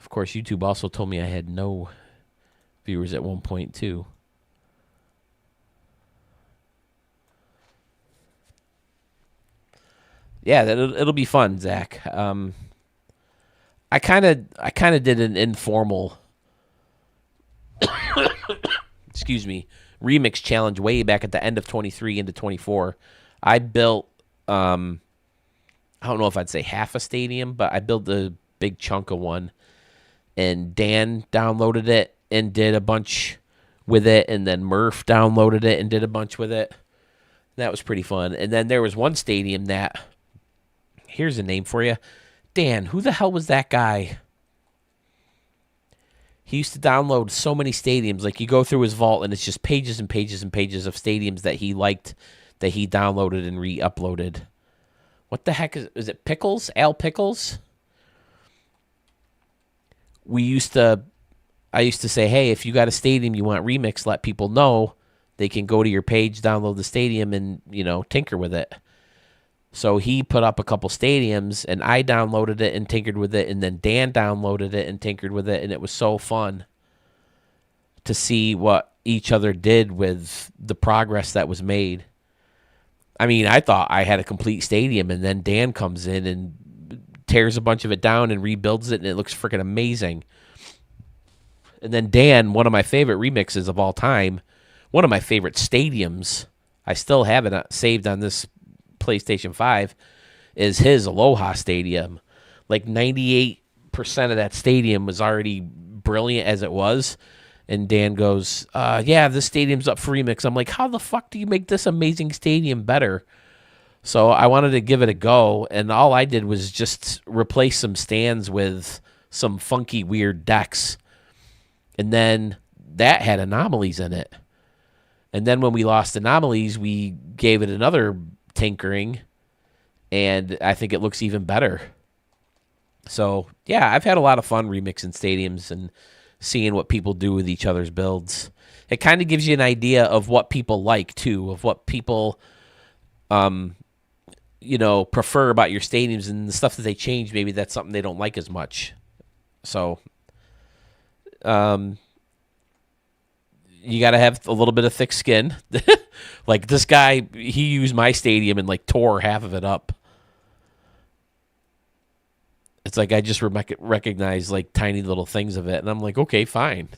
Of course, YouTube also told me I had no viewers at one point too. Yeah, it'll be fun, Zach. I kind of did an informal, excuse me, remix challenge way back at the end of 23 into 24. I built, I don't know if I'd say half a stadium, but I built a big chunk of one. And Dan downloaded it and did a bunch with it, and then Murph downloaded it and did a bunch with it. That was pretty fun. And then there was one stadium that, here's a name for you. Dan, who the hell was that guy? He used to download so many stadiums. Like, you go through his vault, and it's just pages and pages and pages of stadiums that he liked, that he downloaded and re-uploaded. What the heck is it? Pickles? Al Pickles? I used to say, hey, if you got a stadium you want remixed, let people know. They can go to your page, download the stadium, and, tinker with it. So he put up a couple stadiums, and I downloaded it and tinkered with it, and then Dan downloaded it and tinkered with it, and it was so fun to see what each other did with the progress that was made. I mean, I thought I had a complete stadium, and then Dan comes in and tears a bunch of it down and rebuilds it, and it looks freaking amazing. And then Dan, one of my favorite remixes of all time, one of my favorite stadiums, I still have it saved on this PlayStation 5, is his Aloha Stadium. Like 98% of that stadium was already brilliant as it was. And Dan goes, yeah, this stadium's up for remix. I'm like, how the fuck do you make this amazing stadium better? So I wanted to give it a go, and all I did was just replace some stands with some funky, weird decks. And then that had anomalies in it. And then when we lost anomalies, we gave it another tinkering, and I think it looks even better. So, yeah, I've had a lot of fun remixing stadiums and seeing what people do with each other's builds. It kind of gives you an idea of what people like, too, of what people, prefer about your stadiums, and the stuff that they change, maybe that's something they don't like as much. So, you got to have a little bit of thick skin. Like this guy, he used my stadium and like tore half of it up. It's like I just recognize like tiny little things of it, and I'm like, okay, fine.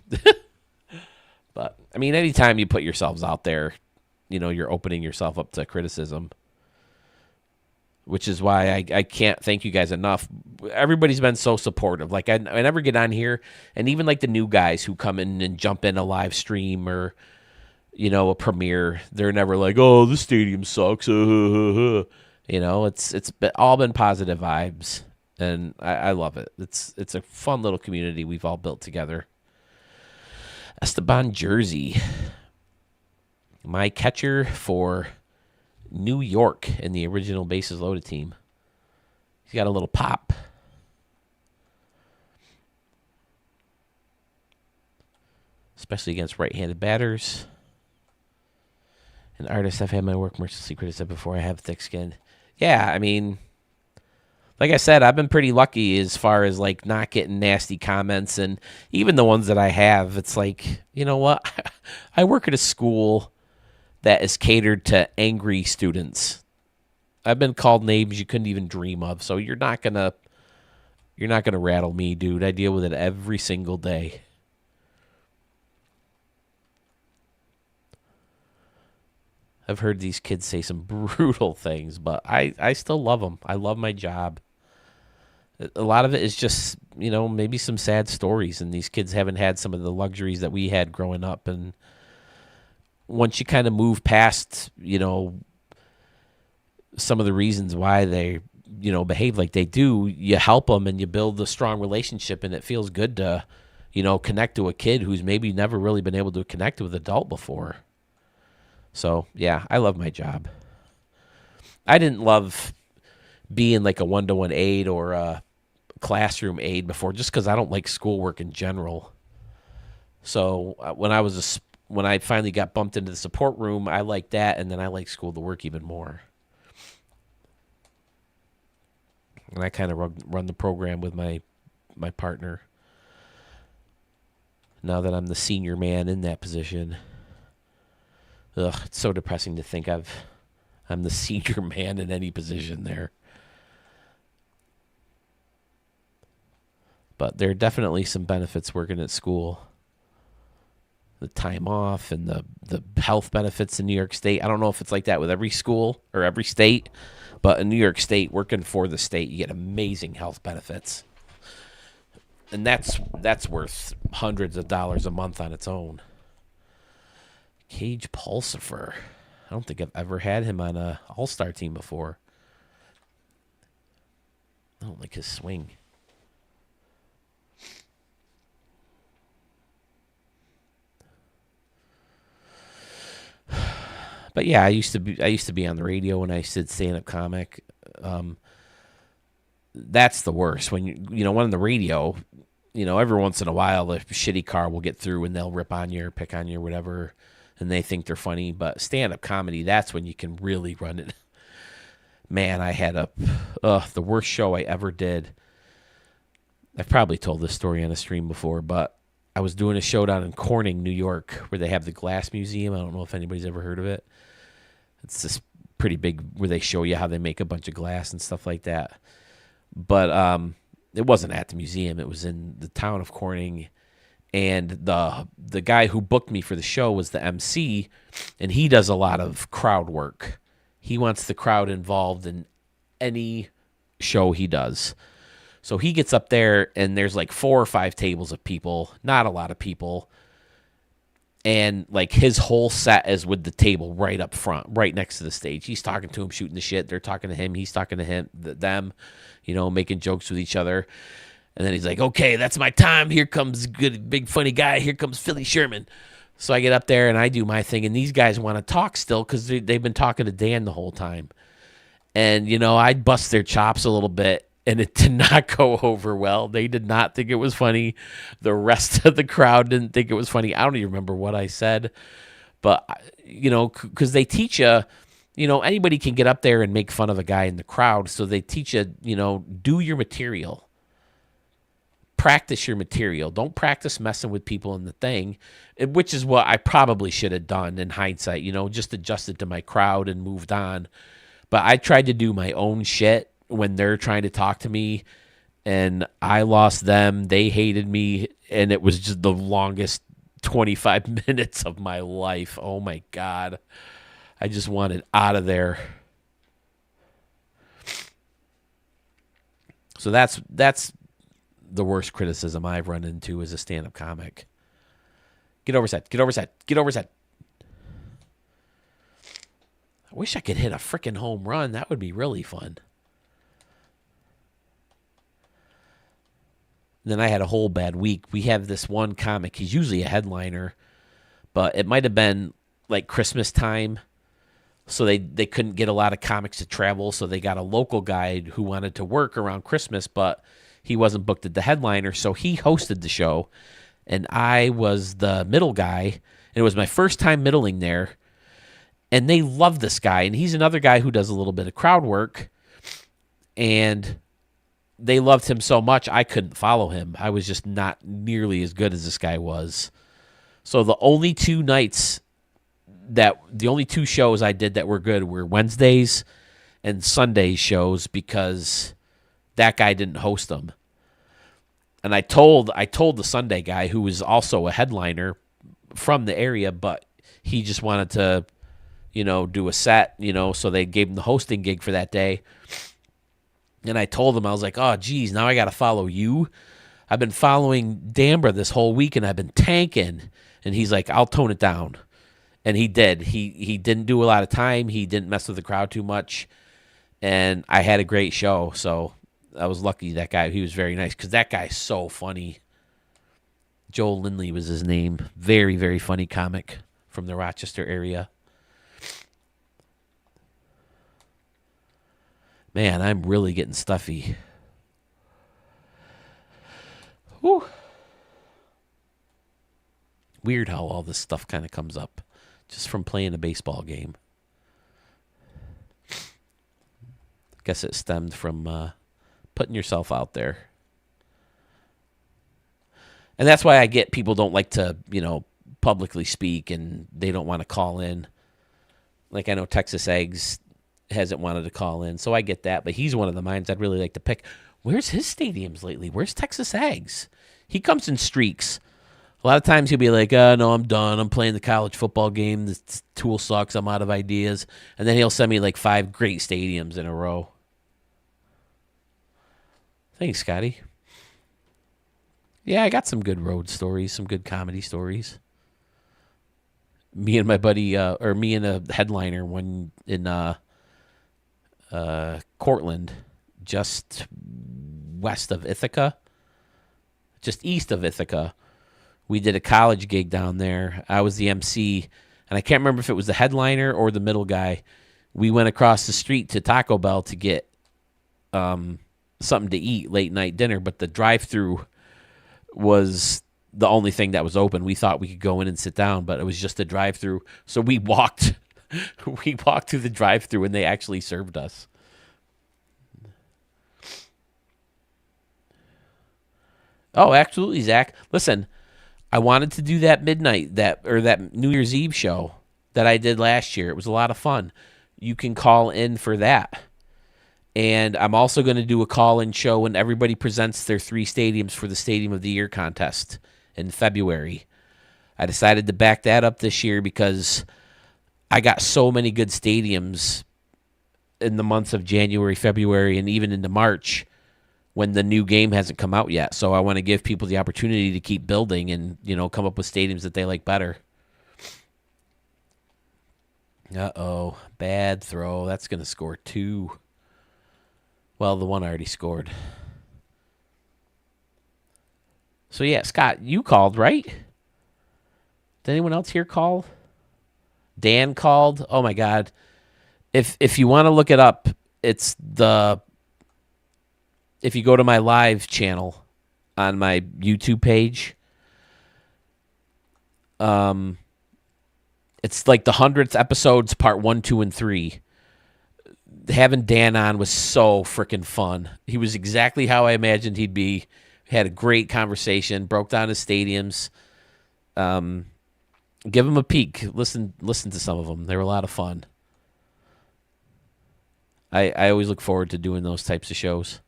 But I mean, anytime you put yourselves out there, you're opening yourself up to criticism, which is why I can't thank you guys enough. Everybody's been so supportive. Like I never get on here, and even like the new guys who come in and jump in a live stream or a premiere. They're never like, "Oh, the stadium sucks." All been positive vibes, and I love it. It's a fun little community we've all built together. Esteban Jersey, my catcher for New York in the original bases loaded team. He's got a little pop. Especially against right-handed batters. An artist, I've had my work mercilessly criticized before. I have thick skin. Yeah, I mean, like I said, I've been pretty lucky as far as like not getting nasty comments, and even the ones that I have, it's like, you know what? I work at a school that is catered to angry students. I've been called names you couldn't even dream of, so you're not gonna rattle me, dude. I deal with it every single day. I've heard these kids say some brutal things, but I still love them. I love my job. A lot of it is just, maybe some sad stories, and these kids haven't had some of the luxuries that we had growing up. And once you kind of move past, some of the reasons why they, behave like they do, you help them and you build a strong relationship, and it feels good to, connect to a kid who's maybe never really been able to connect with an adult before. So, yeah, I love my job. I didn't love being like a one-to-one aide or a classroom aide before, just because I don't like schoolwork in general. So when I finally got bumped into the support room, I liked that, and then I liked school to work even more. And I kind of run the program with my partner. Now that I'm the senior man in that position. Ugh, it's so depressing to think I'm the senior man in any position there. But there are definitely some benefits working at school. The time off and the health benefits in New York State. I don't know if it's like that with every school or every state, but in New York State, working for the state, you get amazing health benefits. And that's worth hundreds of dollars a month on its own. Cage Pulsifer. I don't think I've ever had him on a all-star team before. I don't like his swing. But yeah, I used to be on the radio when I did stand-up comic. That's the worst when when on the radio, every once in a while a shitty car will get through and they'll rip on you or pick on you or whatever, and they think they're funny. But stand-up comedy, that's when you can really run it. Man, I had the worst show I ever did. I've probably told this story on a stream before, but I was doing a show down in Corning, New York, where they have the Glass Museum. I don't know if anybody's ever heard of it. It's this pretty big where they show you how they make a bunch of glass and stuff like that. But it wasn't at the museum. It was in the town of Corning. And the guy who booked me for the show was the MC, and he does a lot of crowd work. He wants the crowd involved in any show he does. So he gets up there, and there's like 4 or 5 tables of people, not a lot of people. And like his whole set is with the table right up front, right next to the stage. He's talking to him, shooting the shit. They're talking to him. He's talking to them, making jokes with each other. And then he's like, okay, that's my time. Here comes good, big, funny guy. Here comes Philly Sherman. So I get up there and I do my thing. And these guys want to talk still because they've been talking to Dan the whole time. And, I bust their chops a little bit. And it did not go over well. They did not think it was funny. The rest of the crowd didn't think it was funny. I don't even remember what I said. But, because they teach you, anybody can get up there and make fun of a guy in the crowd. So they teach you, do your material. Practice your material. Don't practice messing with people in the thing, which is what I probably should have done in hindsight, just adjusted to my crowd and moved on. But I tried to do my own shit when they're trying to talk to me, and I lost them. They hated me, and it was just the longest 25 minutes of my life. Oh my God. I just wanted out of there. So that's the worst criticism I've run into as a stand-up comic. Get over set. Get over set. Get over set. I wish I could hit a freaking home run. That would be really fun. And then I had a whole bad week. We have this one comic. He's usually a headliner, but it might have been like Christmas time. So they couldn't get a lot of comics to travel. So they got a local guy who wanted to work around Christmas, but he wasn't booked at the headliner. So he hosted the show. And I was the middle guy. And it was my first time middling there. And they love this guy. And he's another guy who does a little bit of crowd work. And they loved him so much, I couldn't follow him. I was just not nearly as good as this guy was. So the only two shows I did that were good were Wednesdays and Sundays shows because that guy didn't host them. And I told the Sunday guy, who was also a headliner from the area, but he just wanted to, do a set, so they gave him the hosting gig for that day. And I told him, I was like, oh, geez, now I got to follow you. I've been following Dambra this whole week, and I've been tanking. And he's like, I'll tone it down. And he did. He didn't do a lot of time. He didn't mess with the crowd too much. And I had a great show, so I was lucky that guy. He was very nice because that guy's so funny. Joel Lindley was his name. Very, very funny comic from the Rochester area. Man, I'm really getting stuffy. Whew. Weird how all this stuff kind of comes up just from playing a baseball game. Guess it stemmed from putting yourself out there. And that's why I get people don't like to, publicly speak and they don't want to call in. Like I know Texas Eggs hasn't wanted to call in, so I get that. But he's one of the minds I'd really like to pick. Where's his stadiums lately? Where's Texas Eggs? He comes in streaks. A lot of times he'll be like, no, I'm done. I'm playing the college football game. This tool sucks. I'm out of ideas. And then he'll send me like 5 great stadiums in a row. Thanks, Scotty. Yeah, I got some good road stories, some good comedy stories. Me and my buddy, or me and a headliner one in Cortland, just west of Ithaca, just east of Ithaca. We did a college gig down there. I was the MC, and I can't remember if it was the headliner or the middle guy. We went across the street to Taco Bell to get something to eat, late night dinner, but the drive-thru was the only thing that was open. We thought we could go in and sit down, but it was just a drive-thru. So we walked through the drive-thru, and they actually served us. Oh, absolutely, Zach. Listen, I wanted to do that that New Year's Eve show that I did last year. It was a lot of fun. You can call in for that. And I'm also going to do a call-in show when everybody presents their 3 stadiums for the Stadium of the Year contest in February. I decided to back that up this year because I got so many good stadiums in the months of January, February, and even into March when the new game hasn't come out yet. So I want to give people the opportunity to keep building and, come up with stadiums that they like better. Uh-oh, bad throw. That's going to score 2. Well, the one already scored. So, yeah, Scott, you called, right? Did anyone else here call? Dan called. Oh, my God. If you want to look it up, it's if you go to my live channel on my YouTube page, it's like the 100th episodes, part 1, 2, and 3. Having Dan on was so freaking fun. He was exactly how I imagined he'd be. Had a great conversation, broke down his stadiums. Give him a peek. Listen to some of them. They were a lot of fun. I always look forward to doing those types of shows.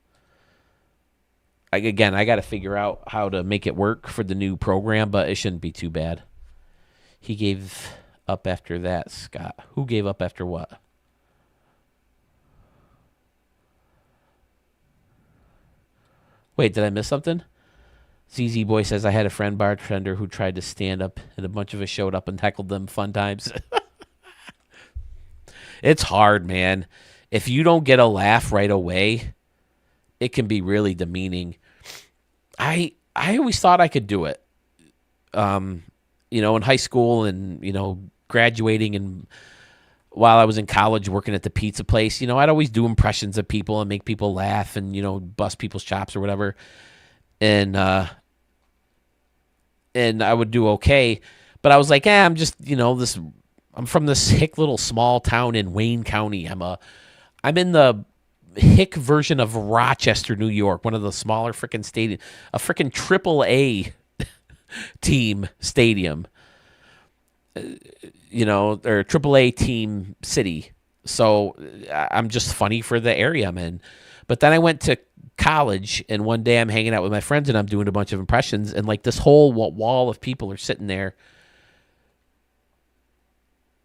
I got to figure out how to make it work for the new program, but it shouldn't be too bad. He gave up after that, Scott. Who gave up after what? Wait, did I miss something? ZZ Boy says, I had a friend bartender who tried to stand up, and a bunch of us showed up and heckled them. Fun times. It's hard, man. If you don't get a laugh right away, it can be really demeaning. I always thought I could do it. In high school and, graduating and while I was in college working at the pizza place, I'd always do impressions of people and make people laugh and, bust people's chops or whatever. And I would do okay. But I was like, I'm just, I'm from this hick little small town in Wayne County. I'm in the hick version of Rochester, New York, one of the smaller freaking stadium, a freaking triple-A team stadium, or triple-A team city. So I'm just funny for the area I'm in. But then I went to college, and one day I'm hanging out with my friends, and I'm doing a bunch of impressions, and like this whole wall of people are sitting there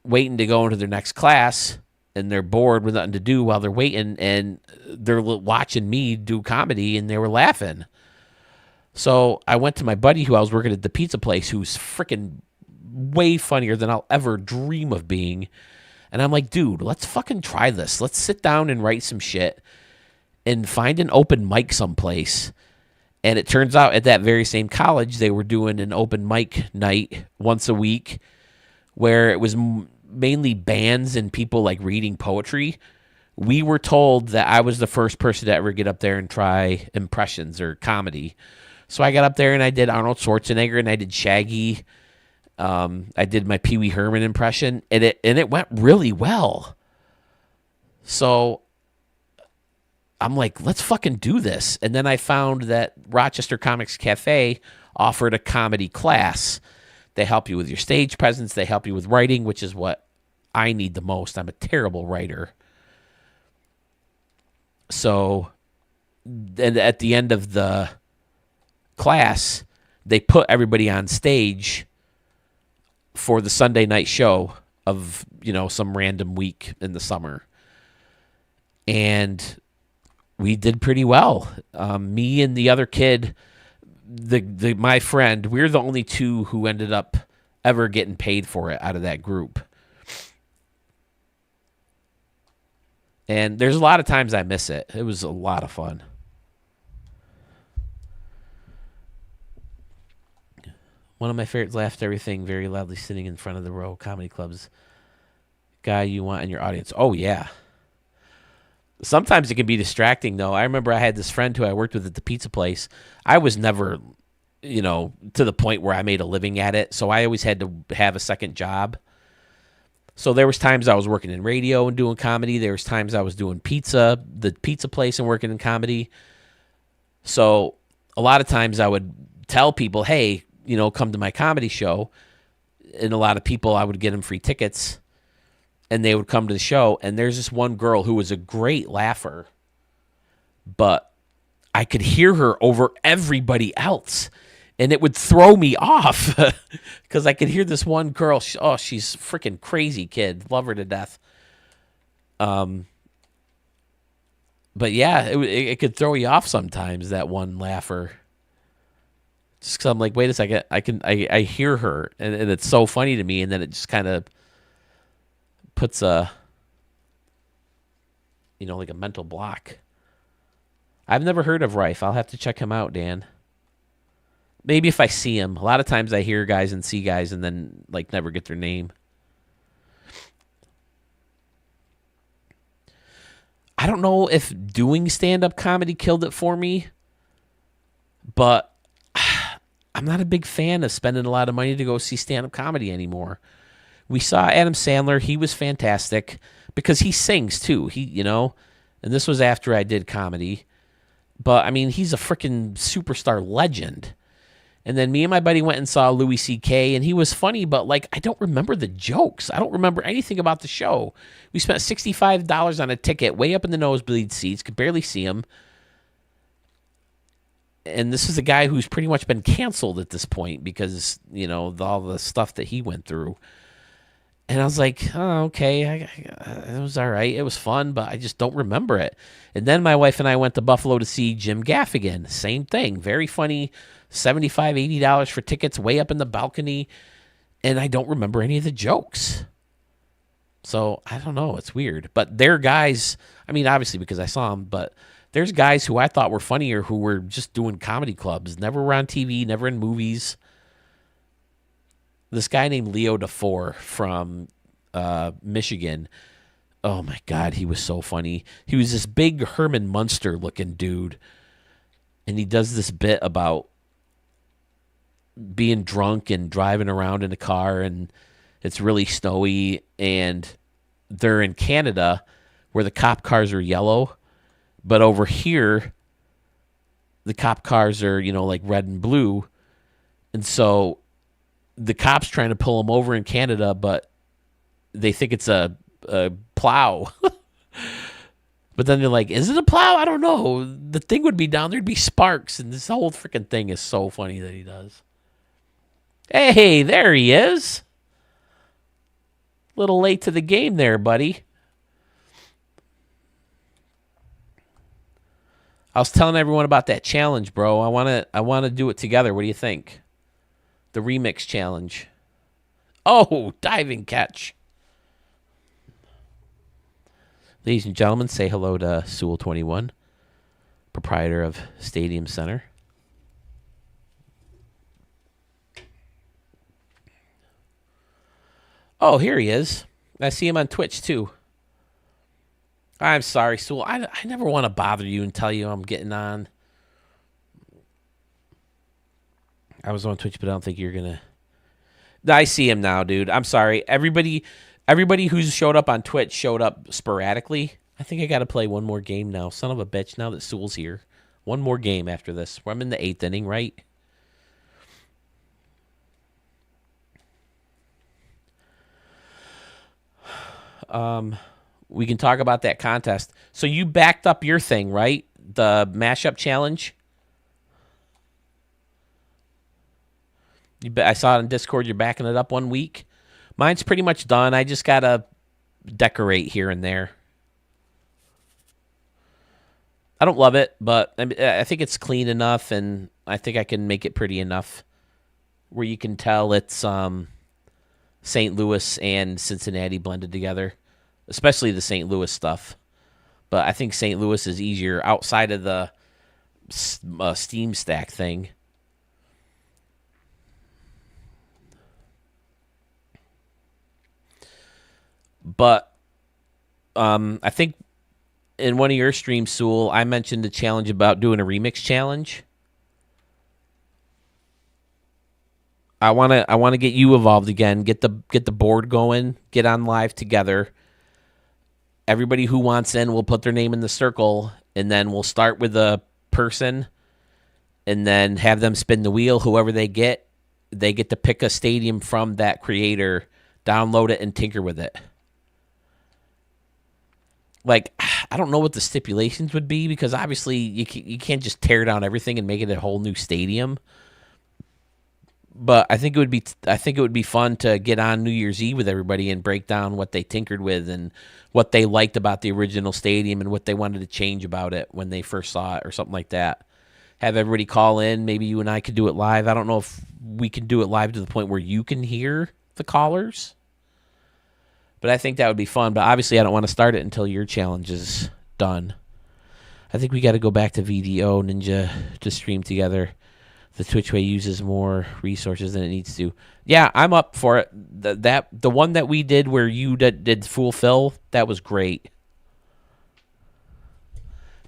waiting to go into their next class, and they're bored with nothing to do while they're waiting, and they're watching me do comedy, and they were laughing. So I went to my buddy who I was working at the pizza place, who's freaking way funnier than I'll ever dream of being. And I'm like, dude, let's fucking try this. Let's sit down and write some shit and find an open mic someplace. And it turns out at that very same college, they were doing an open mic night once a week where it was mainly bands and people like reading poetry. We were told that I was the first person to ever get up there and try impressions or comedy. So I got up there and I did Arnold Schwarzenegger and I did Shaggy. I did my Pee Wee Herman impression, and it went really well. So I'm like, let's fucking do this. And then I found that Rochester Comics Cafe offered a comedy class. They help you with your stage presence. They help you with writing, which is what I need the most. I'm a terrible writer. So then at the end of the class, they put everybody on stage for the Sunday night show of, some random week in the summer. And we did pretty well. Me and the other kid, my friend, we're the only two who ended up ever getting paid for it out of that group. And there's a lot of times I miss it. It was a lot of fun. One of my favorites laughed everything very loudly sitting in front of the row comedy clubs. Guy you want in your audience. Oh, yeah. Sometimes it can be distracting, though. I remember I had this friend who I worked with at the pizza place. I was never, to the point where I made a living at it, so I always had to have a second job. So there was times I was working in radio and doing comedy. There was times I was doing the pizza place and working in comedy. So a lot of times I would tell people, hey, come to my comedy show. And a lot of people, I would get them free tickets. And they would come to the show. And there's this one girl who was a great laugher. But I could hear her over everybody else. And it would throw me off. Because I could hear this one girl. She's a freaking crazy kid. Love her to death. But yeah, it could throw you off sometimes, that one laugher. Just because I'm like, wait a second, I hear her, and it's so funny to me, and then it just kind of puts like a mental block. I've never heard of Rife. I'll have to check him out, Dan. Maybe if I see him. A lot of times I hear guys and see guys and then like never get their name. I don't know if doing stand-up comedy killed it for me, but I'm not a big fan of spending a lot of money to go see stand-up comedy anymore. We saw Adam Sandler. He was fantastic because he sings too. And this was after I did comedy. But, I mean, he's a freaking superstar legend. And then me and my buddy went and saw Louis C.K., and he was funny, but, I don't remember the jokes. I don't remember anything about the show. We spent $65 on a ticket way up in the nosebleed seats, could barely see him. And this is a guy who's pretty much been canceled at this point because, all the stuff that he went through. And I was like, oh, okay, it was all right. It was fun, but I just don't remember it. And then my wife and I went to Buffalo to see Jim Gaffigan. Same thing. Very funny. $75, $80 for tickets way up in the balcony. And I don't remember any of the jokes. So I don't know. It's weird. But they're guys, I mean, obviously because I saw them, but there's guys who I thought were funnier who were just doing comedy clubs, never were on TV, never in movies. This guy named Leo DeFore from Michigan. Oh my God, he was so funny. He was this big Herman Munster looking dude. And he does this bit about being drunk and driving around in a car, and it's really snowy, and they're in Canada where the cop cars are yellow, but over here the cop cars are, like red and blue. And so the cops trying to pull him over in Canada, but they think it's a plow. But then they're like, is it a plow? I don't know. The thing would be down, there'd be sparks, and this whole freaking thing is so funny that he does. Hey, there he is. Little late to the game there, buddy. I was telling everyone about that challenge, bro. I want to do it together. What do you think? The remix challenge. Oh, diving catch. Ladies and gentlemen, say hello to Sewell21, proprietor of Stadium Center. Oh, here he is. I see him on Twitch, too. I'm sorry, Sewell. I never want to bother you and tell you I'm getting on. I was on Twitch, but I don't think you're going to. I see him now, dude. I'm sorry. Everybody who's showed up on Twitch showed up sporadically. I think I got to play one more game now. Son of a bitch, now that Sewell's here. One more game after this. I'm in the 8th inning, right? We can talk about that contest. So you backed up your thing, right? The mashup challenge? I saw it on Discord. You're backing it up 1 week. Mine's pretty much done. I just got to decorate here and there. I don't love it, but I think it's clean enough, and I think I can make it pretty enough where you can tell it's St. Louis and Cincinnati blended together, especially the St. Louis stuff. But I think St. Louis is easier outside of the Steam Stack thing. But I think in one of your streams, Sewell, I mentioned the challenge about doing a remix challenge. I wanna get you involved again. Get the board going. Get on live together. Everybody who wants in will put their name in the circle, and then we'll start with a person, and then have them spin the wheel. Whoever they get to pick a stadium from that creator, download it, and tinker with it. Like, I don't know what the stipulations would be, because obviously you can't just tear down everything and make it a whole new stadium. But I think it would be fun to get on New Year's Eve with everybody and break down what they tinkered with and what they liked about the original stadium and what they wanted to change about it when they first saw it or something like that. Have everybody call in. Maybe you and I could do it live. I don't know if we can do it live to the point where you can hear the callers. But I think that would be fun. But obviously I don't want to start it until your challenge is done. I think we got to go back to VDO Ninja to stream together. The Twitch way uses more resources than it needs to. Yeah, I'm up for it. The one that we did where you did Fulfill, that was great.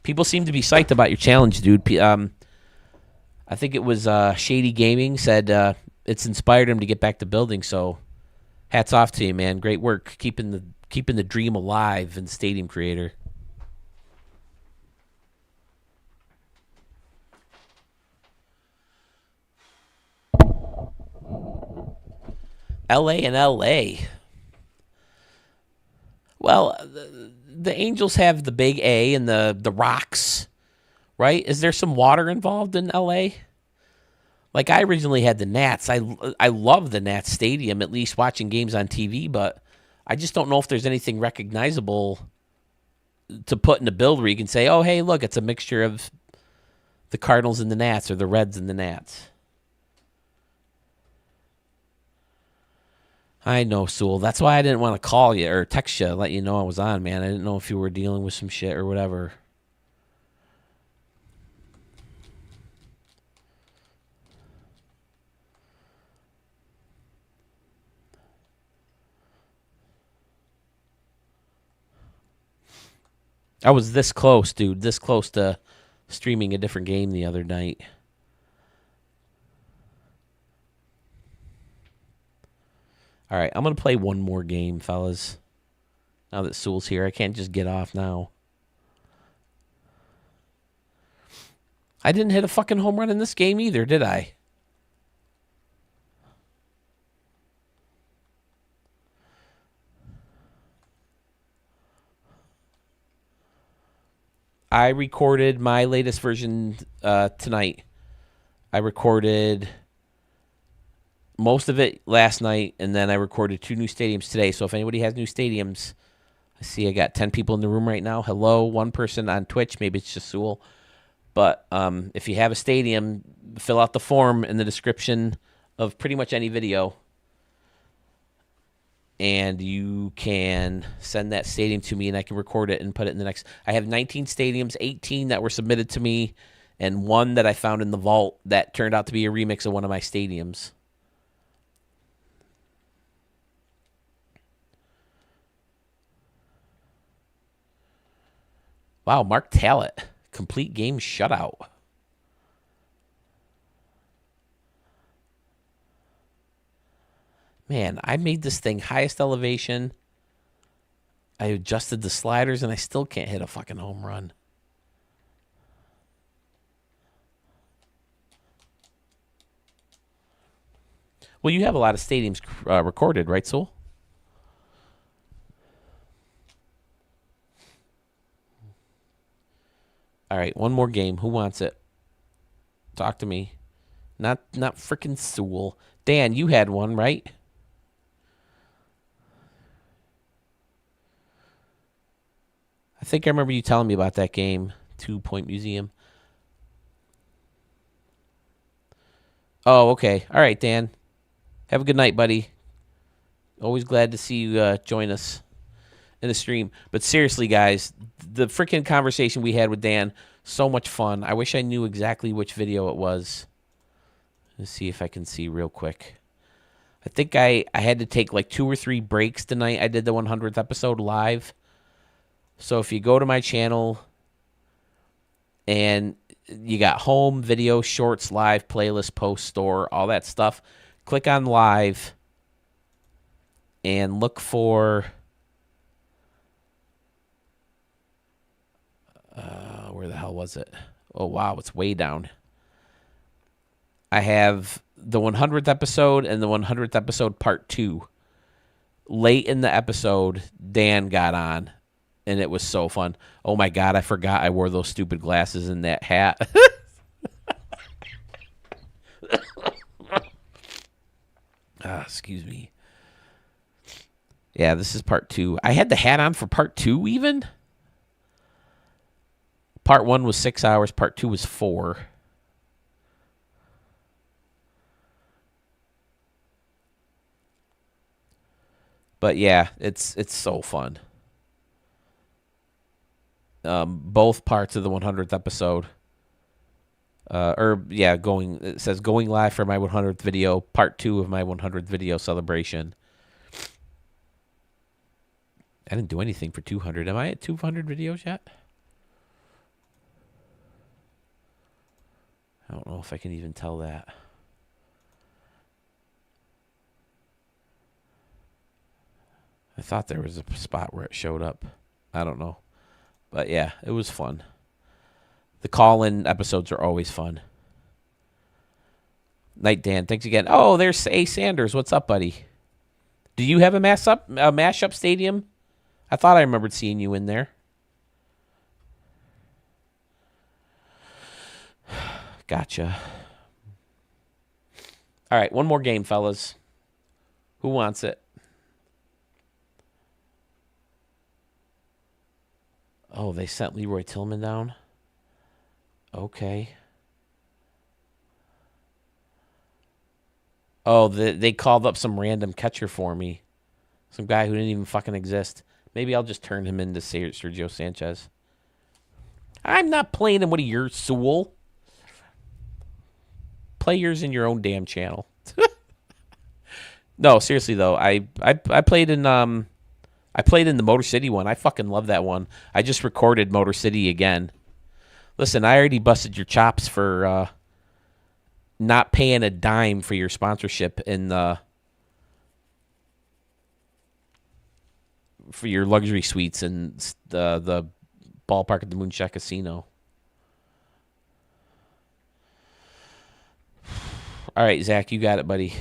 People seem to be psyched about your challenge, dude. I think it was Shady Gaming said it's inspired him to get back to building. So, hats off to you, man. Great work keeping the dream alive in Stadium Creator. LA and LA. Well, the Angels have the big A and the rocks, right? Is there some water involved in LA? Like, I originally had the Nats. I love the Nats Stadium, at least watching games on TV, but I just don't know if there's anything recognizable to put in a build where you can say, oh, hey, look, it's a mixture of the Cardinals and the Nats or the Reds and the Nats. I know, Sewell. That's why I didn't want to call you or text you, let you know I was on, man. I didn't know if you were dealing with some shit or whatever. I was this close, dude. This close to streaming a different game the other night. All right, I'm going to play one more game, fellas. Now that Sewell's here, I can't just get off now. I didn't hit a fucking home run in this game either, did I? I recorded my latest version tonight. I recorded most of it last night, and then I recorded 2 new stadiums today. So if anybody has new stadiums, I see I got 10 people in the room right now. Hello, one person on Twitch. Maybe it's just Sewell. But if you have a stadium, fill out the form in the description of pretty much any video, and you can send that stadium to me, and I can record it and put it in the next. I have 19 stadiums, 18 that were submitted to me, and 1 that I found in the vault that turned out to be a remix of one of my stadiums. Wow, Mark Tallett, complete game shutout. Man, I made this thing highest elevation. I adjusted the sliders, and I still can't hit a fucking home run. Well, you have a lot of stadiums recorded, right, Soul? All right, one more game. Who wants it? Talk to me. Not freaking Sewell. Dan, you had one, right? I think I remember you telling me about that game, 2 Point Museum. Oh, okay. All right, Dan. Have a good night, buddy. Always glad to see you join us in the stream. But seriously, guys, the freaking conversation we had with Dan, so much fun. I wish I knew exactly which video it was. Let's see if I can see real quick. I think I had to take like 2 or 3 breaks tonight. I did the 100th episode live. So if you go to my channel and you got home, video, shorts, live, playlist, post, store, all that stuff, click on live and look for where the hell was it? Oh, wow, it's way down. I have the 100th episode and the 100th episode part 2. Late in the episode, Dan got on, and it was so fun. Oh, my God, I forgot I wore those stupid glasses and that hat. Excuse me. Yeah, this is part 2. I had the hat on for part 2 even? Part 1 was 6 hours. Part 2 was 4. But yeah, it's so fun. Both parts of the 100th episode. It says going live for my 100th video, part 2 of my 100th video celebration. I didn't do anything for 200. Am I at 200 videos yet? I don't know if I can even tell that. I thought there was a spot where it showed up. I don't know. But yeah, it was fun. The call-in episodes are always fun. Night Dan, thanks again. Oh, there's A. Sanders. What's up, buddy? Do you have a mashup stadium? I thought I remembered seeing you in there. Gotcha. All right, one more game, fellas. Who wants it? Oh, they sent Leroy Tillman down? Okay. Oh, they called up some random catcher for me. Some guy who didn't even fucking exist. Maybe I'll just turn him into Sergio Sanchez. I'm not playing him. What are you, Sewell? Play yours in your own damn channel. No, seriously though, I played in the Motor City one. I fucking love that one. I just recorded Motor City again. Listen, I already busted your chops for not paying a dime for your sponsorship in for your luxury suites in the ballpark at the Moonshot Casino. All right, Zach, you got it, buddy.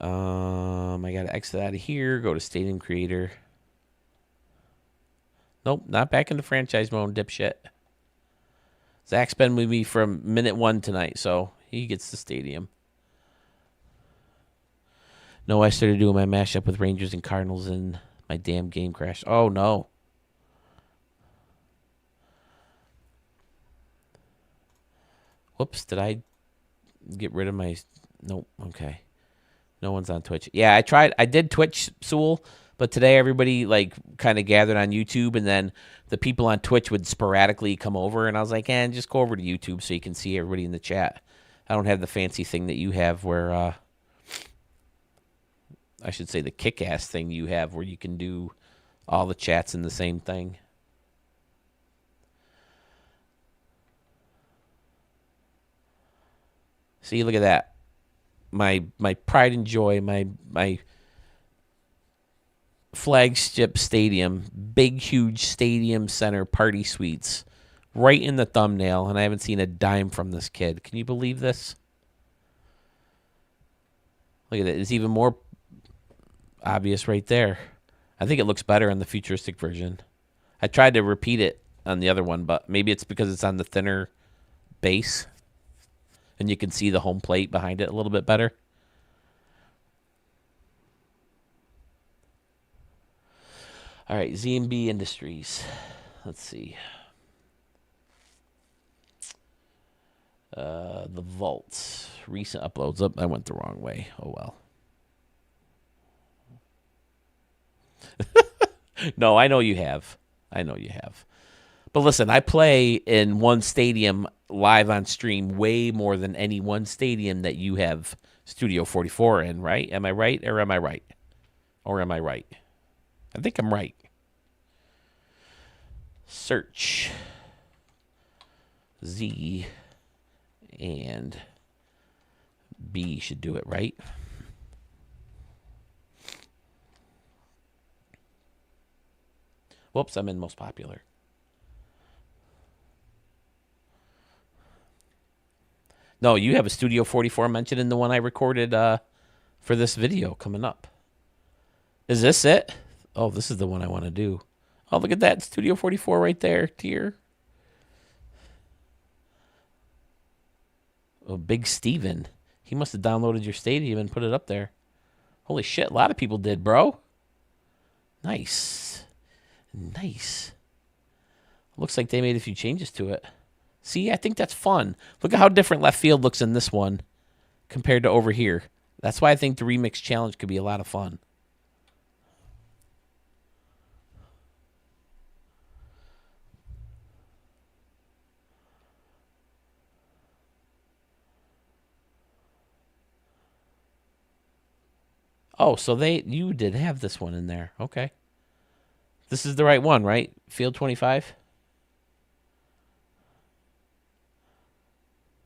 I got to exit out of here. Go to Stadium Creator. Nope, not back into franchise mode, dipshit. Zach's been with me from minute 1 tonight, so he gets the stadium. No, I started doing my mashup with Rangers and Cardinals, and my damn game crashed. Oh, no. Whoops, did I get rid of my... Nope, okay. No one's on Twitch. Yeah, I did Twitch, Sewell, but today everybody, like, kind of gathered on YouTube, and then the people on Twitch would sporadically come over, and I was like, just go over to YouTube so you can see everybody in the chat. I don't have the fancy thing that you have where... I should say the kick-ass thing you have where you can do all the chats in the same thing. See, look at that. My pride and joy, my flagship stadium, big, huge stadium center party suites, right in the thumbnail, and I haven't seen a dime from this kid. Can you believe this? Look at it. It's even more obvious right there. I think it looks better on the futuristic version. I tried to repeat it on the other one, but maybe it's because it's on the thinner base and you can see the home plate behind it a little bit better. All right, Z&B Industries. Let's see. The vaults. Recent uploads. Oh, I went the wrong way. Oh, well. No, I know you have. I know you have. But listen, I play in one stadium live on stream way more than any one stadium that you have Studio 44 in, right? Am I right or am I right? Or am I right? I think I'm right. Search. Z and B should do it, right? Whoops, I'm in most popular. No, you have a Studio 44 mentioned in the one I recorded for this video coming up. Is this it? Oh, this is the one I want to do. Oh, look at that. Studio 44 right there. Tier. Oh, Big Steven. He must have downloaded your stadium and put it up there. Holy shit, a lot of people did, bro. Nice. Nice. Looks like they made a few changes to it. See, I think that's fun. Look at how different left field looks in this one compared to over here. That's why I think the remix challenge could be a lot of fun. Oh, so you did have this one in there. Okay. This is the right one, right? Field 25?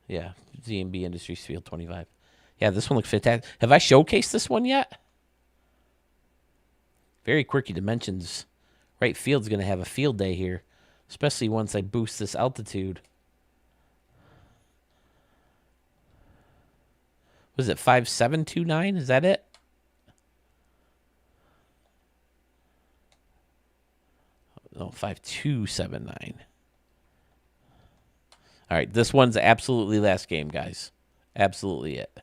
Yeah, Z&B Industries Field 25. Yeah, this one looks fantastic. Have I showcased this one yet? Very quirky dimensions. Right field's going to have a field day here, especially once I boost this altitude. Was it 5729? Is that it? No, 5279. All right, this one's absolutely last game, guys. Absolutely it.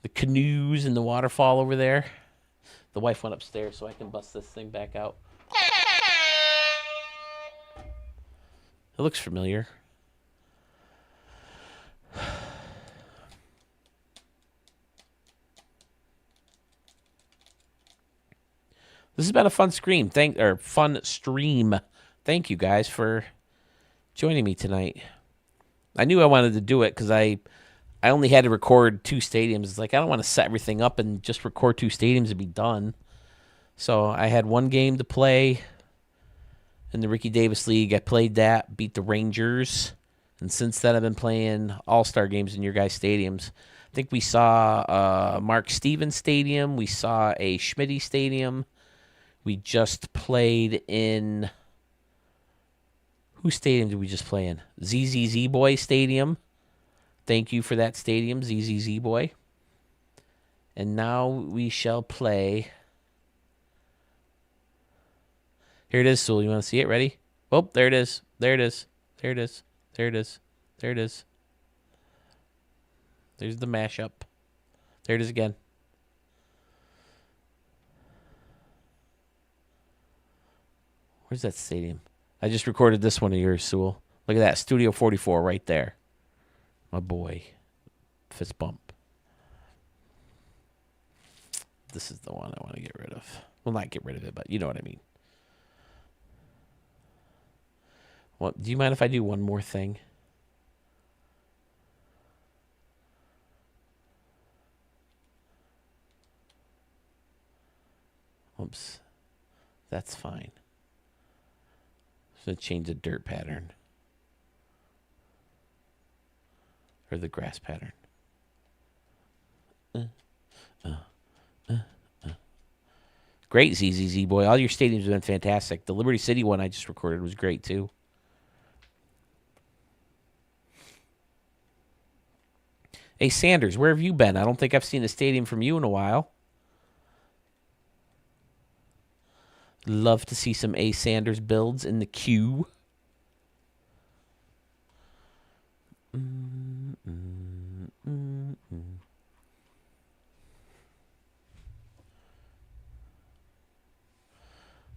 The canoes and the waterfall over there. The wife went upstairs so I can bust this thing back out. It looks familiar. This has been a fun stream. Fun stream. Thank you guys for joining me tonight. I knew I wanted to do it because I only had to record 2 stadiums. It's like I don't want to set everything up and just record 2 stadiums and be done. So I had 1 game to play in the Ricky Davis League. I played that, beat the Rangers, and since then I've been playing all-star games in your guys' stadiums. I think we saw Mark Stevens Stadium. We saw a Schmitty Stadium. We just played in... Whose stadium did we just play in? ZZZ Boy Stadium. Thank you for that stadium, ZZZ Boy. And now we shall play... Here it is, Sewell. You want to see it? Ready? Oh, there it is. There it is. There it is. There it is. There it is. There's the mashup. There it is again. Where's that stadium? I just recorded this one of yours, Sewell. Look at that. Studio 44 right there. My boy. Fist bump. This is the one I want to get rid of. Well, not get rid of it, but you know what I mean. Well, do you mind if I do one more thing? Oops. That's fine. So change the dirt pattern. Or the grass pattern. Great, ZZZ Boy. All your stadiums have been fantastic. The Liberty City one I just recorded was great, too. Hey, Sanders, where have you been? I don't think I've seen a stadium from you in a while. Love to see some A. Sanders builds in the queue. I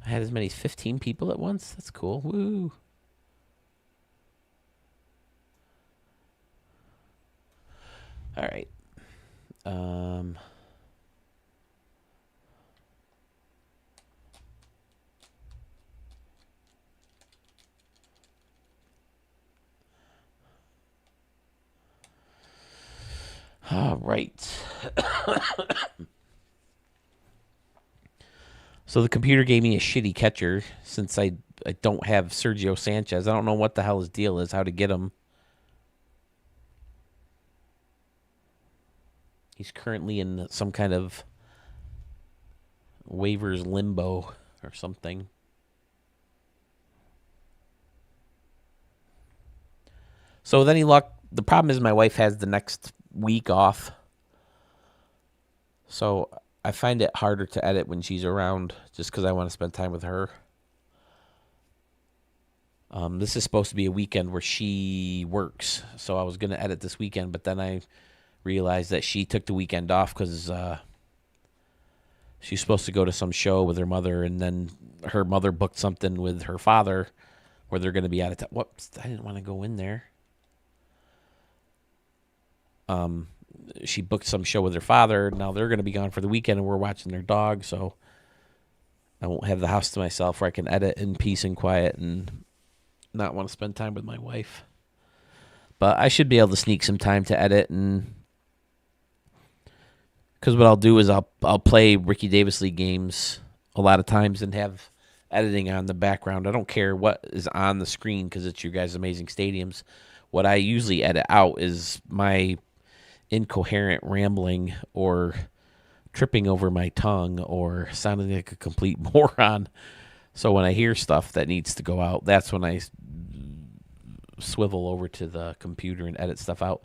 had as many as 15 people at once. That's cool. Woo. All right. All right. So the computer gave me a shitty catcher since I don't have Sergio Sanchez. I don't know what the hell his deal is, how to get him. He's currently in some kind of waivers limbo or something. So then the problem is my wife has the next week off. So I find it harder to edit when she's around just because I want to spend time with her. This is supposed to be a weekend where she works. So I was going to edit this weekend, but then I realized that she took the weekend off because she's supposed to go to some show with her mother, and then her mother booked something with her father where they're going to be out of town. Whoops, I didn't want to go in there. She booked some show with her father. Now they're going to be gone for the weekend, and we're watching their dog, so I won't have the house to myself where I can edit in peace and quiet and not want to spend time with my wife. But I should be able to sneak some time to edit, and because what I'll do is I'll play Ricky Davis League games a lot of times and have editing on the background. I don't care what is on the screen because it's your guys' amazing stadiums. What I usually edit out is my incoherent rambling or tripping over my tongue or sounding like a complete moron. So when I hear stuff that needs to go out, that's when I swivel over to the computer and edit stuff out.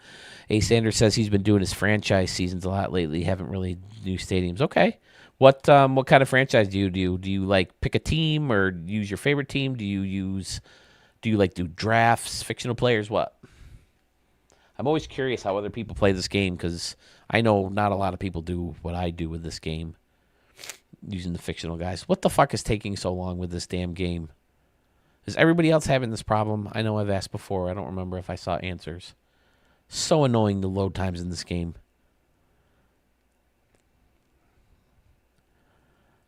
A. Sanders says he's been doing his franchise seasons a lot lately. Haven't really new stadiums. Okay. What kind of franchise do you do? Do you like pick a team or use your favorite team? Do you like do drafts, fictional players? What? I'm always curious how other people play this game because I know not a lot of people do what I do with this game using the fictional guys. What the fuck is taking so long with this damn game? Is everybody else having this problem? I know I've asked before. I don't remember if I saw answers. So annoying the load times in this game.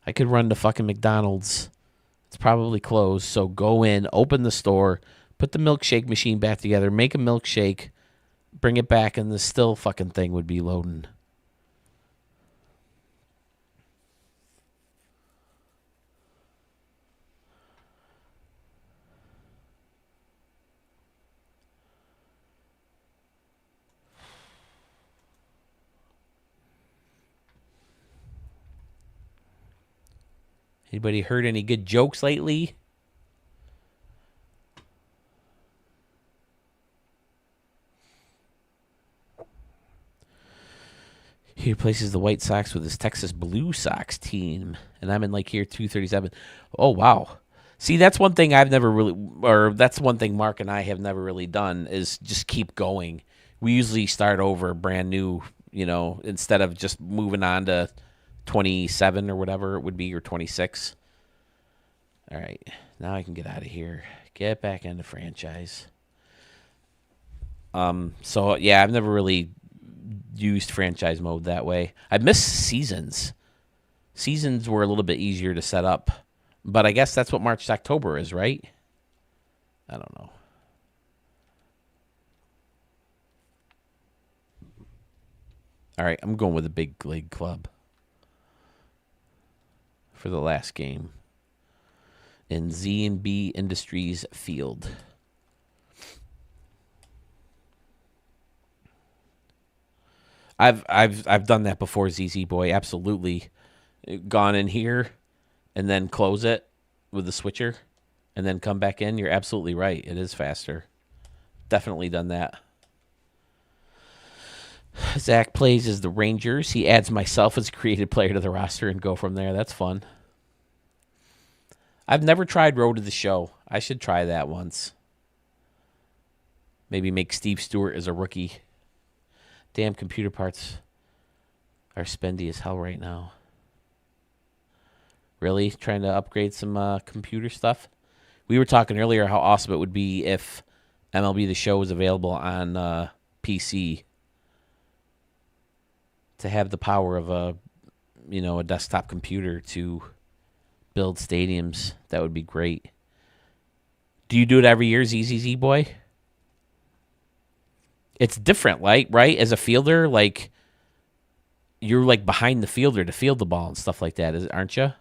I could run to fucking McDonald's. It's probably closed. So go in, open the store, put the milkshake machine back together, make a milkshake, bring it back, and the still fucking thing would be loading. Anybody heard any good jokes lately? He replaces the White Sox with his Texas Blue Sox team, and I'm in like here 237. Oh wow! See, that's one thing I've never really, or that's one thing Mark and I have never really done is just keep going. We usually start over brand new, instead of just moving on to 27 or whatever it would be, or 26. All right, now I can get out of here. Get back into franchise. So yeah, I've never really used franchise mode that way. I miss seasons. Seasons were a little bit easier to set up, but I guess that's what March to October is, right? I don't know. All right, I'm going with the big league club for the last game in Z&B Industries Field. I've done that before, ZZ Boy. Absolutely, gone in here, and then close it with the switcher, and then come back in. You're absolutely right. It is faster. Definitely done that. Zach plays as the Rangers. He adds myself as a created player to the roster and go from there. That's fun. I've never tried Road to the Show. I should try that once. Maybe make Steve Stewart as a rookie. Damn, computer parts are spendy as hell right now. Really? Trying to upgrade some computer stuff? We were talking earlier how awesome it would be if MLB The Show was available on PC. To have the power of a desktop computer to build stadiums. That would be great. Do you do it every year, ZZZ Boy? It's different, right? As a fielder, like you're like behind the fielder to field the ball and stuff like that, aren't you?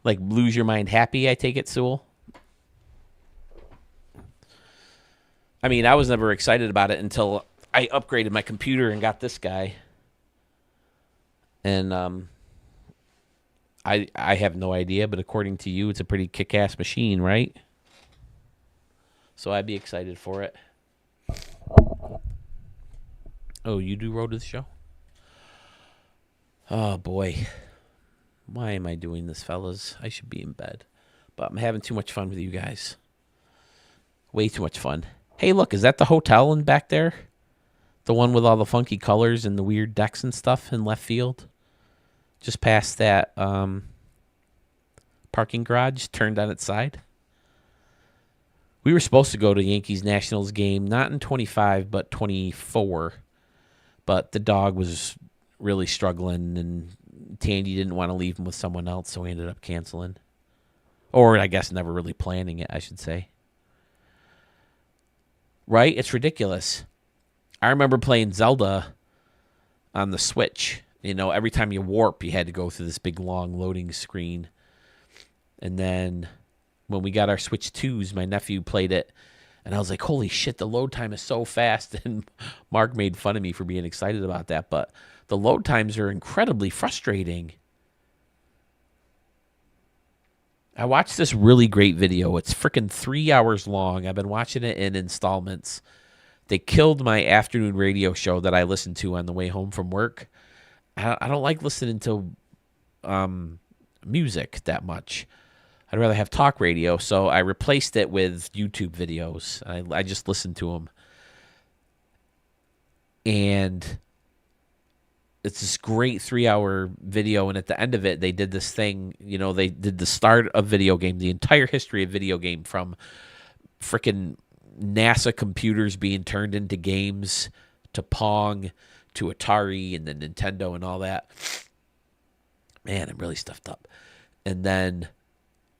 Like lose your mind happy, I take it, Sewell? I mean, I was never excited about it until I upgraded my computer and got this guy. And I have no idea, but according to you, it's a pretty kick-ass machine, right? So I'd be excited for it. Oh, you do Road to the Show? Oh, boy. Why am I doing this, fellas? I should be in bed. But I'm having too much fun with you guys. Way too much fun. Hey, look, is that the hotel in back there? The one with all the funky colors and the weird decks and stuff in left field? Just past that parking garage turned on its side. We were supposed to go to Yankees Nationals game, not in 25, but 24. But the dog was really struggling, and Tandy didn't want to leave him with someone else, so we ended up canceling. Or I guess never really planning it, I should say. Right? It's ridiculous. I remember playing Zelda on the Switch. Every time you warp, you had to go through this big, long loading screen. And then when we got our Switch 2s, my nephew played it. And I was like, holy shit, the load time is so fast. And Mark made fun of me for being excited about that. But the load times are incredibly frustrating. I watched this really great video. It's freaking 3 hours long. I've been watching it in installments. They killed my afternoon radio show that I listened to on the way home from work. I don't like listening to music that much. I'd rather have talk radio, so I replaced it with YouTube videos. I just listened to them. And it's this great 3-hour video, and at the end of it, they did this thing. They did the start of video game, the entire history of video game from freaking NASA computers being turned into games, to Pong, to Atari, and then Nintendo and all that. Man, I'm really stuffed up. And then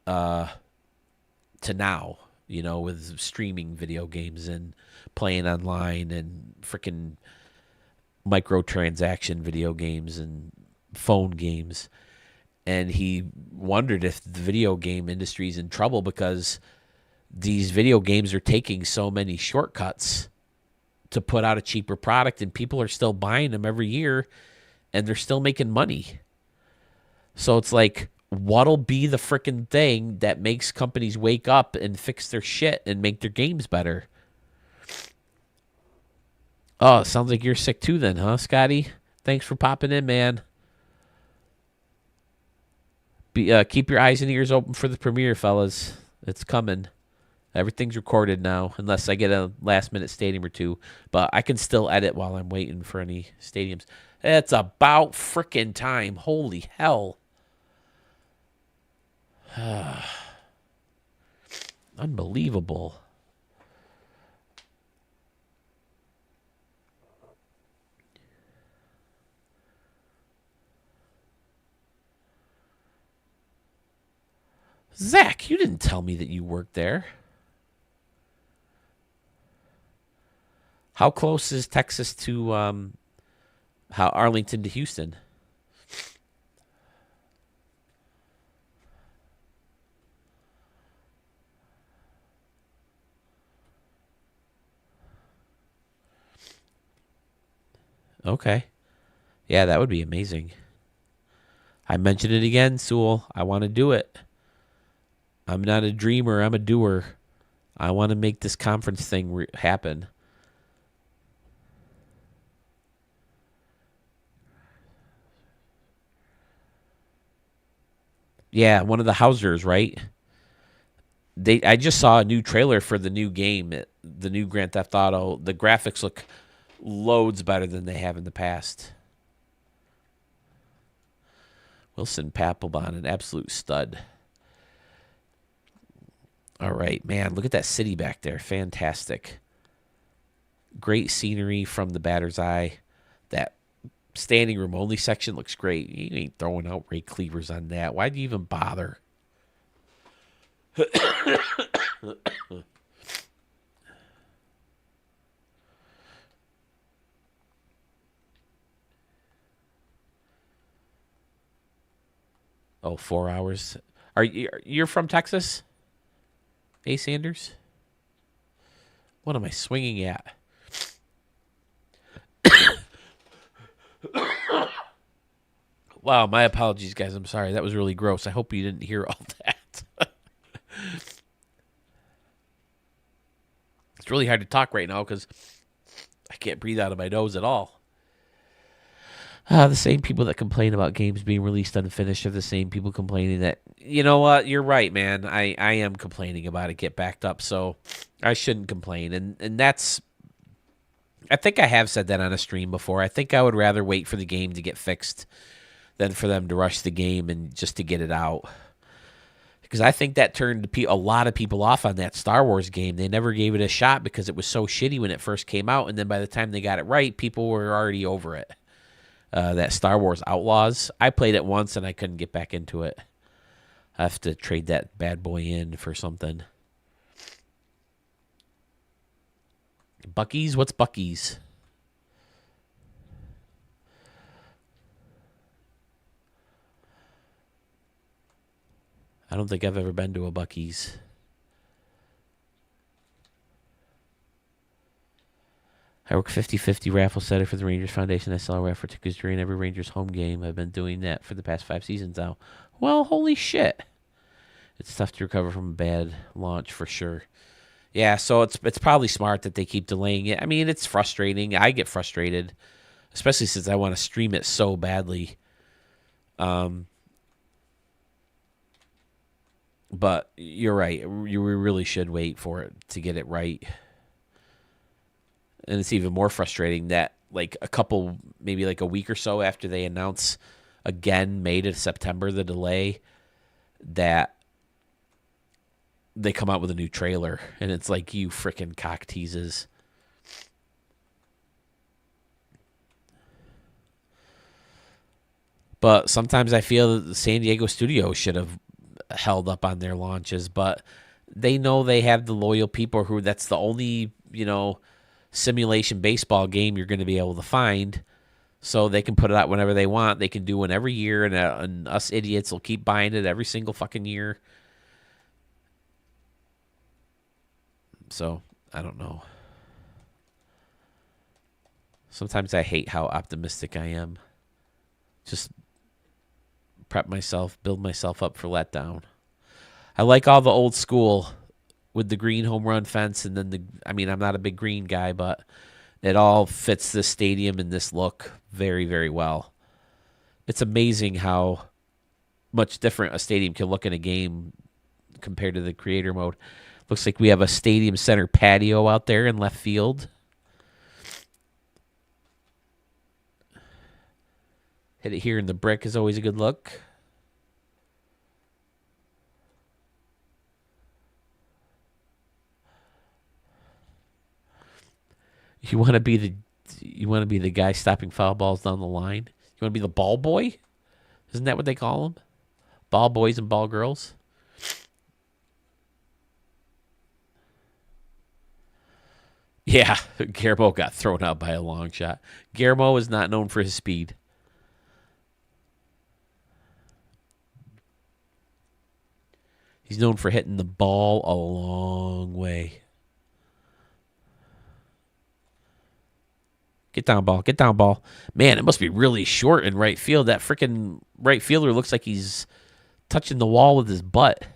to now, with streaming video games and playing online and freaking microtransaction video games and phone games. And he wondered if the video game industry is in trouble because these video games are taking so many shortcuts to put out a cheaper product, and people are still buying them every year, and they're still making money. So it's like, what'll be the freaking thing that makes companies wake up and fix their shit and make their games better? Oh, it sounds like you're sick too then, huh, Scotty? Thanks for popping in, man. Keep your eyes and ears open for the premiere, fellas. It's coming. Everything's recorded now, unless I get a last-minute stadium or two. But I can still edit while I'm waiting for any stadiums. It's about freaking time. Holy hell. Unbelievable. Zach, you didn't tell me that you worked there. How close is Texas to Arlington to Houston? Okay. Yeah, that would be amazing. I mentioned it again, Sewell. I want to do it. I'm not a dreamer. I'm a doer. I want to make this conference thing happen. Yeah, one of the Hausers, right? I just saw a new trailer for the new game, the new Grand Theft Auto. The graphics look loads better than they have in the past. Wilson Papelbon, an absolute stud. All right, man, look at that city back there. Fantastic. Great scenery from the batter's eye. That standing room only section looks great. You ain't throwing out Ray Cleavers on that. Why'd you even bother? Oh, 4 hours. You're from Texas? A. Sanders? What am I swinging at? Wow, my apologies, guys. I'm sorry. That was really gross. I hope you didn't hear all that. It's really hard to talk right now because I can't breathe out of my nose at all. The same people that complain about games being released unfinished are the same people complaining that, you know what, you're right, man. I am complaining about it get backed up, so I shouldn't complain. And that's, I think I have said that on a stream before. I think I would rather wait for the game to get fixed than for them to rush the game and just to get it out. Because I think that turned a lot of people off on that Star Wars game. They never gave it a shot because it was so shitty when it first came out, and then by the time they got it right, people were already over it. That Star Wars Outlaws. I played it once and I couldn't get back into it. I have to trade that bad boy in for something. Buc-ee's? What's Buc-ee's? I don't think I've ever been to a Buc-ee's. I work 50-50 raffle setter for the Rangers Foundation. I sell raffle tickets during every Rangers home game. I've been doing that for the past 5 seasons now. Well, holy shit. It's tough to recover from a bad launch for sure. Yeah, so it's probably smart that they keep delaying it. I mean, it's frustrating. I get frustrated, especially since I want to stream it so badly. But you're right. We really should wait for it to get it right. And it's even more frustrating that maybe like a week or so after they announce again May to September the delay, that they come out with a new trailer, and it's like, you freaking cock teases. But sometimes I feel that the San Diego studio should have held up on their launches, but they know they have the loyal people who that's the only, simulation baseball game you're going to be able to find. So they can put it out whenever they want. They can do one every year, and us idiots will keep buying it every single fucking year. So, I don't know. Sometimes I hate how optimistic I am. Just prep myself, build myself up for letdown. I like all the old school with the green home run fence, and then I'm not a big green guy, but it all fits this stadium and this look very, very well. It's amazing how much different a stadium can look in a game compared to the creator mode. Looks like we have a stadium center patio out there in left field. Hit it here in the brick is always a good look. You want to be the guy stopping foul balls down the line? You want to be the ball boy? Isn't that what they call them? Ball boys and ball girls? Yeah, Guillermo got thrown out by a long shot. Guillermo is not known for his speed. He's known for hitting the ball a long way. Get down, ball. Get down, ball. Man, it must be really short in right field. That freaking right fielder looks like he's touching the wall with his butt.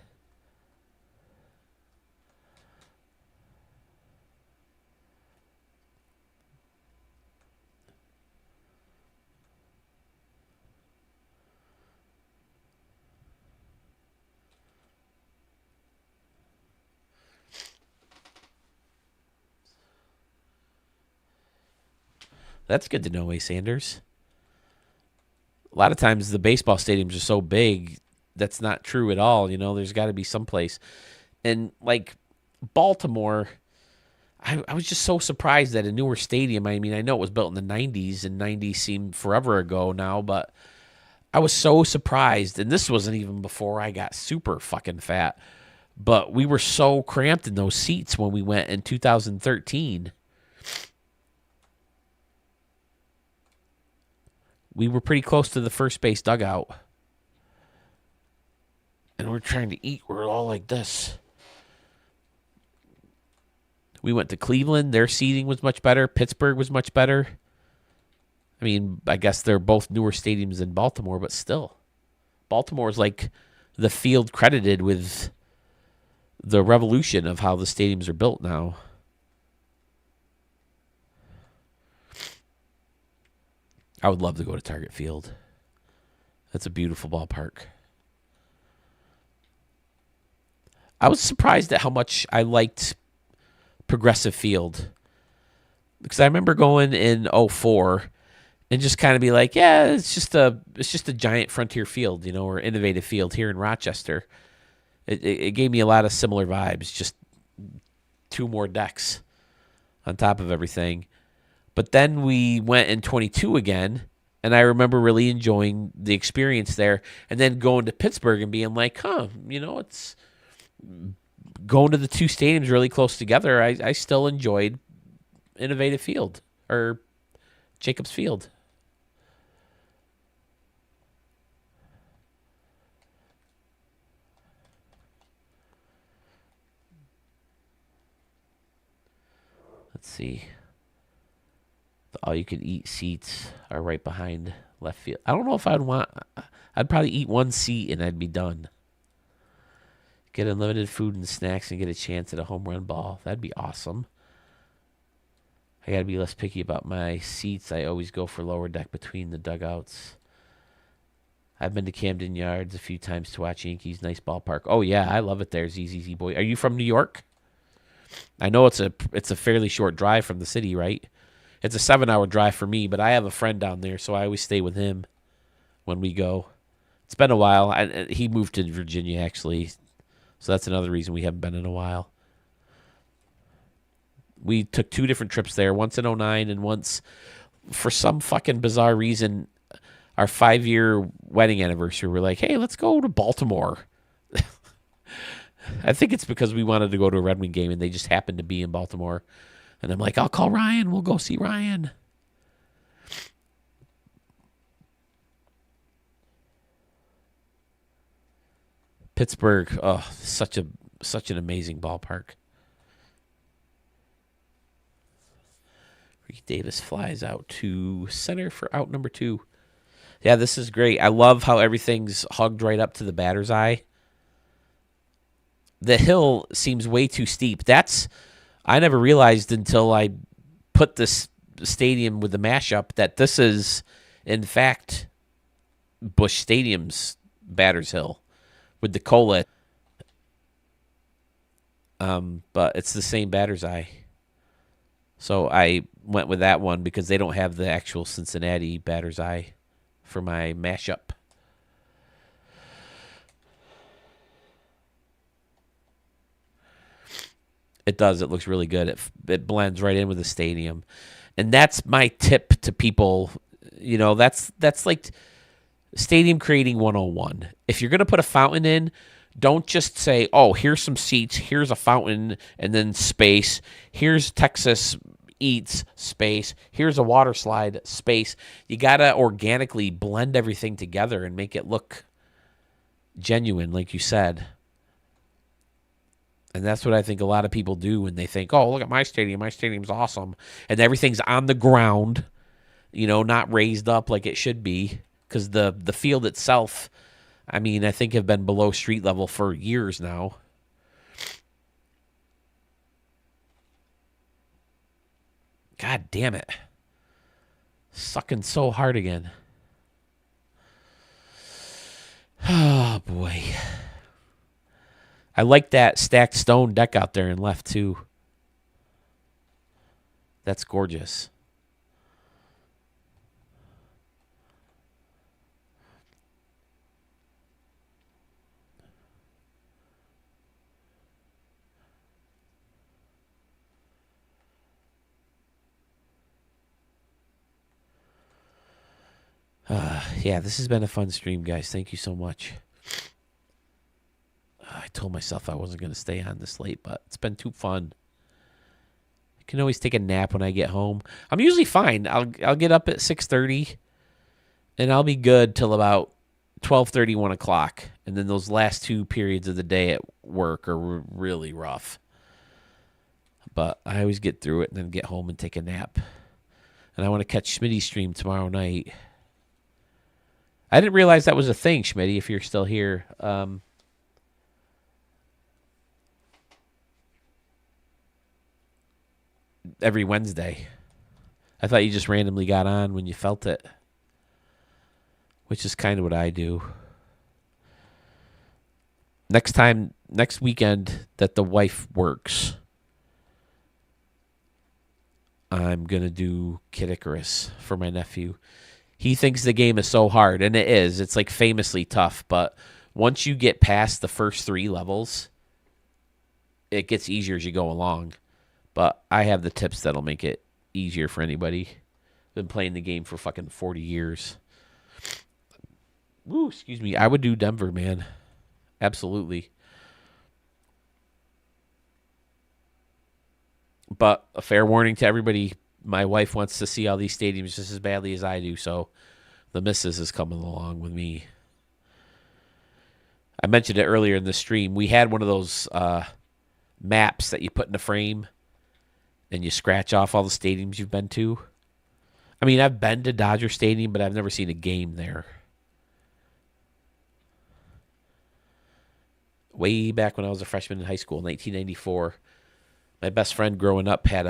That's good to know, A. Sanders. A lot of times the baseball stadiums are so big, that's not true at all. There's got to be some place. And like Baltimore, I was just so surprised that a newer stadium, I know it was built in the 90s, and 90s seemed forever ago now, but I was so surprised. And this wasn't even before I got super fucking fat. But we were so cramped in those seats when we went in 2013. We were pretty close to the first base dugout. And we're trying to eat. We're all like this. We went to Cleveland. Their seating was much better. Pittsburgh was much better. I guess they're both newer stadiums than Baltimore, but still. Baltimore is like the field credited with the revolution of how the stadiums are built now. I would love to go to Target Field. That's a beautiful ballpark. I was surprised at how much I liked Progressive Field. Because I remember going in 04 and just kind of be like, yeah, it's just a giant Frontier Field, or Innovative Field here in Rochester. It gave me a lot of similar vibes, just 2 more decks on top of everything. But then we went in 22 again, and I remember really enjoying the experience there. And then going to Pittsburgh and being like, it's going to the 2 stadiums really close together. I still enjoyed Innovative Field or Jacobs Field. Let's see. The all-you-can-eat seats are right behind left field. I don't know if I'd probably eat 1 seat and I'd be done. Get unlimited food and snacks and get a chance at a home run ball. That'd be awesome. I got to be less picky about my seats. I always go for lower deck between the dugouts. I've been to Camden Yards a few times to watch Yankees. Nice ballpark. Oh, yeah, I love it there, ZZZ boy. Are you from New York? I know it's a fairly short drive from the city, right? It's a 7-hour drive for me, but I have a friend down there, so I always stay with him when we go. It's been a while. He moved to Virginia, actually, So that's another reason we haven't been in a while. We took 2 different trips there, once in '09 and once, for some fucking bizarre reason, our 5-year wedding anniversary. We're like, hey, let's go to Baltimore. I think it's because we wanted to go to a Red Wing game and they just happened to be in Baltimore. And I'm like, I'll call Ryan. We'll go see Ryan. Pittsburgh, oh, such an amazing ballpark. Ricky Davis flies out to center for out number 2. Yeah, this is great. I love how everything's hugged right up to the batter's eye. The hill seems way too steep. I never realized until I put this stadium with the mashup that this is, in fact, Busch Stadium's batter's hill with the Cola. But it's the same batter's eye. So I went with that one because they don't have the actual Cincinnati batter's eye for my mashup. It does. It looks really good. It blends right in with the stadium. And that's my tip to people. You know, that's like stadium creating 101. If you're going to put a fountain in, don't just say, oh, here's some seats, here's a fountain, and then space. Here's Texas Eats, space. Here's a water slide, space. You got to organically blend everything together and make it look genuine, like you said. And that's what I think a lot of people do when they think, oh, look at my stadium. My stadium's awesome. And everything's on the ground, you know, not raised up like it should be. Because the field itself, I mean, I think have been below street level for years now. God damn it. Sucking so hard again. Oh, boy. I like that stacked stone deck out there in left, too. That's gorgeous. Yeah, this has been a fun stream, guys. Thank you so much. I told myself I wasn't going to stay on this late, but it's been too fun. I can always take a nap when I get home. I'm usually fine. I'll get up at 6:30, and I'll be good till about 12:30, 1 o'clock. And then those last 2 periods of the day at work are really rough. But I always get through it and then get home and take a nap. And I want to catch Schmitty's stream tomorrow night. I didn't realize that was a thing, Schmitty, if you're still here. Every Wednesday. I thought you just randomly got on when you felt it, which is kind of what I do. Next weekend that the wife works, I'm going to do Kid Icarus for my nephew. He thinks the game is so hard, and it is. It's like famously tough, but once you get past the first 3 levels, it gets easier as you go along. But I have the tips that'll make it easier for anybody. Been playing the game for fucking 40 years. Woo, excuse me. I would do Denver, man. Absolutely. But a fair warning to everybody, my wife wants to see all these stadiums just as badly as I do, so the missus is coming along with me. I mentioned it earlier in the stream. We had one of those maps that you put in a frame and you scratch off all the stadiums you've been to. I mean, I've been to Dodger Stadium, but I've never seen a game there. Way back when I was a freshman in high school, 1994, my best friend growing up had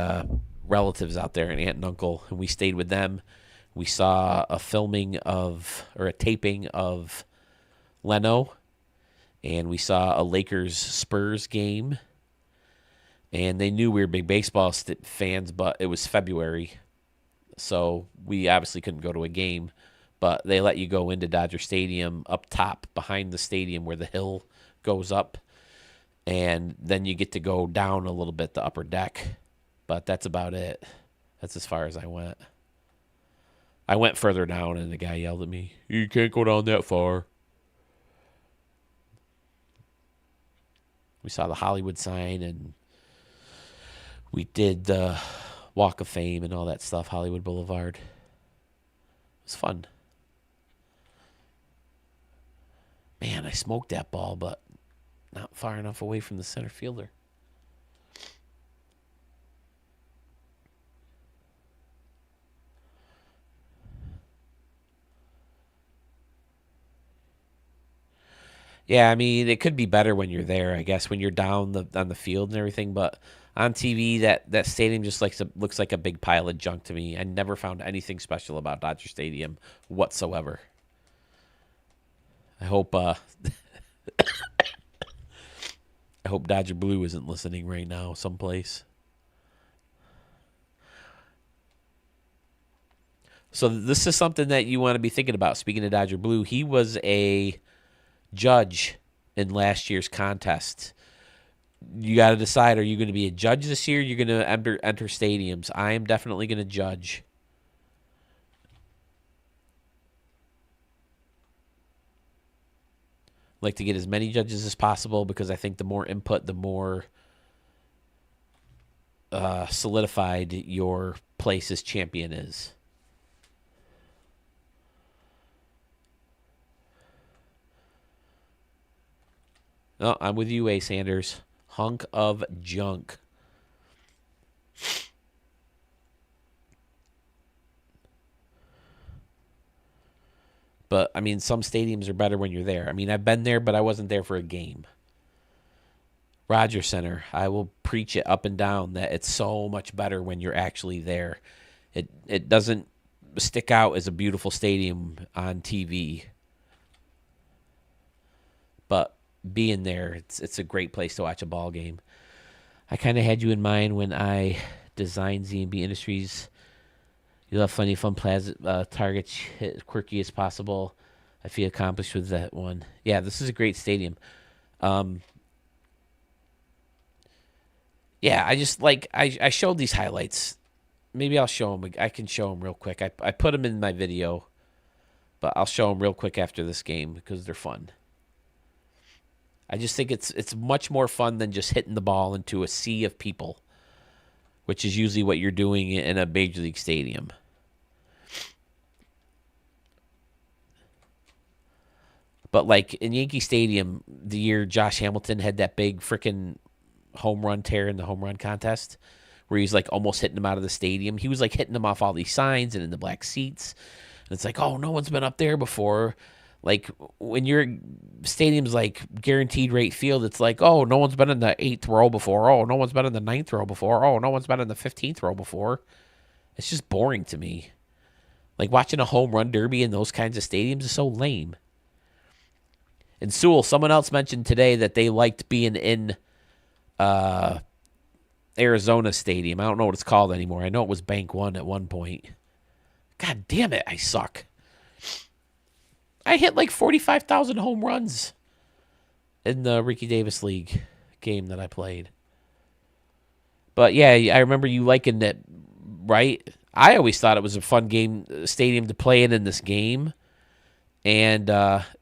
relatives out there, an aunt and uncle, and we stayed with them. We saw a taping of Leno, and we saw a Lakers-Spurs game. And they knew we were big baseball fans, but it was February, so we obviously couldn't go to a game. But they let you go into Dodger Stadium up top behind the stadium where the hill goes up. And then you get to go down a little bit, the upper deck. But that's about it. That's as far as I went. I went further down, and the guy yelled at me, "You can't go down that far." We saw the Hollywood sign, and we did the Walk of Fame and all that stuff, Hollywood Boulevard. It was fun. Man, I smoked that ball, but not far enough away from the center fielder. Yeah, I mean, it could be better when you're there, I guess, when you're down on the field and everything. But on TV, that stadium just looks like a big pile of junk to me. I never found anything special about Dodger Stadium whatsoever. I hope I hope Dodger Blue isn't listening right now someplace. So this is something that you want to be thinking about. Speaking of Dodger Blue, he was a judge in last year's contest. You got to decide: are you going to be a judge this year? You're going to enter stadiums. I am definitely going to judge. Like to get as many judges as possible because I think the more input, the more solidified your place as champion is. Oh, I'm with you, A. Sanders. Hunk of junk. But, I mean, some stadiums are better when you're there. I mean, I've been there, but I wasn't there for a game. Rogers Center, I will preach it up and down that it's so much better when you're actually there. It doesn't stick out as a beautiful stadium on TV. But being there, it's a great place to watch a ball game. I kind of had you in mind when I designed Z&B Industries. You'll have plenty of fun targets, hit as quirky as possible. I feel accomplished with that one. Yeah, this is a great stadium. Yeah, I just like I showed these highlights. Maybe I'll show them. I can show them real quick. I put them in my video, but I'll show them real quick after this game because they're fun. I just think it's much more fun than just hitting the ball into a sea of people, which is usually what you're doing in a major league stadium. But like in Yankee Stadium, the year Josh Hamilton had that big freaking home run tear in the home run contest, where he's like almost hitting them out of the stadium. He was like hitting them off all these signs and in the black seats. And it's like, oh, no one's been up there before. Like when your stadium's like guaranteed rate field, it's like, oh, no one's been in the 8th row before. Oh, no one's been in the 9th row before. Oh, no one's been in the 15th row before. It's just boring to me. Like watching a home run derby in those kinds of stadiums is so lame. And Sewell, someone else mentioned today that they liked being in Arizona Stadium. I don't know what it's called anymore. I know it was Bank One at one point. God damn it, I suck. I hit like 45,000 home runs in the Ricky Davis League game that I played. But yeah, I remember you liking it, right? I always thought it was a fun stadium to play in this game. And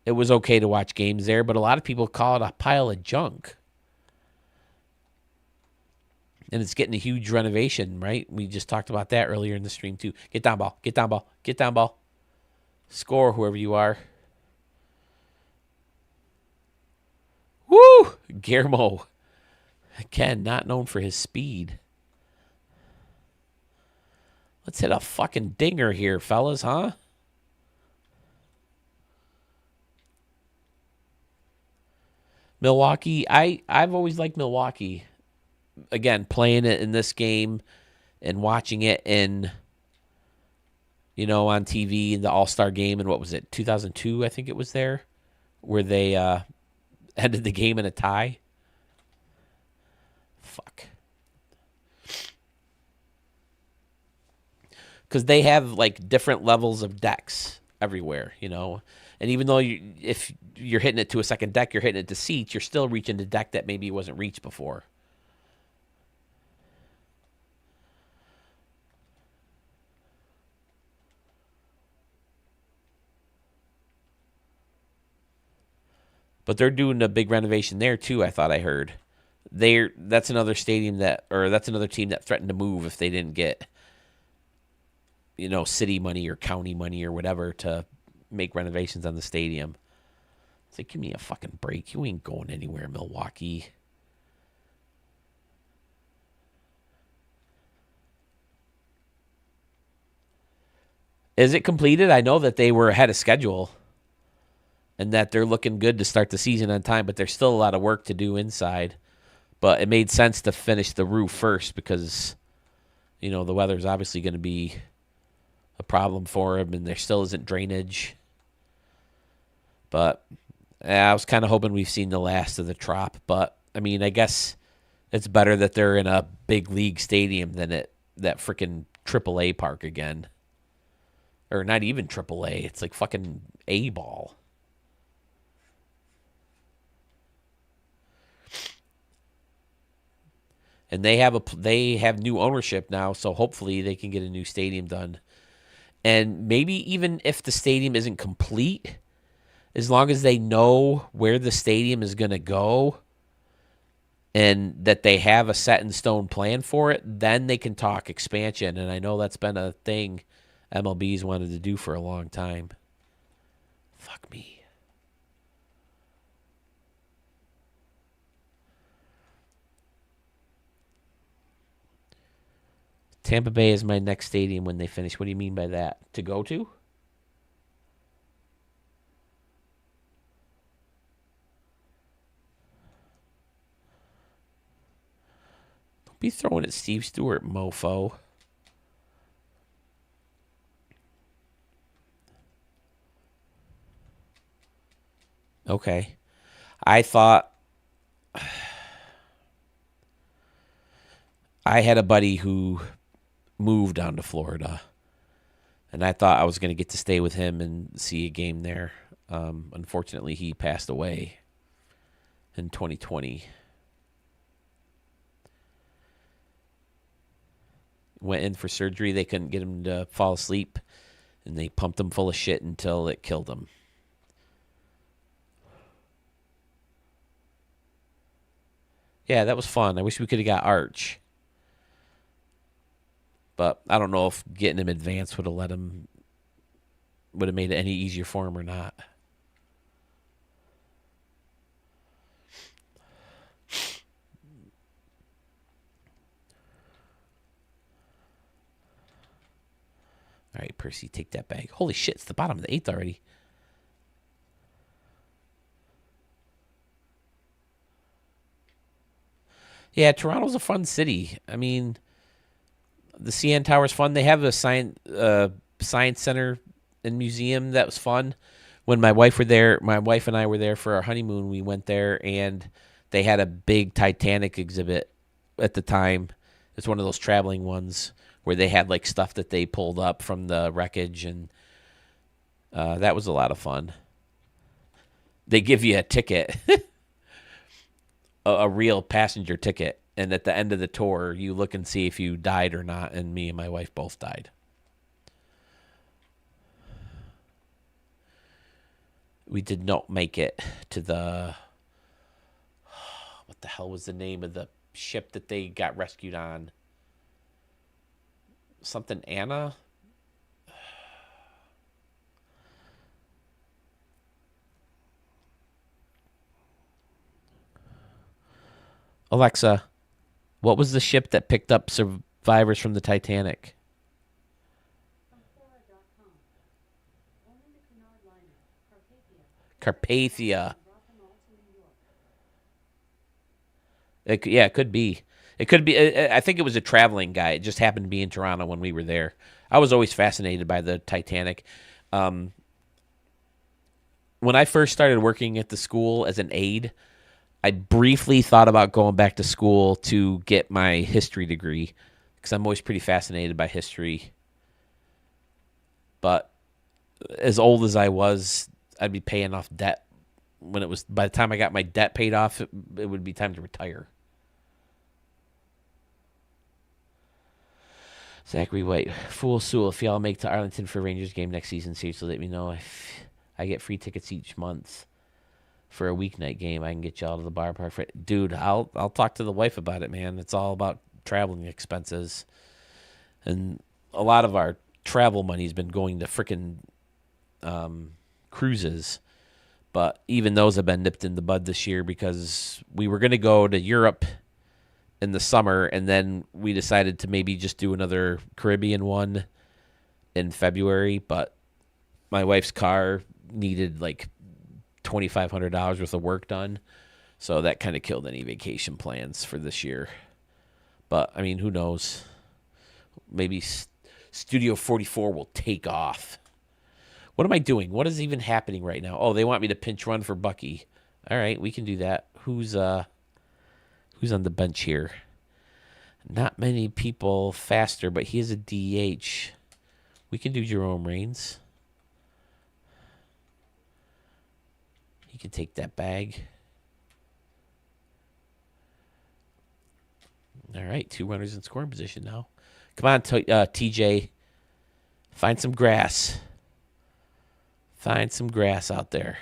it was okay to watch games there, but a lot of people call it a pile of junk. And it's getting a huge renovation, right? We just talked about that earlier in the stream, too. Get down, ball. Get down, ball. Get down, ball. Score, whoever you are. Woo! Guillermo. Again, not known for his speed. Let's hit a fucking dinger here, fellas, huh? Milwaukee, I've always liked Milwaukee. Again, playing it in this game and watching it on TV in the All-Star game in, what was it, 2002, I think it was there, where they ended the game in a tie. Fuck. Because they have, like, different levels of decks. everywhere, you know. And even though if you're hitting it to a second deck, you're hitting it to seats, you're still reaching the deck that maybe wasn't reached before. But they're doing a big renovation there too. I thought I heard. That's another stadium that's another team that threatened to move if they didn't get, city money or county money or whatever to make renovations on the stadium. It's like, give me a fucking break. You ain't going anywhere, Milwaukee. Is it completed? I know that they were ahead of schedule and that they're looking good to start the season on time, but there's still a lot of work to do inside. But it made sense to finish the roof first because, the weather's obviously going to be a problem for them, and there still isn't drainage. But I was kind of hoping we've seen the last of the Trop. But, I mean, I guess it's better that they're in a big league stadium than that freaking AAA park again. Or not even AAA. It's like fucking A-ball. And they have new ownership now, so hopefully they can get a new stadium done. And maybe even if the stadium isn't complete, as long as they know where the stadium is going to go and that they have a set in stone plan for it, then they can talk expansion. And I know that's been a thing MLB's wanted to do for a long time. Fuck me. Tampa Bay is my next stadium when they finish. What do you mean by that? To go to? Don't be throwing at Steve Stewart, mofo. Okay. I thought I had a buddy who moved down to Florida, and I thought I was going to get to stay with him and see a game there. Unfortunately, he passed away in 2020. Went in for surgery. They couldn't get him to fall asleep, and they pumped him full of shit until it killed him. Yeah, that was fun. I wish we could have got Arch. But I don't know if getting him advanced would have made it any easier for him or not. All right, Percy, take that bag. Holy shit, it's the bottom of the eighth already. Yeah, Toronto's a fun city. I mean, the CN Tower's fun. They have a science center and museum that was fun. When my wife and I were there for our honeymoon. We went there and they had a big Titanic exhibit at the time. It's one of those traveling ones where they had like stuff that they pulled up from the wreckage, and that was a lot of fun. They give you a ticket, a real passenger ticket. And at the end of the tour, you look and see if you died or not. And me and my wife both died. We did not make it to the... What the hell was the name of the ship that they got rescued on? Something Anna? Alexa, what was the ship that picked up survivors from the Titanic? Carpathia. It could be. It could be. I think it was a traveling guy. It just happened to be in Toronto when we were there. I was always fascinated by the Titanic. When I first started working at the school as an aide, I briefly thought about going back to school to get my history degree because I'm always pretty fascinated by history. But as old as I was, I'd be paying off debt when it was. By the time I got my debt paid off, it would be time to retire. Zachary White, Fool Sewell, if y'all make to Arlington for Rangers game next season, seriously let me know. If I get free tickets each month for a weeknight game, I can get y'all to the bar park. Dude, I'll talk to the wife about it, man. It's all about traveling expenses, and a lot of our travel money's been going to frickin' cruises. But even those have been nipped in the bud this year because we were going to go to Europe in the summer, and then we decided to maybe just do another Caribbean one in February. But my wife's car needed like $2,500 worth of work done, so that kind of killed any vacation plans for this year. But I mean, who knows? Maybe Studio 44 will take off. What am I doing? What is even happening right now? Oh, they want me to pinch run for Bucky. All right, we can do that. Who's on the bench here? Not many people faster, but he is a DH. We can do Jerome Raines. He can take that bag. All right, 2 runners in scoring position now. Come on, TJ. Find some grass. Find some grass out there.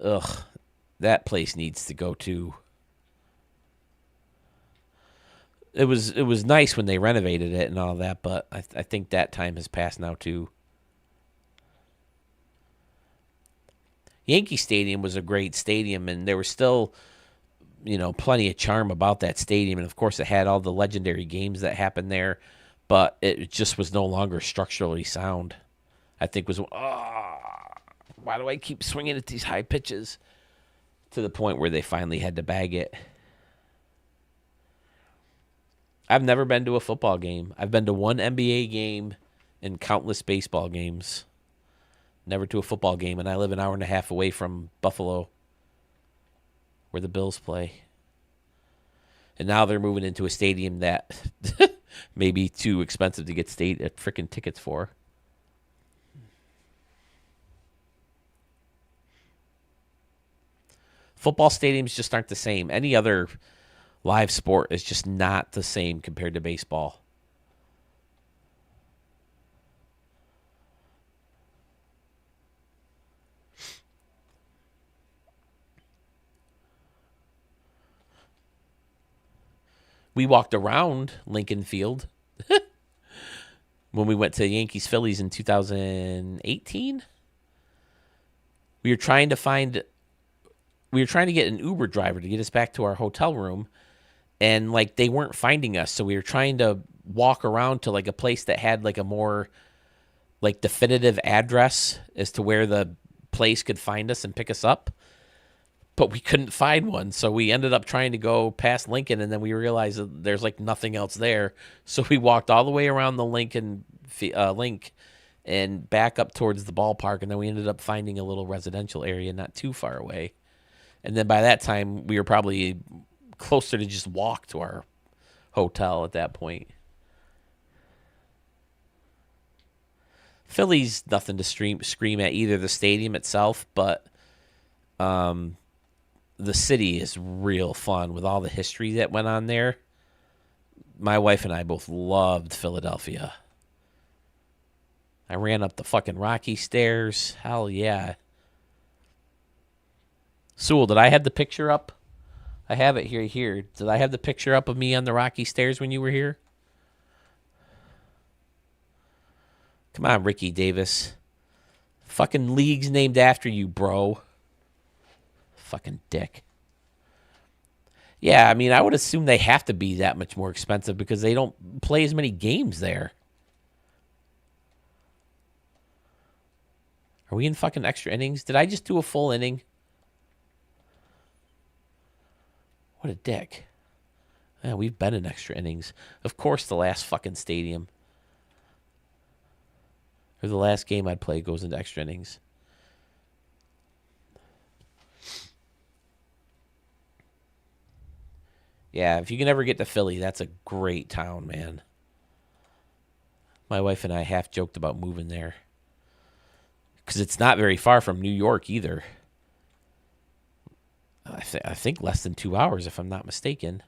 Ugh, that place needs to go too. It was nice when they renovated it and all that, but I think that time has passed now too. Yankee Stadium was a great stadium, and there was still, plenty of charm about that stadium. And of course, it had all the legendary games that happened there, but it just was no longer structurally sound. I think was, why do I keep swinging at these high pitches? To the point where they finally had to bag it. I've never been to a football game. I've been to one NBA game and countless baseball games. Never to a football game, and I live an hour and a half away from Buffalo, where the Bills play. And now they're moving into a stadium that may be too expensive to get freaking tickets for. Football stadiums just aren't the same. Any other live sport is just not the same compared to baseball. We walked around Lincoln Field when we went to Yankees Phillies in 2018. We were trying to get an Uber driver to get us back to our hotel room, and like they weren't finding us, so we were trying to walk around to like a place that had like a more like definitive address as to where the place could find us and pick us up. But we couldn't find one, so we ended up trying to go past Lincoln, and then we realized that there's like nothing else there. So we walked all the way around the Lincoln link and back up towards the ballpark, and then we ended up finding a little residential area not too far away. And then by that time, we were probably closer to just walk to our hotel at that point. Philly's nothing to scream at either the stadium itself, but the city is real fun with all the history that went on there. My wife and I both loved Philadelphia. I ran up the fucking Rocky stairs. Hell yeah. Sewell, did I have the picture up? I have it here. Did I have the picture up of me on the Rocky stairs when you were here? Come on, Ricky Davis. Fucking league's named after you, bro. Fucking dick. Yeah, I mean, I would assume they have to be that much more expensive because they don't play as many games there. Are we in fucking extra innings? Did I just do a full inning? What a dick. Yeah, we've been in extra innings. Of course, the last fucking stadium. Or the last game I'd play goes into extra innings. Yeah, if you can ever get to Philly, that's a great town, man. My wife and I half joked about moving there because it's not very far from New York either. I think less than 2 hours, if I'm not mistaken.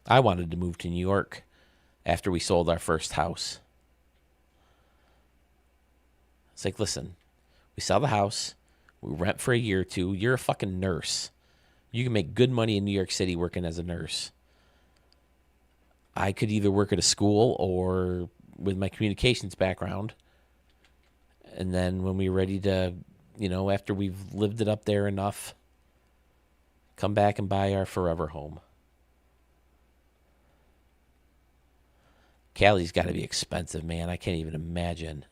I wanted to move to New York after we sold our first house. It's like, listen, we sell the house, we rent for a year or two. You're a fucking nurse. You can make good money in New York City working as a nurse. I could either work at a school or with my communications background. And then when we're ready to, after we've lived it up there enough, come back and buy our forever home. Cali's got to be expensive, man. I can't even imagine.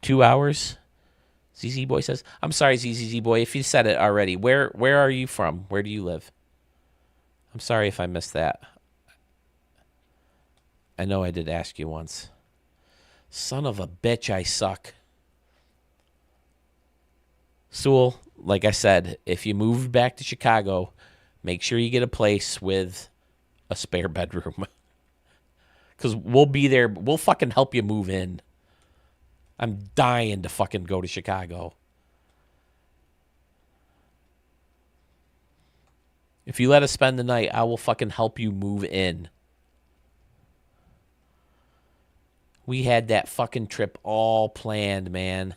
2 hours? ZZ Boy says, I'm sorry, ZZ Boy, if you said it already. Where are you from? Where do you live? I'm sorry if I missed that. I know I did ask you once. Son of a bitch, I suck. Sewell, like I said, if you move back to Chicago, make sure you get a place with a spare bedroom. Because we'll be there. We'll fucking help you move in. I'm dying to fucking go to Chicago. If you let us spend the night, I will fucking help you move in. We had that fucking trip all planned, man.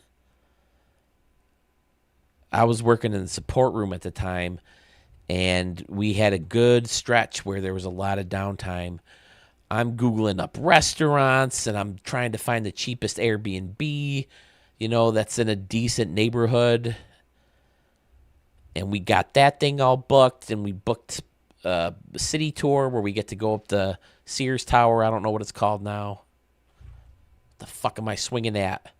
I was working in the support room at the time, and we had a good stretch where there was a lot of downtime. I'm Googling up restaurants, and I'm trying to find the cheapest Airbnb, that's in a decent neighborhood. And we got that thing all booked, and we booked a city tour where we get to go up the Sears Tower. I don't know what it's called now. What the fuck am I swinging at?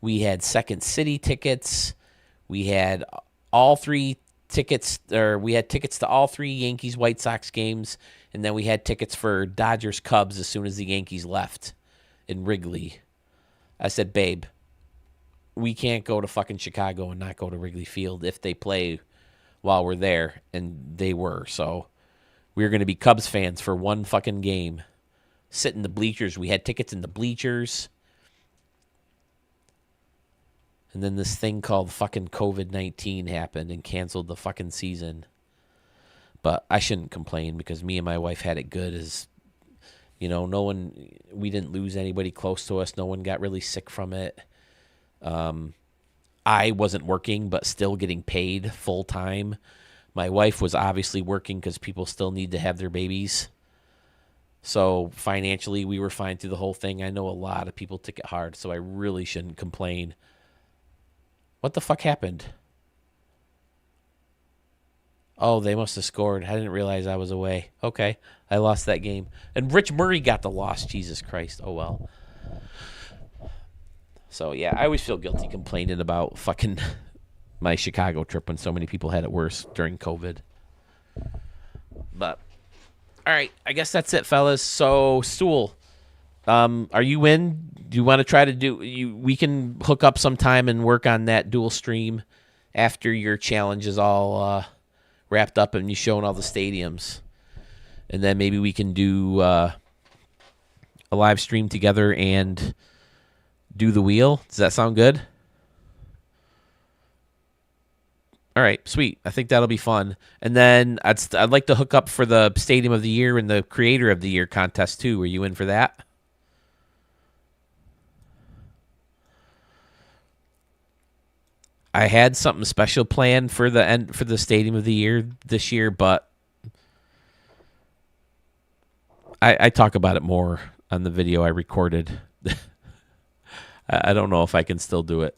We had Second City tickets. We had all three tickets, or we had tickets to all three Yankees White Sox games, and then we had tickets for Dodgers Cubs as soon as the Yankees left in Wrigley. I said, babe, we can't go to fucking Chicago and not go to Wrigley Field if they play while we're there, and they were. So we were going to be Cubs fans for one fucking game. Sit in the bleachers. We had tickets in the bleachers. And then this thing called fucking COVID-19 happened and canceled the fucking season. But I shouldn't complain because me and my wife had it good as, we didn't lose anybody close to us. No one got really sick from it. I wasn't working, but still getting paid full time. My wife was obviously working because people still need to have their babies. So financially, we were fine through the whole thing. I know a lot of people took it hard, so I really shouldn't complain. What the fuck happened? Oh, they must have scored. I didn't realize I was away. Okay, I lost that game. And Rich Murray got the loss. Jesus Christ. Oh, well. So, yeah, I always feel guilty complaining about fucking my Chicago trip when so many people had it worse during COVID. But, all right, I guess that's it, fellas. So, Sewell, are you in? Do you want to try to we can hook up sometime and work on that dual stream after your challenge is all wrapped up and you shown all the stadiums. And then maybe we can do a live stream together and do the wheel. Does that sound good? All right, sweet. I think that'll be fun. And then I'd like to hook up for the Stadium of the Year and the Creator of the Year contest too. Are you in for that? I had something special planned for the Stadium of the Year this year, but I talk about it more on the video I recorded. I don't know if I can still do it.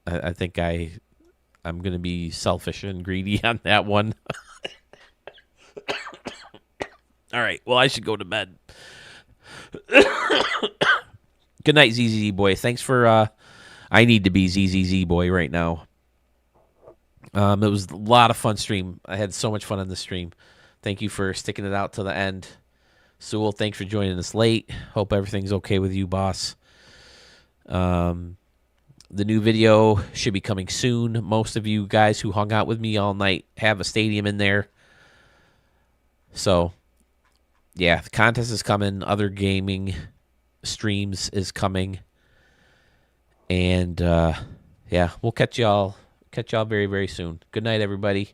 I think I'm going to be selfish and greedy on that one. All right. Well, I should go to bed. Good night, ZZZ Boy. Thanks for... I need to be ZZZ Boy right now. It was a lot of fun stream. I had so much fun on the stream. Thank you for sticking it out to the end. Sewell, thanks for joining us late. Hope everything's okay with you, boss. The new video should be coming soon. Most of you guys who hung out with me all night have a stadium in there. So, yeah, the contest is coming. Other gaming streams is coming. And, yeah, we'll catch y'all very, very soon. Good night, everybody.